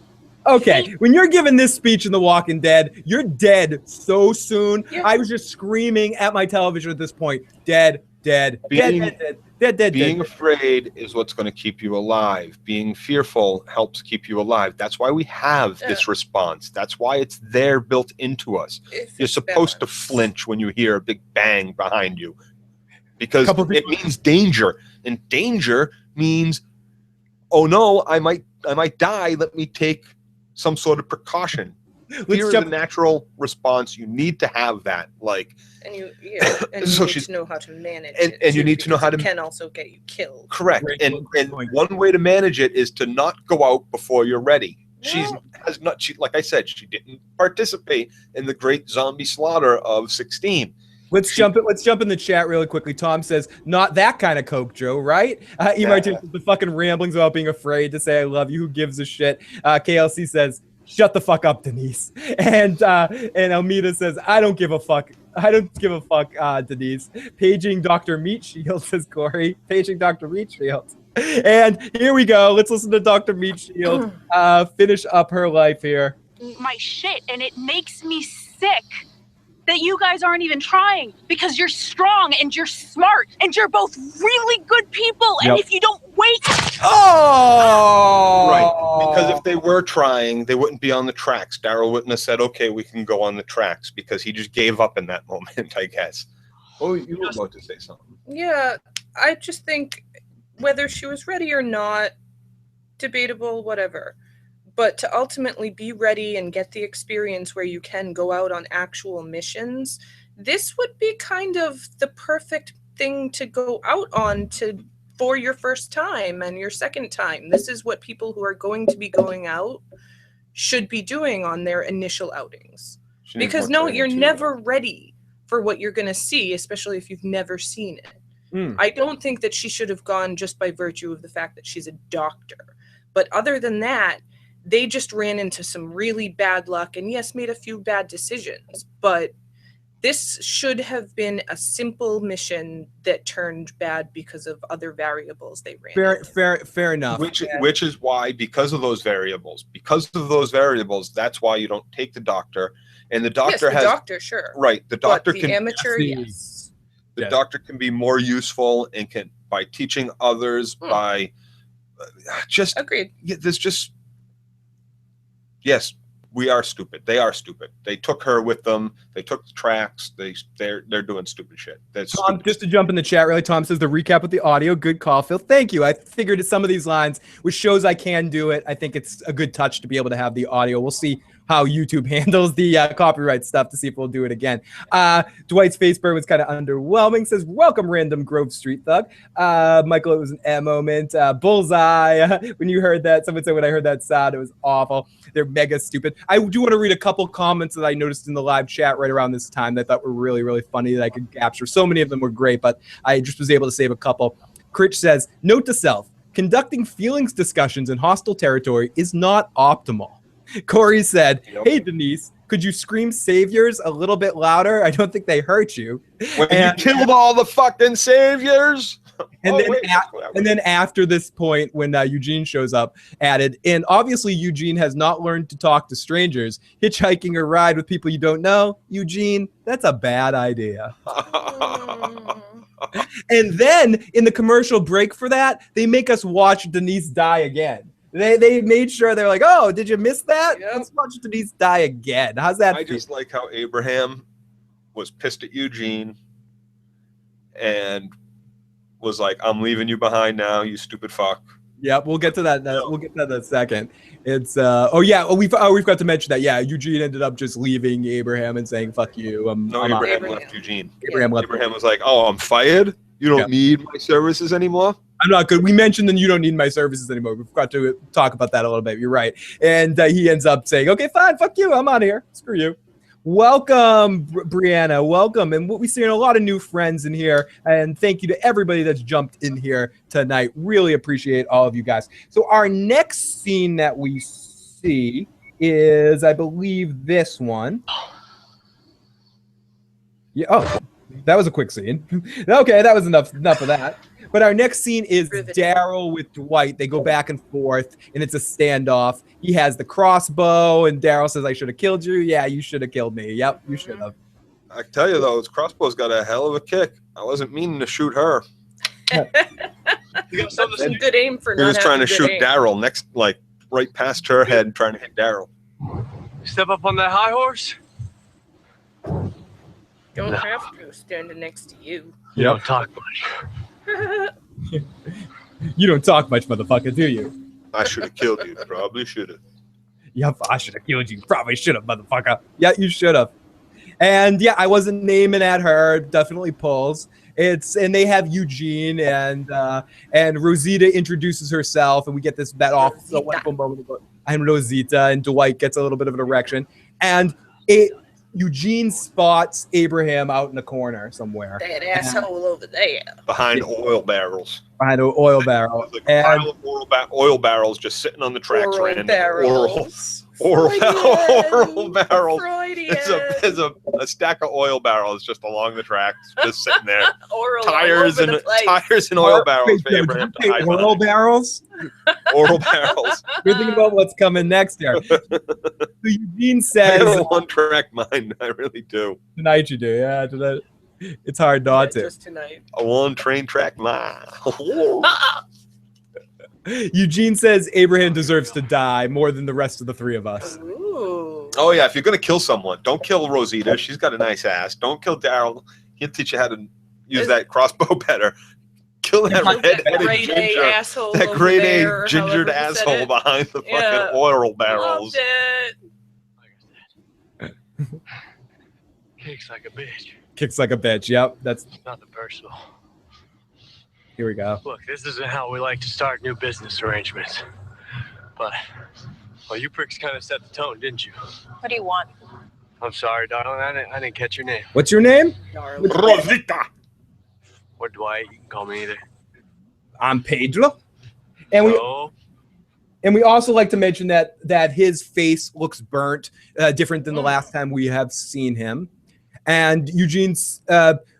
Speaker 1: Okay, when you're giving this speech in The Walking Dead, you're dead so soon. Yeah. I was just screaming at my television at this point. Dead. Being
Speaker 2: afraid is what's going to keep you alive. Being fearful helps keep you alive. That's why we have this response. That's why it's there built into us. You're supposed to flinch when you hear a big bang behind you. Because it means danger. And danger means, oh no, I might die. Let me take some sort of precaution. Fear is a natural response. You need to have that.
Speaker 3: And you need to know how to manage it.
Speaker 2: And you need to know how to...
Speaker 3: It can also get you killed.
Speaker 2: Correct. And one way to manage it is to not go out before you're ready. She, like I said, she didn't participate in the great zombie slaughter of 16.
Speaker 1: Let's jump in the chat really quickly. Tom says, not that kind of Coke, Joe, right? The fucking ramblings about being afraid to say I love you. Who gives a shit? KLC says, shut the fuck up, Denise. And Almeida says, I don't give a fuck. Denise. Paging Dr. Meat Shield, says Corey. Paging Dr. Meat Shield. And here we go. Let's listen to Dr. Meat Shield finish up her life here.
Speaker 12: My shit, and it makes me sick that you guys aren't even trying because you're strong and you're smart and you're both really good people. And if you don't wait.
Speaker 1: Oh!
Speaker 2: Right. Because if they were trying, they wouldn't be on the tracks. Daryl wouldn't have said, okay, we can go on the tracks, because he just gave up in that moment, I guess. Oh, you were about to say something.
Speaker 3: Yeah, I just think whether she was ready or not, debatable, whatever. But to ultimately be ready and get the experience where you can go out on actual missions, this would be kind of the perfect thing to go out on for your first time and your second time. This is what people who are going to be going out should be doing on their initial outings. Because no, you're never ready for what you're going to see, especially if you've never seen it. I don't think that she should have gone just by virtue of the fact that she's a doctor. But other than that, they just ran into some really bad luck and yes, made a few bad decisions, but this should have been a simple mission that turned bad because of other variables they ran.
Speaker 1: Fair enough.
Speaker 2: Which is why, because of those variables, that's why you don't take the doctor. And the doctor
Speaker 3: has... doctor, sure.
Speaker 2: Right. The doctor
Speaker 3: can... amateur, yes.
Speaker 2: The doctor can be more useful and can, by teaching others, by... just...
Speaker 3: Agreed.
Speaker 2: Yeah, there's just... yes, we are stupid. They are stupid. They took her with them. They took the tracks. They're doing stupid shit. That's
Speaker 1: Tom,
Speaker 2: stupid.
Speaker 1: just to jump in the chat, really, Tom says the recap with the audio. Good call, Phil. Thank you. I figured some of these lines, which shows I can do it. I think it's a good touch to be able to have the audio. We'll see how YouTube handles the copyright stuff to see if we'll do it again. Dwight's face burn was kind of underwhelming. Says, welcome, random Grove Street Thug. Michael, it was an moment. Bullseye. When you heard that, someone said when I heard that sound, it was awful. They're mega stupid. I do want to read a couple comments that I noticed in the live chat right around this time that I thought were really, really funny that I could capture. So many of them were great, but I just was able to save a couple. Critch says, note to self, conducting feelings discussions in hostile territory is not optimal. Corey said, hey, Denise, could you scream saviors a little bit louder? I don't think they hurt you.
Speaker 2: When you killed all the fucking saviors.
Speaker 1: And then after this point, when Eugene shows up, added, and obviously Eugene has not learned to talk to strangers. Hitchhiking a ride with people you don't know, Eugene, that's a bad idea. And then in the commercial break for that, they make us watch Denise die again. They made sure they're like, oh, did you miss that? Yep. Let's watch Denise die again. How's that feel?
Speaker 2: Just like how Abraham was pissed at Eugene and was like, I'm leaving you behind now, you stupid fuck.
Speaker 1: Yep, we'll get to that. We'll get to that in a second. It's we've got to mention that. Yeah, Eugene ended up just leaving Abraham and saying "fuck you."
Speaker 2: Abraham left Eugene.
Speaker 1: Abraham
Speaker 2: was like, "Oh, I'm fired. You don't need my services anymore."
Speaker 1: I'm not good. We mentioned that you don't need my services anymore. We've got to talk about that a little bit. You're right. And he ends up saying, "Okay, fine, fuck you. I'm out of here. Screw you." Welcome, Brianna. Welcome. And we're seeing a lot of new friends in here. And thank you to everybody that's jumped in here tonight. Really appreciate all of you guys. So our next scene that we see is, I believe, this one. Yeah. Oh, that was a quick scene. Okay, that was enough of that. But our next scene is Daryl with Dwight. They go back and forth, and it's a standoff. He has the crossbow, and Daryl says, I should have killed you. Yeah, you should have killed me. Yep, you should have.
Speaker 2: I tell you, though, his crossbow's got a hell of a kick. I wasn't meaning to shoot her.
Speaker 3: That's a good aim for
Speaker 2: He was trying to shoot Daryl next, like, right past her head, trying to hit Daryl.
Speaker 11: Step up on that high horse?
Speaker 3: Don't have to, standing next to you.
Speaker 11: You don't talk much.
Speaker 1: You don't talk much, motherfucker, do you?
Speaker 2: I should have killed you. Probably should have.
Speaker 1: Yep, I should have killed you. Probably should have, motherfucker. Yeah, you should have. And yeah, I wasn't aiming at her. Definitely pulls. And they have Eugene and Rosita introduces herself, and we get that wonderful moment. I'm Rosita, and Dwight gets a little bit of an erection, and Eugene spots Abraham out in the corner somewhere.
Speaker 3: That asshole over there.
Speaker 2: Behind oil barrels.
Speaker 1: Behind an oil barrel.
Speaker 2: Like a pile of oil barrels just sitting on the tracks.
Speaker 3: Oral barrels.
Speaker 2: Oil barrels. There's a stack of oil barrels just along the tracks, just sitting there. Tires and oil barrels for Abraham to hide behind.
Speaker 1: Oil barrels?
Speaker 2: Oil barrels.
Speaker 1: We're thinking about what's coming next here. So Eugene says,
Speaker 2: I got a one-track mind. I really do.
Speaker 1: Tonight you do, yeah. Tonight. It's hard not to.
Speaker 3: Just tonight.
Speaker 2: A one-train track mind.
Speaker 1: Eugene says Abraham deserves to die more than the rest of the three of us.
Speaker 3: Ooh.
Speaker 2: Oh, yeah. If you're going to kill someone, don't kill Rosita. She's got a nice ass. Don't kill Daryl. He'll teach you how to use that crossbow better. Kill that redheaded ginger.
Speaker 3: Asshole
Speaker 2: that grade A gingered asshole behind the fucking oil barrels.
Speaker 11: Kicks like a bitch.
Speaker 1: Kicks like a bitch. Yep. That's
Speaker 11: nothing personal.
Speaker 1: Here we go.
Speaker 11: Look, this isn't how we like to start new business arrangements. But, well, you pricks kind of set the tone, didn't you?
Speaker 9: What do you want?
Speaker 11: I'm sorry, darling. I didn't catch your name.
Speaker 1: What's your name?
Speaker 2: Rosita.
Speaker 11: Or Dwight. You can call me either.
Speaker 1: I'm Pedro. And we also like to mention that his face looks burnt, different than the last time we have seen him. And Eugene's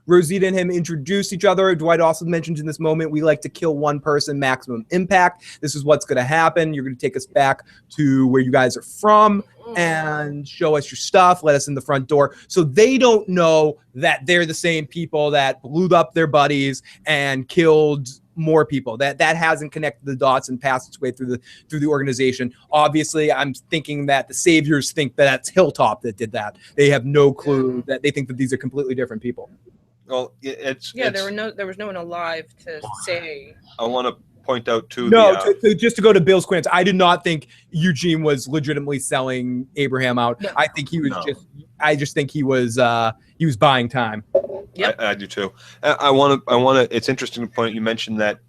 Speaker 1: Rosita and him introduce each other. Dwight also mentions in this moment, we like to kill one person, maximum impact. This is what's going to happen. You're going to take us back to where you guys are from and show us your stuff. Let us in the front door. So they don't know that they're the same people that blew up their buddies and killed more people. That hasn't connected the dots and passed its way through the organization. Obviously, I'm thinking that the Saviors think that that's Hilltop that did that. They have no clue that they think that these are completely different people.
Speaker 2: Well,
Speaker 3: there was no one alive to say.
Speaker 2: I want to point out too.
Speaker 1: Just to go to Bill's quints, I did not think Eugene was legitimately selling Abraham out. No. I think he was I just think he was buying time.
Speaker 3: Yep.
Speaker 2: I do too. I want to. It's interesting to point. You mentioned that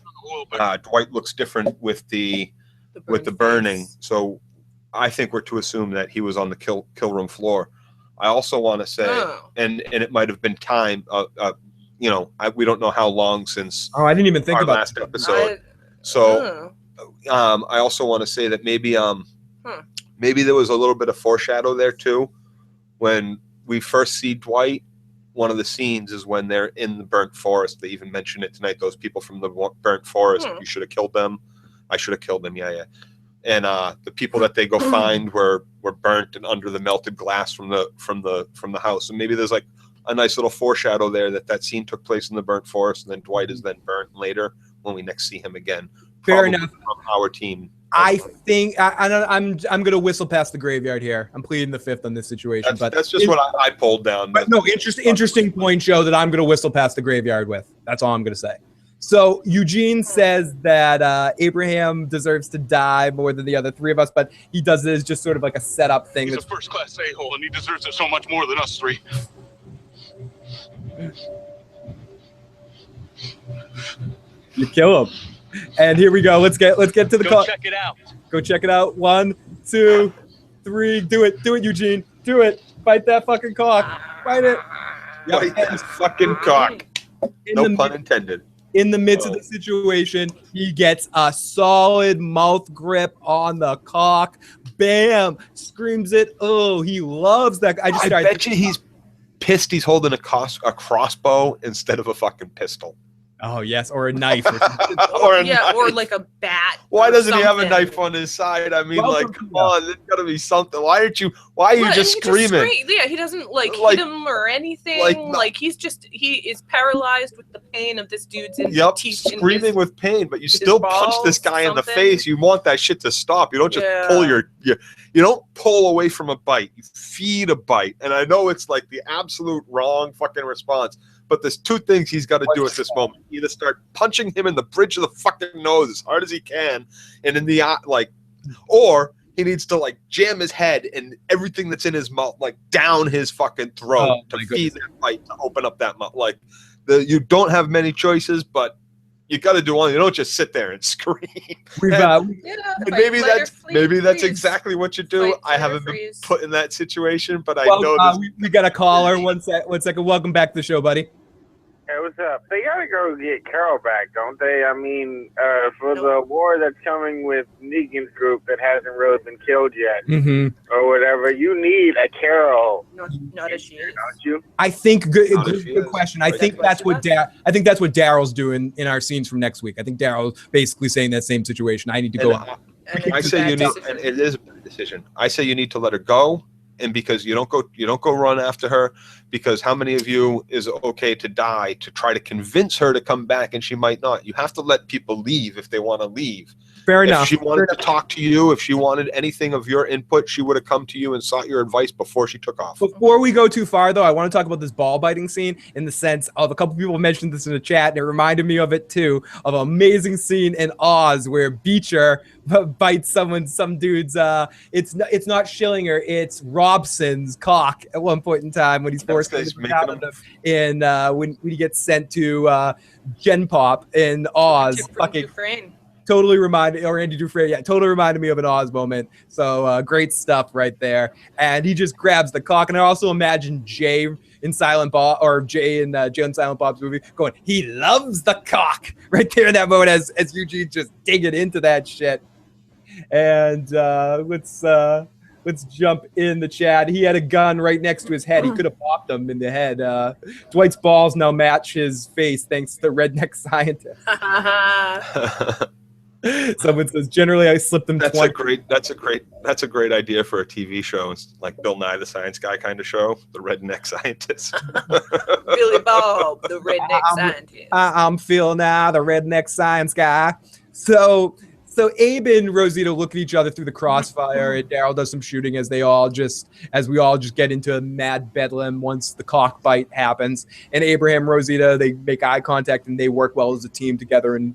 Speaker 2: Dwight looks different with the burning. So I think we're to assume that he was on the kill room floor. I also want to say, and it might have been time. We don't know how long since.
Speaker 1: Oh, I didn't even think about
Speaker 2: last episode. I also want to say that maybe there was a little bit of foreshadow there too. When we first see Dwight, one of the scenes is when they're in the burnt forest. They even mention it tonight. Those people from the burnt forest. You should have killed them. I should have killed them. Yeah. And the people that they go find were burnt and under the melted glass from the house. And maybe there's like a nice little foreshadow there that scene took place in the burnt forest, and then Dwight is then burnt later when we next see him again.
Speaker 1: Fair enough.
Speaker 2: From our team.
Speaker 1: I think I'm gonna whistle past the graveyard here. I'm pleading the fifth on this situation.
Speaker 2: That's just what I pulled down.
Speaker 1: But no, interesting point, Joe, that I'm gonna whistle past the graveyard with. That's all I'm gonna say. So Eugene says that Abraham deserves to die more than the other three of us, but he does it as just sort of like a setup thing.
Speaker 13: He's a first-class a-hole, and he deserves it so much more than us three.
Speaker 1: You kill him. And here we go. Let's get to the call.
Speaker 11: Check it out.
Speaker 1: Go check it out. 1, 2, 3. Do it, Eugene. Do it. Fight that fucking cock. Fight it.
Speaker 2: Fight that fucking cock. No pun intended.
Speaker 1: In the midst of the situation, he gets a solid mouth grip on the cock. Bam! Screams it. Oh, he loves that. I
Speaker 2: bet you he's pissed he's holding a crossbow instead of a fucking pistol.
Speaker 1: Oh, yes, or a knife.
Speaker 2: Or
Speaker 3: like a bat.
Speaker 2: Why doesn't he have a knife on his side? I mean, come on, there's got to be something. Why are you just screaming?
Speaker 3: He doesn't hit him or anything. He is paralyzed with the pain of this dude's teeth.
Speaker 2: Screaming with pain, but you still punch this guy in the face. You want that shit to stop. You don't just pull you don't pull away from a bite. You feed a bite. And I know it's like the absolute wrong fucking response. But there's two things he's got to do at this moment. Either start punching him in the bridge of the fucking nose as hard as he can, and in the eye, or he needs to jam his head and everything that's in his mouth down his fucking throat to feed that bite, to open up that mouth. You don't have many choices, but you got to do one. You don't just sit there and scream. Maybe that's exactly what you do. I haven't been put in that situation, but I know
Speaker 1: we got a caller. One second. Welcome back to the show, buddy.
Speaker 4: Hey, what's up? They gotta go get Carol back, don't they? I mean, for the war that's coming with Negan's group that hasn't really been killed yet, or whatever, you need a Carol.
Speaker 3: Not as she is,
Speaker 4: don't you?
Speaker 1: I think good question. I think that's what Daryl's doing in our scenes from next week. I think Daryl's basically saying that same situation. I need to go out.
Speaker 2: I say you need, and it is a bad decision. I say you need to let her go. And because you don't go run after her, because how many of you is okay to die to try to convince her to come back, and she might not. You have to let people leave if they want to leave.
Speaker 1: Fair enough.
Speaker 2: If she wanted to talk to you, if she wanted anything of your input, she would have come to you and sought your advice before she took off.
Speaker 1: Before we go too far, though, I want to talk about this ball biting scene in the sense of a couple people mentioned this in the chat, and it reminded me of it too, of an amazing scene in Oz where Beecher bites some dude's. It's not Schillinger, it's Robson's cock at one point in time when he's forced to in when he gets sent to Gen Pop in Oz. Totally reminded, or Andy Dufresne, totally reminded me of an Oz moment. So great stuff right there. And he just grabs the cock. And I also imagine Jay in Silent Bob, or Jay in Silent Bob's movie, going, he loves the cock right there in that moment as Eugene just digging into that shit. And let's jump in the chat. He had a gun right next to his head. He could have popped him in the head. Dwight's balls now match his face thanks to the redneck scientist. Someone says, generally I slip them
Speaker 2: That's
Speaker 1: 20.
Speaker 2: That's a great idea for a TV show. It's like Bill Nye the Science Guy kind of show, the redneck scientist.
Speaker 3: Billy Bob, the redneck scientist.
Speaker 1: I'm Phil Nye, the redneck science guy. So Abe and Rosita look at each other through the crossfire, and Daryl does some shooting as we all just get into a mad bedlam once the cockfight happens. And Abraham, Rosita, they make eye contact and they work well as a team together in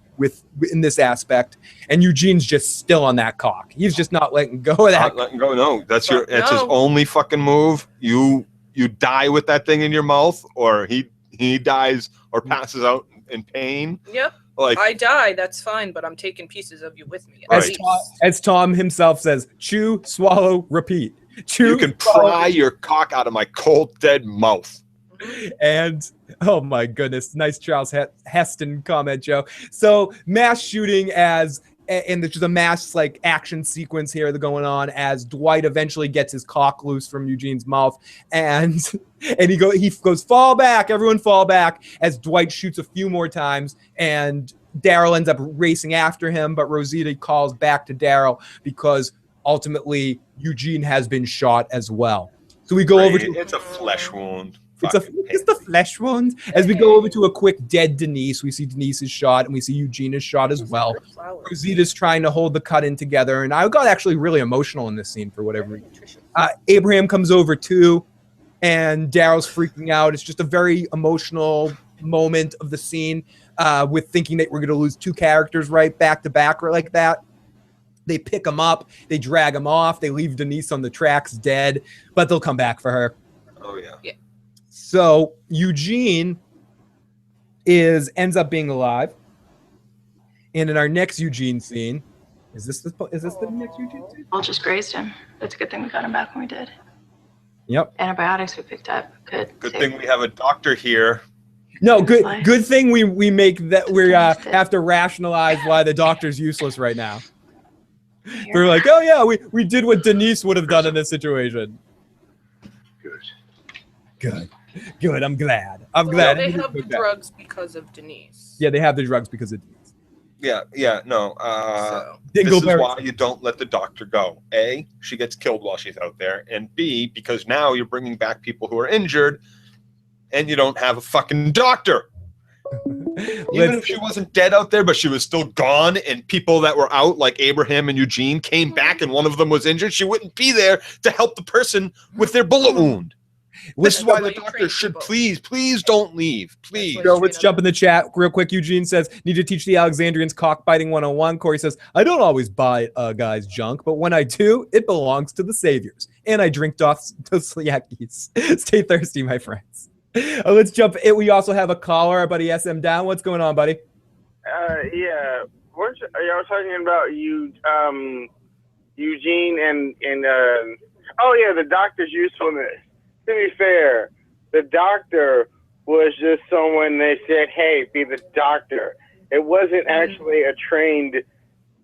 Speaker 1: this aspect. And Eugene's just still on that cock. He's just not letting go of that.
Speaker 2: Not letting go. No, that's his only fucking move. You die with that thing in your mouth, or he dies or passes out in pain.
Speaker 3: Yep.
Speaker 2: Like,
Speaker 3: I die, that's fine, but I'm taking pieces of you with me.
Speaker 1: As Tom himself says, chew, swallow, repeat. Chew,
Speaker 2: you can pry your cock out of my cold, dead mouth.
Speaker 1: And oh my goodness, nice Charles Heston comment, Joe. So mass shooting and there's just a mass like action sequence here going on as Dwight eventually gets his cock loose from Eugene's mouth, and he goes fall back, everyone fall back, as Dwight shoots a few more times, and Daryl ends up racing after him, but Rosita calls back to Daryl because ultimately Eugene has been shot as well. So we go over to
Speaker 2: it's a flesh wound.
Speaker 1: It's the flesh wound. As we go over to a quick dead Denise, we see Denise is shot, and we see Eugene is shot as well. Rosita's trying to hold the cut in together, and I got actually really emotional in this scene for whatever reason. Abraham comes over too, and Daryl's freaking out. It's just a very emotional moment of the scene with thinking that we're going to lose two characters right back to back like that. They pick him up, they drag him off, they leave Denise on the tracks dead, but they'll come back for her.
Speaker 2: Oh, yeah.
Speaker 1: So Eugene ends up being alive, and in our next Eugene scene, is this the next Eugene scene?
Speaker 12: Well, just grazed him. That's a good thing we got him back when we did.
Speaker 1: Yep.
Speaker 12: Antibiotics we picked up.
Speaker 2: Good thing we have a doctor here.
Speaker 1: No, good thing we make that we have to rationalize why the doctor's useless right now. They're like, oh yeah, we did what Denise would have done in this situation. Good. I'm glad.
Speaker 3: They have the drugs because of Denise.
Speaker 1: Yeah, they have the drugs because of Denise.
Speaker 2: No. This is why you don't let the doctor go. A, she gets killed while she's out there, and B, because now you're bringing back people who are injured, and you don't have a fucking doctor. Even if she wasn't dead out there, but she was still gone, and people that were out, like Abraham and Eugene, came back, and one of them was injured, she wouldn't be there to help the person with their bullet wound. This is why the doctor should please don't leave. Please.
Speaker 1: So let's jump in the chat real quick. Eugene says, need to teach the Alexandrians cockbiting 101. Corey says, I don't always buy guys' junk, but when I do, it belongs to the saviors. And I drink Dostoyevsky's. Stay thirsty, my friends. Let's jump in. We also have a caller, our buddy SM Down. What's going on, buddy?
Speaker 4: Yeah. Y'all talking about Eugene and the doctor's usefulness. To be fair, the doctor was just someone they said, hey, be the doctor. It wasn't actually a trained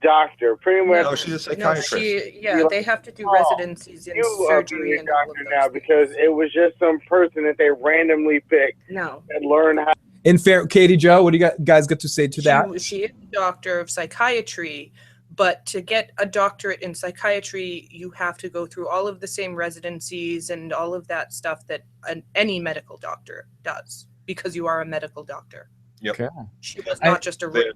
Speaker 4: doctor. Pretty much.
Speaker 2: No, she's a psychiatrist.
Speaker 3: They have to do residencies in surgery and
Speaker 4: doctor now because it was just some person that they randomly picked and learned how.
Speaker 1: In fair, Katie Joe, what do you guys get to say to that?
Speaker 3: She is a doctor of psychiatry. But to get a doctorate in psychiatry, you have to go through all of the same residencies and all of that stuff that any medical doctor does, because you are a medical doctor.
Speaker 2: Yep.
Speaker 1: Okay.
Speaker 3: She was not just a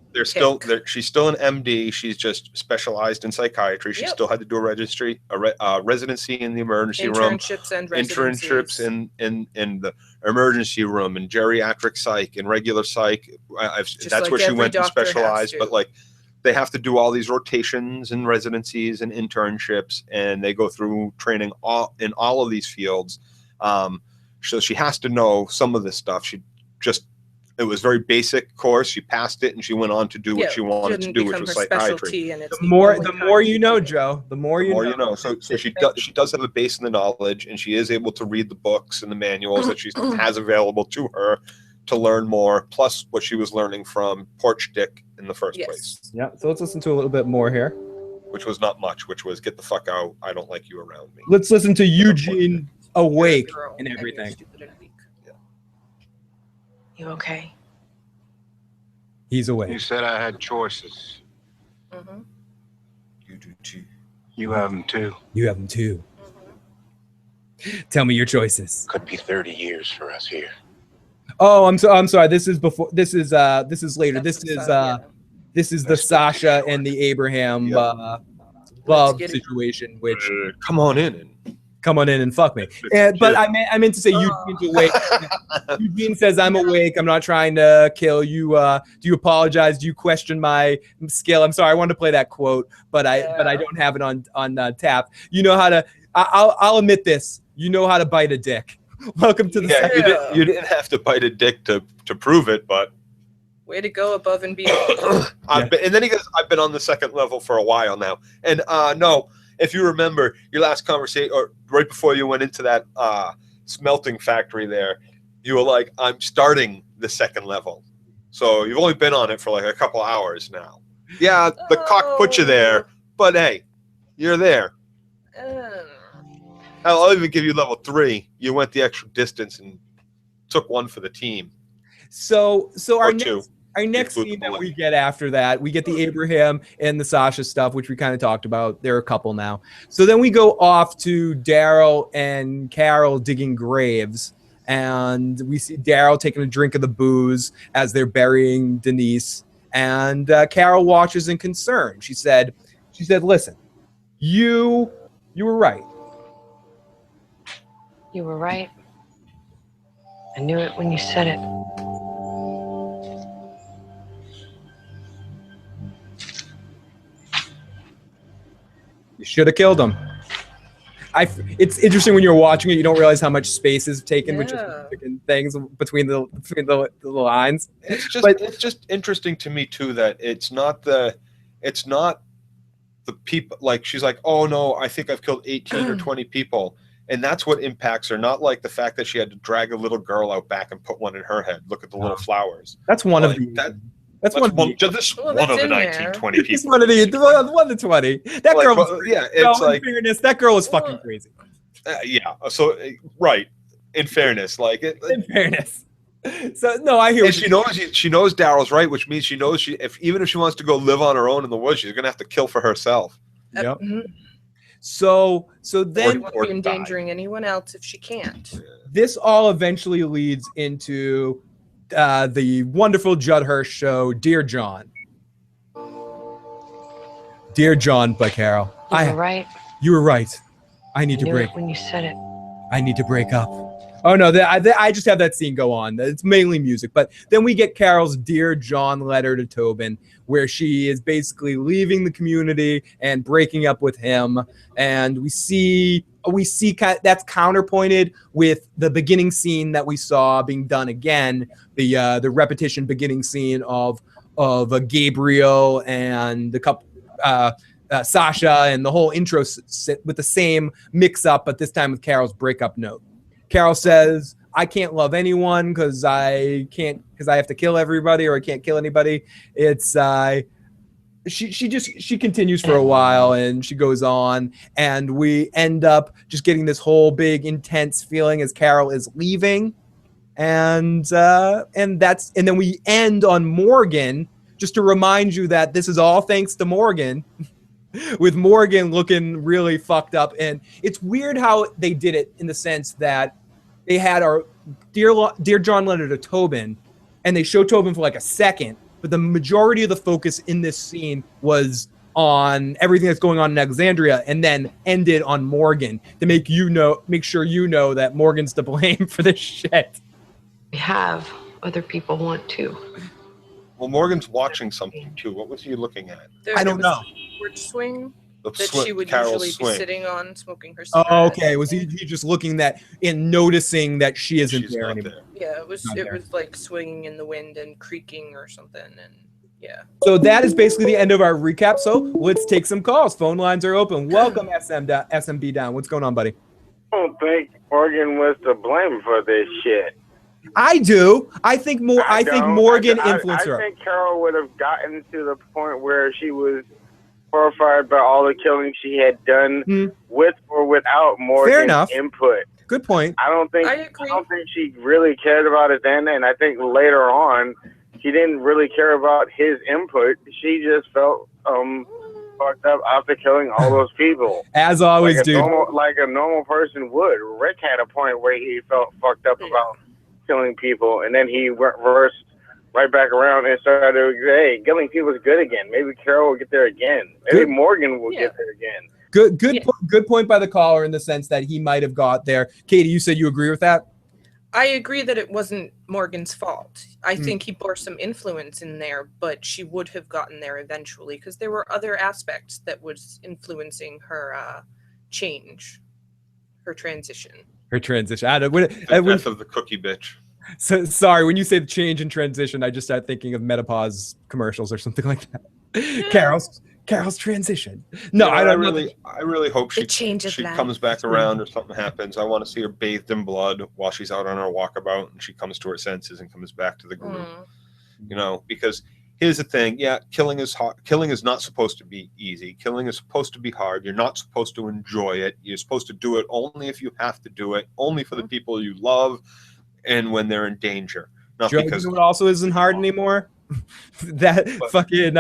Speaker 2: she's still an MD. She's just specialized in psychiatry. She still had to do a residency in the emergency room. Internships in the emergency room, and geriatric psych and regular psych. That's where she went to specialize. But like, they have to do all these rotations and residencies and internships, and they go through training in all of these fields. So she has to know some of this stuff. It was very basic course. She passed it, and she went on to do what she wanted to do, which was psychiatry.
Speaker 3: And
Speaker 1: the more you know, Joe. The more you know.
Speaker 2: So she does have a base in the knowledge, and she is able to read the books and the manuals that she has available to her to learn more, plus what she was learning from Porch Dick in the first place.
Speaker 1: Yeah, so let's listen to a little bit more here.
Speaker 2: Which was not much, which was, get the fuck out, I don't like you around me.
Speaker 1: Let's listen to Eugene awake and everything.
Speaker 12: You okay?
Speaker 1: He's awake.
Speaker 15: You said I had choices.
Speaker 3: Mm-hmm.
Speaker 2: You do too.
Speaker 7: You have them too.
Speaker 1: You have them too. Tell me your choices.
Speaker 7: Could be 30 years for us here.
Speaker 1: Oh, I'm sorry. This is before. This is later. This is the Sasha and the Abraham love situation. Which
Speaker 2: come on in
Speaker 1: and fuck me. But I meant to say Eugene's awake. Eugene says I'm awake. I'm not trying to kill you. Do you apologize? Do you question my skill? I'm sorry. I wanted to play that quote, but I don't have it on tap. You know how to. I'll admit this. You know how to bite a dick. Welcome to the.
Speaker 2: You didn't have to bite a dick to prove it, but.
Speaker 3: Way to go above and beyond.
Speaker 2: And then he goes, I've been on the second level for a while now. And no, if you remember your last conversation, or right before you went into that smelting factory there, you were like, I'm starting the second level. So you've only been on it for like a couple hours now. Yeah, the cock put you there, but hey, you're there. I'll even give you level 3. You went the extra distance and took one for the team.
Speaker 1: So our next scene that we get after that, we get the Abraham and the Sasha stuff, which we kind of talked about. They're a couple now. So then we go off to Daryl and Carol digging graves, and we see Daryl taking a drink of the booze as they're burying Denise, and Carol watches in concern. She said, "Listen, you were right.
Speaker 8: You were right. I knew it when you said it."
Speaker 1: You should have killed him. It's interesting when you're watching it, you don't realize how much space is taken with just things between the lines.
Speaker 2: It's just interesting to me too that it's not the people, like she's like, oh no, I think I've killed 18 or 20 people. And that's what impacts her, not like the fact that she had to drag a little girl out back and put one in her head. Look at the little flowers.
Speaker 1: That's one of
Speaker 2: That's one of the 1920 people.
Speaker 1: It's one of the 20. That girl was crazy.
Speaker 2: It's
Speaker 1: in fairness, that girl was fucking crazy.
Speaker 2: So right. In fairness, in
Speaker 1: fairness. So no, I hear.
Speaker 2: And she knows Daryl's right, which means she knows even if she wants to go live on her own in the woods, she's gonna have to kill for herself.
Speaker 1: Yep. So then
Speaker 3: or be endangering anyone else if she can't.
Speaker 1: This all eventually leads into the wonderful Judd Hirsch show, Dear John. Dear John by Carol.
Speaker 8: You were right.
Speaker 1: You were right. I need to
Speaker 8: knew
Speaker 1: break.
Speaker 8: It when you said it.
Speaker 1: I need to break up. Oh no, I just have that scene go on. It's mainly music, but then we get Carol's Dear John letter to Tobin, where she is basically leaving the community and breaking up with him, and we see that's counterpointed with the beginning scene that we saw being done again, the repetition beginning scene of Gabriel and the couple. Sasha and the whole intro with the same mix-up, but this time with Carol's breakup note. Carol says, I can't love anyone because I have to kill everybody, or I can't kill anybody. It's she continues for a while and she goes on, and we end up just getting this whole big intense feeling as Carol is leaving, and then we end on Morgan, just to remind you that this is all thanks to Morgan. With Morgan looking really fucked up. And it's weird how they did it, in the sense that they had our Dear John letter to Tobin, and they showed Tobin for like a second, but the majority of the focus in this scene was on everything that's going on in Alexandria, and then ended on Morgan to make sure you know that Morgan's to blame for this shit.
Speaker 8: We have. Other people want to.
Speaker 2: Well, Morgan's watching something too. What was he looking at?
Speaker 1: I don't know.
Speaker 3: Porch swing that she would
Speaker 2: Carol's
Speaker 3: usually be sitting on, smoking her cigarette.
Speaker 1: Oh, okay. Was he just looking and noticing that she's there anymore?
Speaker 3: Yeah, it was like swinging in the wind and creaking or something, and yeah.
Speaker 1: So that is basically the end of our recap. So let's take some calls. Phone lines are open. Welcome, SMB Down. What's going on, buddy?
Speaker 4: I don't think Morgan was to blame for this shit.
Speaker 1: I do. I think Morgan influenced her.
Speaker 4: I think Carol would have gotten to the point where she was horrified by all the killing she had done with or without Morgan's input.
Speaker 1: Good point.
Speaker 4: I don't think she really cared about it then, and I think later on she didn't really care about his input. She just felt fucked up after killing all those people.
Speaker 1: As always,
Speaker 4: like
Speaker 1: dude.
Speaker 4: Like a normal person would. Rick had a point where he felt fucked up about killing people, and then he reversed right back around and started to say, hey, killing people is good again. Maybe Carol will get there again. Maybe Morgan will get there again.
Speaker 1: Good point by the caller in the sense that he might have got there. Katie, you said you agree with that?
Speaker 3: I agree that it wasn't Morgan's fault. I think he bore some influence in there, but she would have gotten there eventually because there were other aspects that was influencing her change, her transition.
Speaker 1: Her transition. I don't,
Speaker 2: the death of the cookie bitch.
Speaker 1: So sorry, when you say the change and transition, I just start thinking of menopause commercials or something like that. Carol's transition. No,
Speaker 2: Yeah,
Speaker 1: I don't
Speaker 2: I really hope she
Speaker 3: life.
Speaker 2: comes back around or something happens. I want to see her bathed in blood while she's out on her walkabout and she comes to her senses and comes back to the group. You know, because here's the thing. Yeah, killing is hard. Killing is not supposed to be easy. Killing is supposed to be hard. You're not supposed to enjoy it. You're supposed to do it only if you have to do it, only for the people you love and when they're in danger. Not
Speaker 1: Joe,
Speaker 2: because
Speaker 1: you know what also isn't hard anymore? That fucking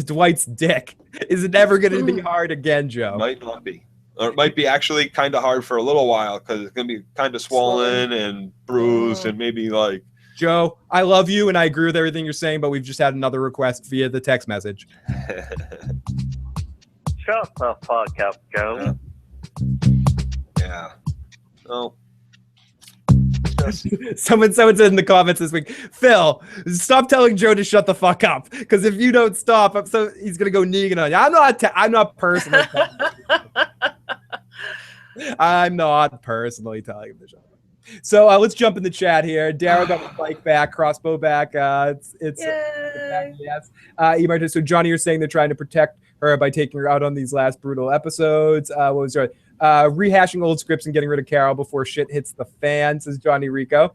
Speaker 1: Dwight's dick is it ever going to be hard again, Joe?
Speaker 2: Might not be. Or it might be actually kind of hard for a little while because it's going to be kind of swollen and bruised and maybe like...
Speaker 1: Joe, I love you and I agree with everything you're saying, but we've just had another request via the text message.
Speaker 15: Shut the fuck up, Joe.
Speaker 2: Yeah. Oh.
Speaker 1: Someone said in the comments this week, Phil, stop telling Joe to shut the fuck up because if you don't stop, he's gonna go Negan on you. I'm not personally. I'm not personally telling him to shut up. So let's jump in the chat here. Daryl got the bike back, crossbow back. It's yes. Martin, so Johnny, you're saying they're trying to protect her by taking her out on these last brutal episodes. What was there? Rehashing old scripts and getting rid of Carol before shit hits the fan, says Johnny Rico.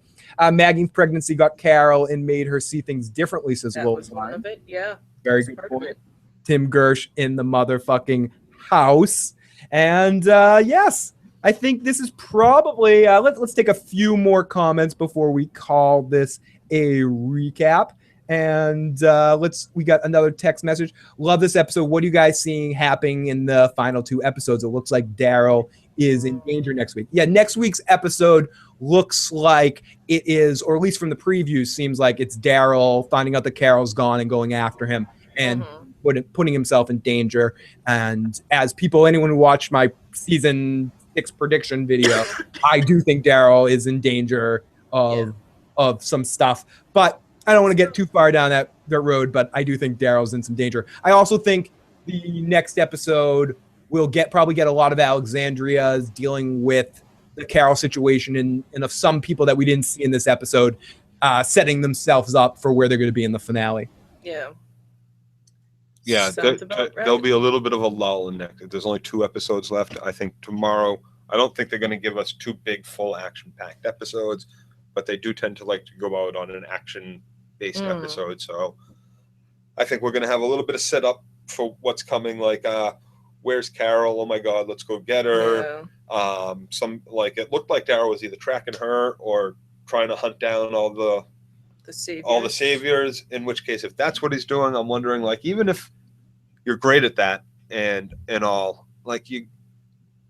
Speaker 1: Maggie's pregnancy got Carol and made her see things differently, says
Speaker 3: That was one of it, yeah.
Speaker 1: Very good point. Tim Gersh in the motherfucking house. And yes, I think this is probably, let's take a few more comments before we call this a recap. And we got another text message. Love this episode. What are you guys seeing happening in the final two episodes? It looks like Daryl is in danger next week. Yeah, next week's episode looks like it is, or at least from the previews, seems like it's Daryl finding out that Carol's gone and going after him and putting himself in danger. And as anyone who watched my season 6 prediction video, I do think Daryl is in danger of some stuff. But I don't want to get too far down that road, but I do think Daryl's in some danger. I also think the next episode will probably get a lot of Alexandria's dealing with the Carol situation and of some people that we didn't see in this episode setting themselves up for where they're going to be in the finale.
Speaker 3: Yeah.
Speaker 2: Yeah, there'll be a little bit of a lull in that. There's only 2 episodes left. I think tomorrow, I don't think they're going to give us 2 big, full action-packed episodes, but they do tend to like to go out on an action-based episode. So I think we're going to have a little bit of setup for what's coming. Like, where's Carol? Oh my God, let's go get her. Yeah. It looked like Daryl was either tracking her or trying to hunt down all the saviors. In which case, if that's what he's doing, I'm wondering, like, even if you're great at that and all, like, you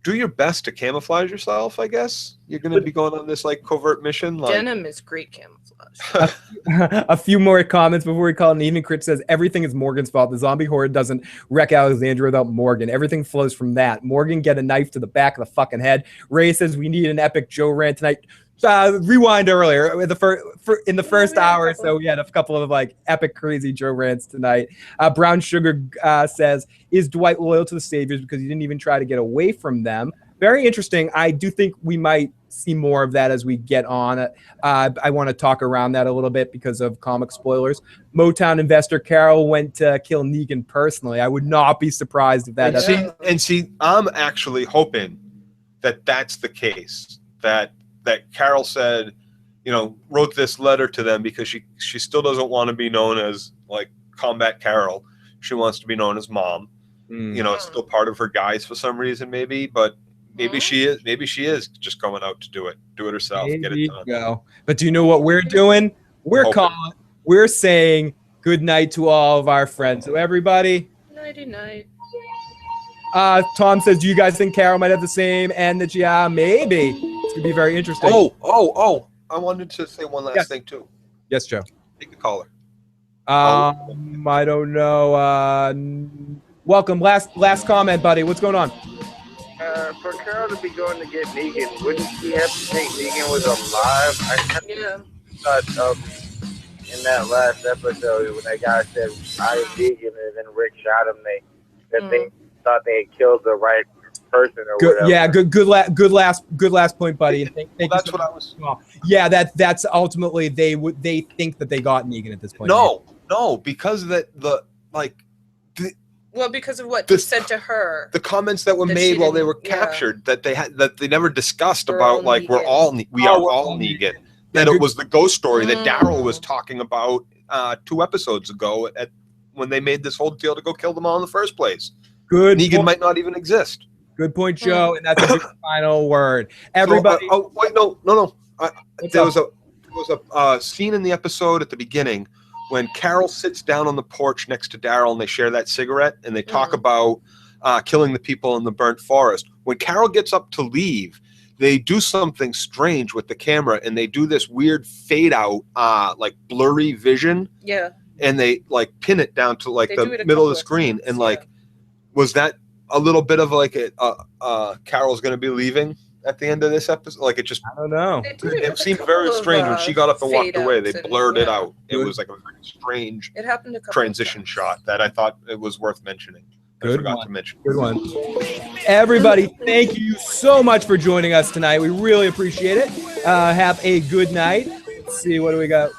Speaker 2: do your best to camouflage yourself. I guess you're going to be going on this like covert mission. Like,
Speaker 3: denim is great camouflage.
Speaker 1: A few more comments before we call it an evening. Crit says everything is Morgan's fault. The zombie horde doesn't wreck Alexandria without Morgan. Everything flows from that. Morgan get a knife to the back of the fucking head. Ray says we need an epic Joe rant tonight. Rewind earlier in the first hour, so we had a couple of like epic crazy Joe rants tonight. Brown Sugar says, is Dwight loyal to the saviors because he didn't even try to get away from them? Very interesting. I do think we might see more of that as we get on. I want to talk around that a little bit because of comic spoilers. Motown investor Carol went to kill Negan personally. I would not be surprised if that.
Speaker 2: See, I'm actually hoping that that's the case. That Carol said, wrote this letter to them because she still doesn't want to be known as like Combat Carol. She wants to be known as Mom. It's still part of her guise for some reason, maybe, but maybe she is just going out to do it herself, get it done.
Speaker 1: But do you know what we're doing? We're we're saying good night to all of our friends. So everybody.
Speaker 3: Nighty night.
Speaker 1: Tom says, do you guys think Carol might have the same ending? Yeah, maybe. It's gonna be very interesting.
Speaker 2: Oh! I wanted to say one last thing too.
Speaker 1: Yes, Joe.
Speaker 2: Take the caller.
Speaker 1: I don't know. Welcome. Last comment, buddy. What's going on?
Speaker 4: For Carol to be going to get Negan, wouldn't she have to think Negan was alive? I thought in that last episode when that guy said I am Negan and then Rick shot him, they thought they had killed the right person or whatever.
Speaker 1: Yeah, good last point, buddy.
Speaker 2: That's what I was.
Speaker 1: Yeah, that's ultimately they think that they got Negan at this point.
Speaker 2: No, because
Speaker 3: because of what they said to her.
Speaker 2: The comments that were made while they were captured that they never discussed about like we are all Negan. That it was the ghost story that Daryl was talking about 2 episodes ago when they made this whole deal to go kill them all in the first place. Negan might not even exist.
Speaker 1: Good point, Joe, and that's a good final word. Everybody.
Speaker 2: No. There was a scene in the episode at the beginning when Carol sits down on the porch next to Daryl and they share that cigarette and they talk about killing the people in the burnt forest. When Carol gets up to leave, they do something strange with the camera and they do this weird fade out, like blurry vision.
Speaker 3: Yeah.
Speaker 2: And they like pin it down to like the middle of the screen. And like, was that a little bit of like Carol's going to be leaving at the end of this episode? Like it just,
Speaker 1: I don't know.
Speaker 2: It seemed very strange when she got up and walked away. They blurred it out. It was like a very strange transition shot that I thought it was worth mentioning. I forgot to mention.
Speaker 1: Good one. Everybody, thank you so much for joining us tonight. We really appreciate it. Have a good night. Let's see, what do we got?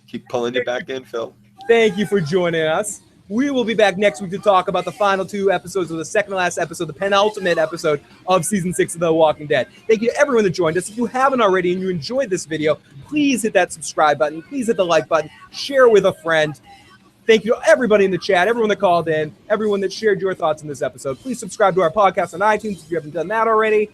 Speaker 2: Keep pulling you back in, Phil.
Speaker 1: Thank you for joining us. We will be back next week to talk about the final 2 episodes of the second to last episode, the penultimate episode of season 6 of The Walking Dead. Thank you to everyone that joined us. If you haven't already and you enjoyed this video, please hit that subscribe button. Please hit the like button. Share with a friend. Thank you to everybody in the chat, everyone that called in, everyone that shared your thoughts in this episode. Please subscribe to our podcast on iTunes if you haven't done that already.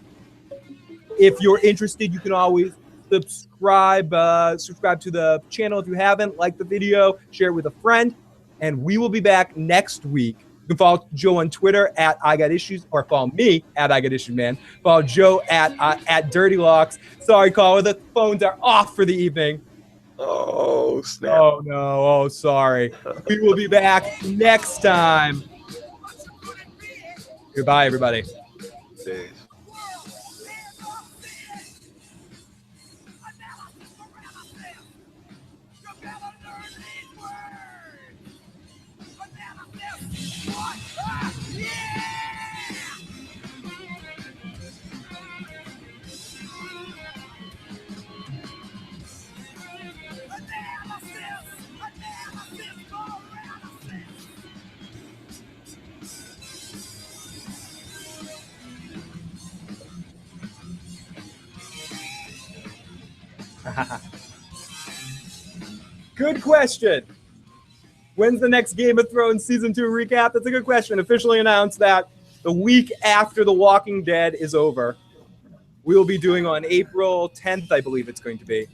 Speaker 1: If you're interested, you can always subscribe to the channel if you haven't. Like the video, share it with a friend. And we will be back next week. You can follow Joe on Twitter at I Got Issues, or follow me at I Got Issues Man. Follow Joe at Dirty Locks. Sorry, caller, the phones are off for the evening.
Speaker 2: Oh, snap.
Speaker 1: Oh, no. Oh, sorry. We will be back next time. Goodbye, everybody.
Speaker 2: Peace.
Speaker 1: Good question. When's the next Game of Thrones Season 2 recap? That's a good question. Officially announced that the week after The Walking Dead is over. We will be doing on April 10th, I believe it's going to be.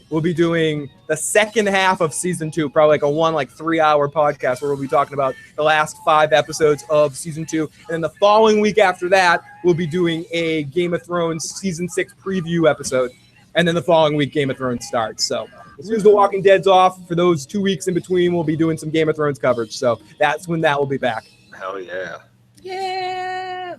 Speaker 1: We'll be doing the second half of Season 2, probably like a 3-hour podcast where we'll be talking about the last 5 episodes of Season 2. And then the following week after that, we'll be doing a Game of Thrones Season 6 preview episode. And then the following week, Game of Thrones starts. So as soon as The Walking Dead's off, for those 2 weeks in between, we'll be doing some Game of Thrones coverage. So that's when that will be back.
Speaker 2: Hell yeah.
Speaker 3: Yeah.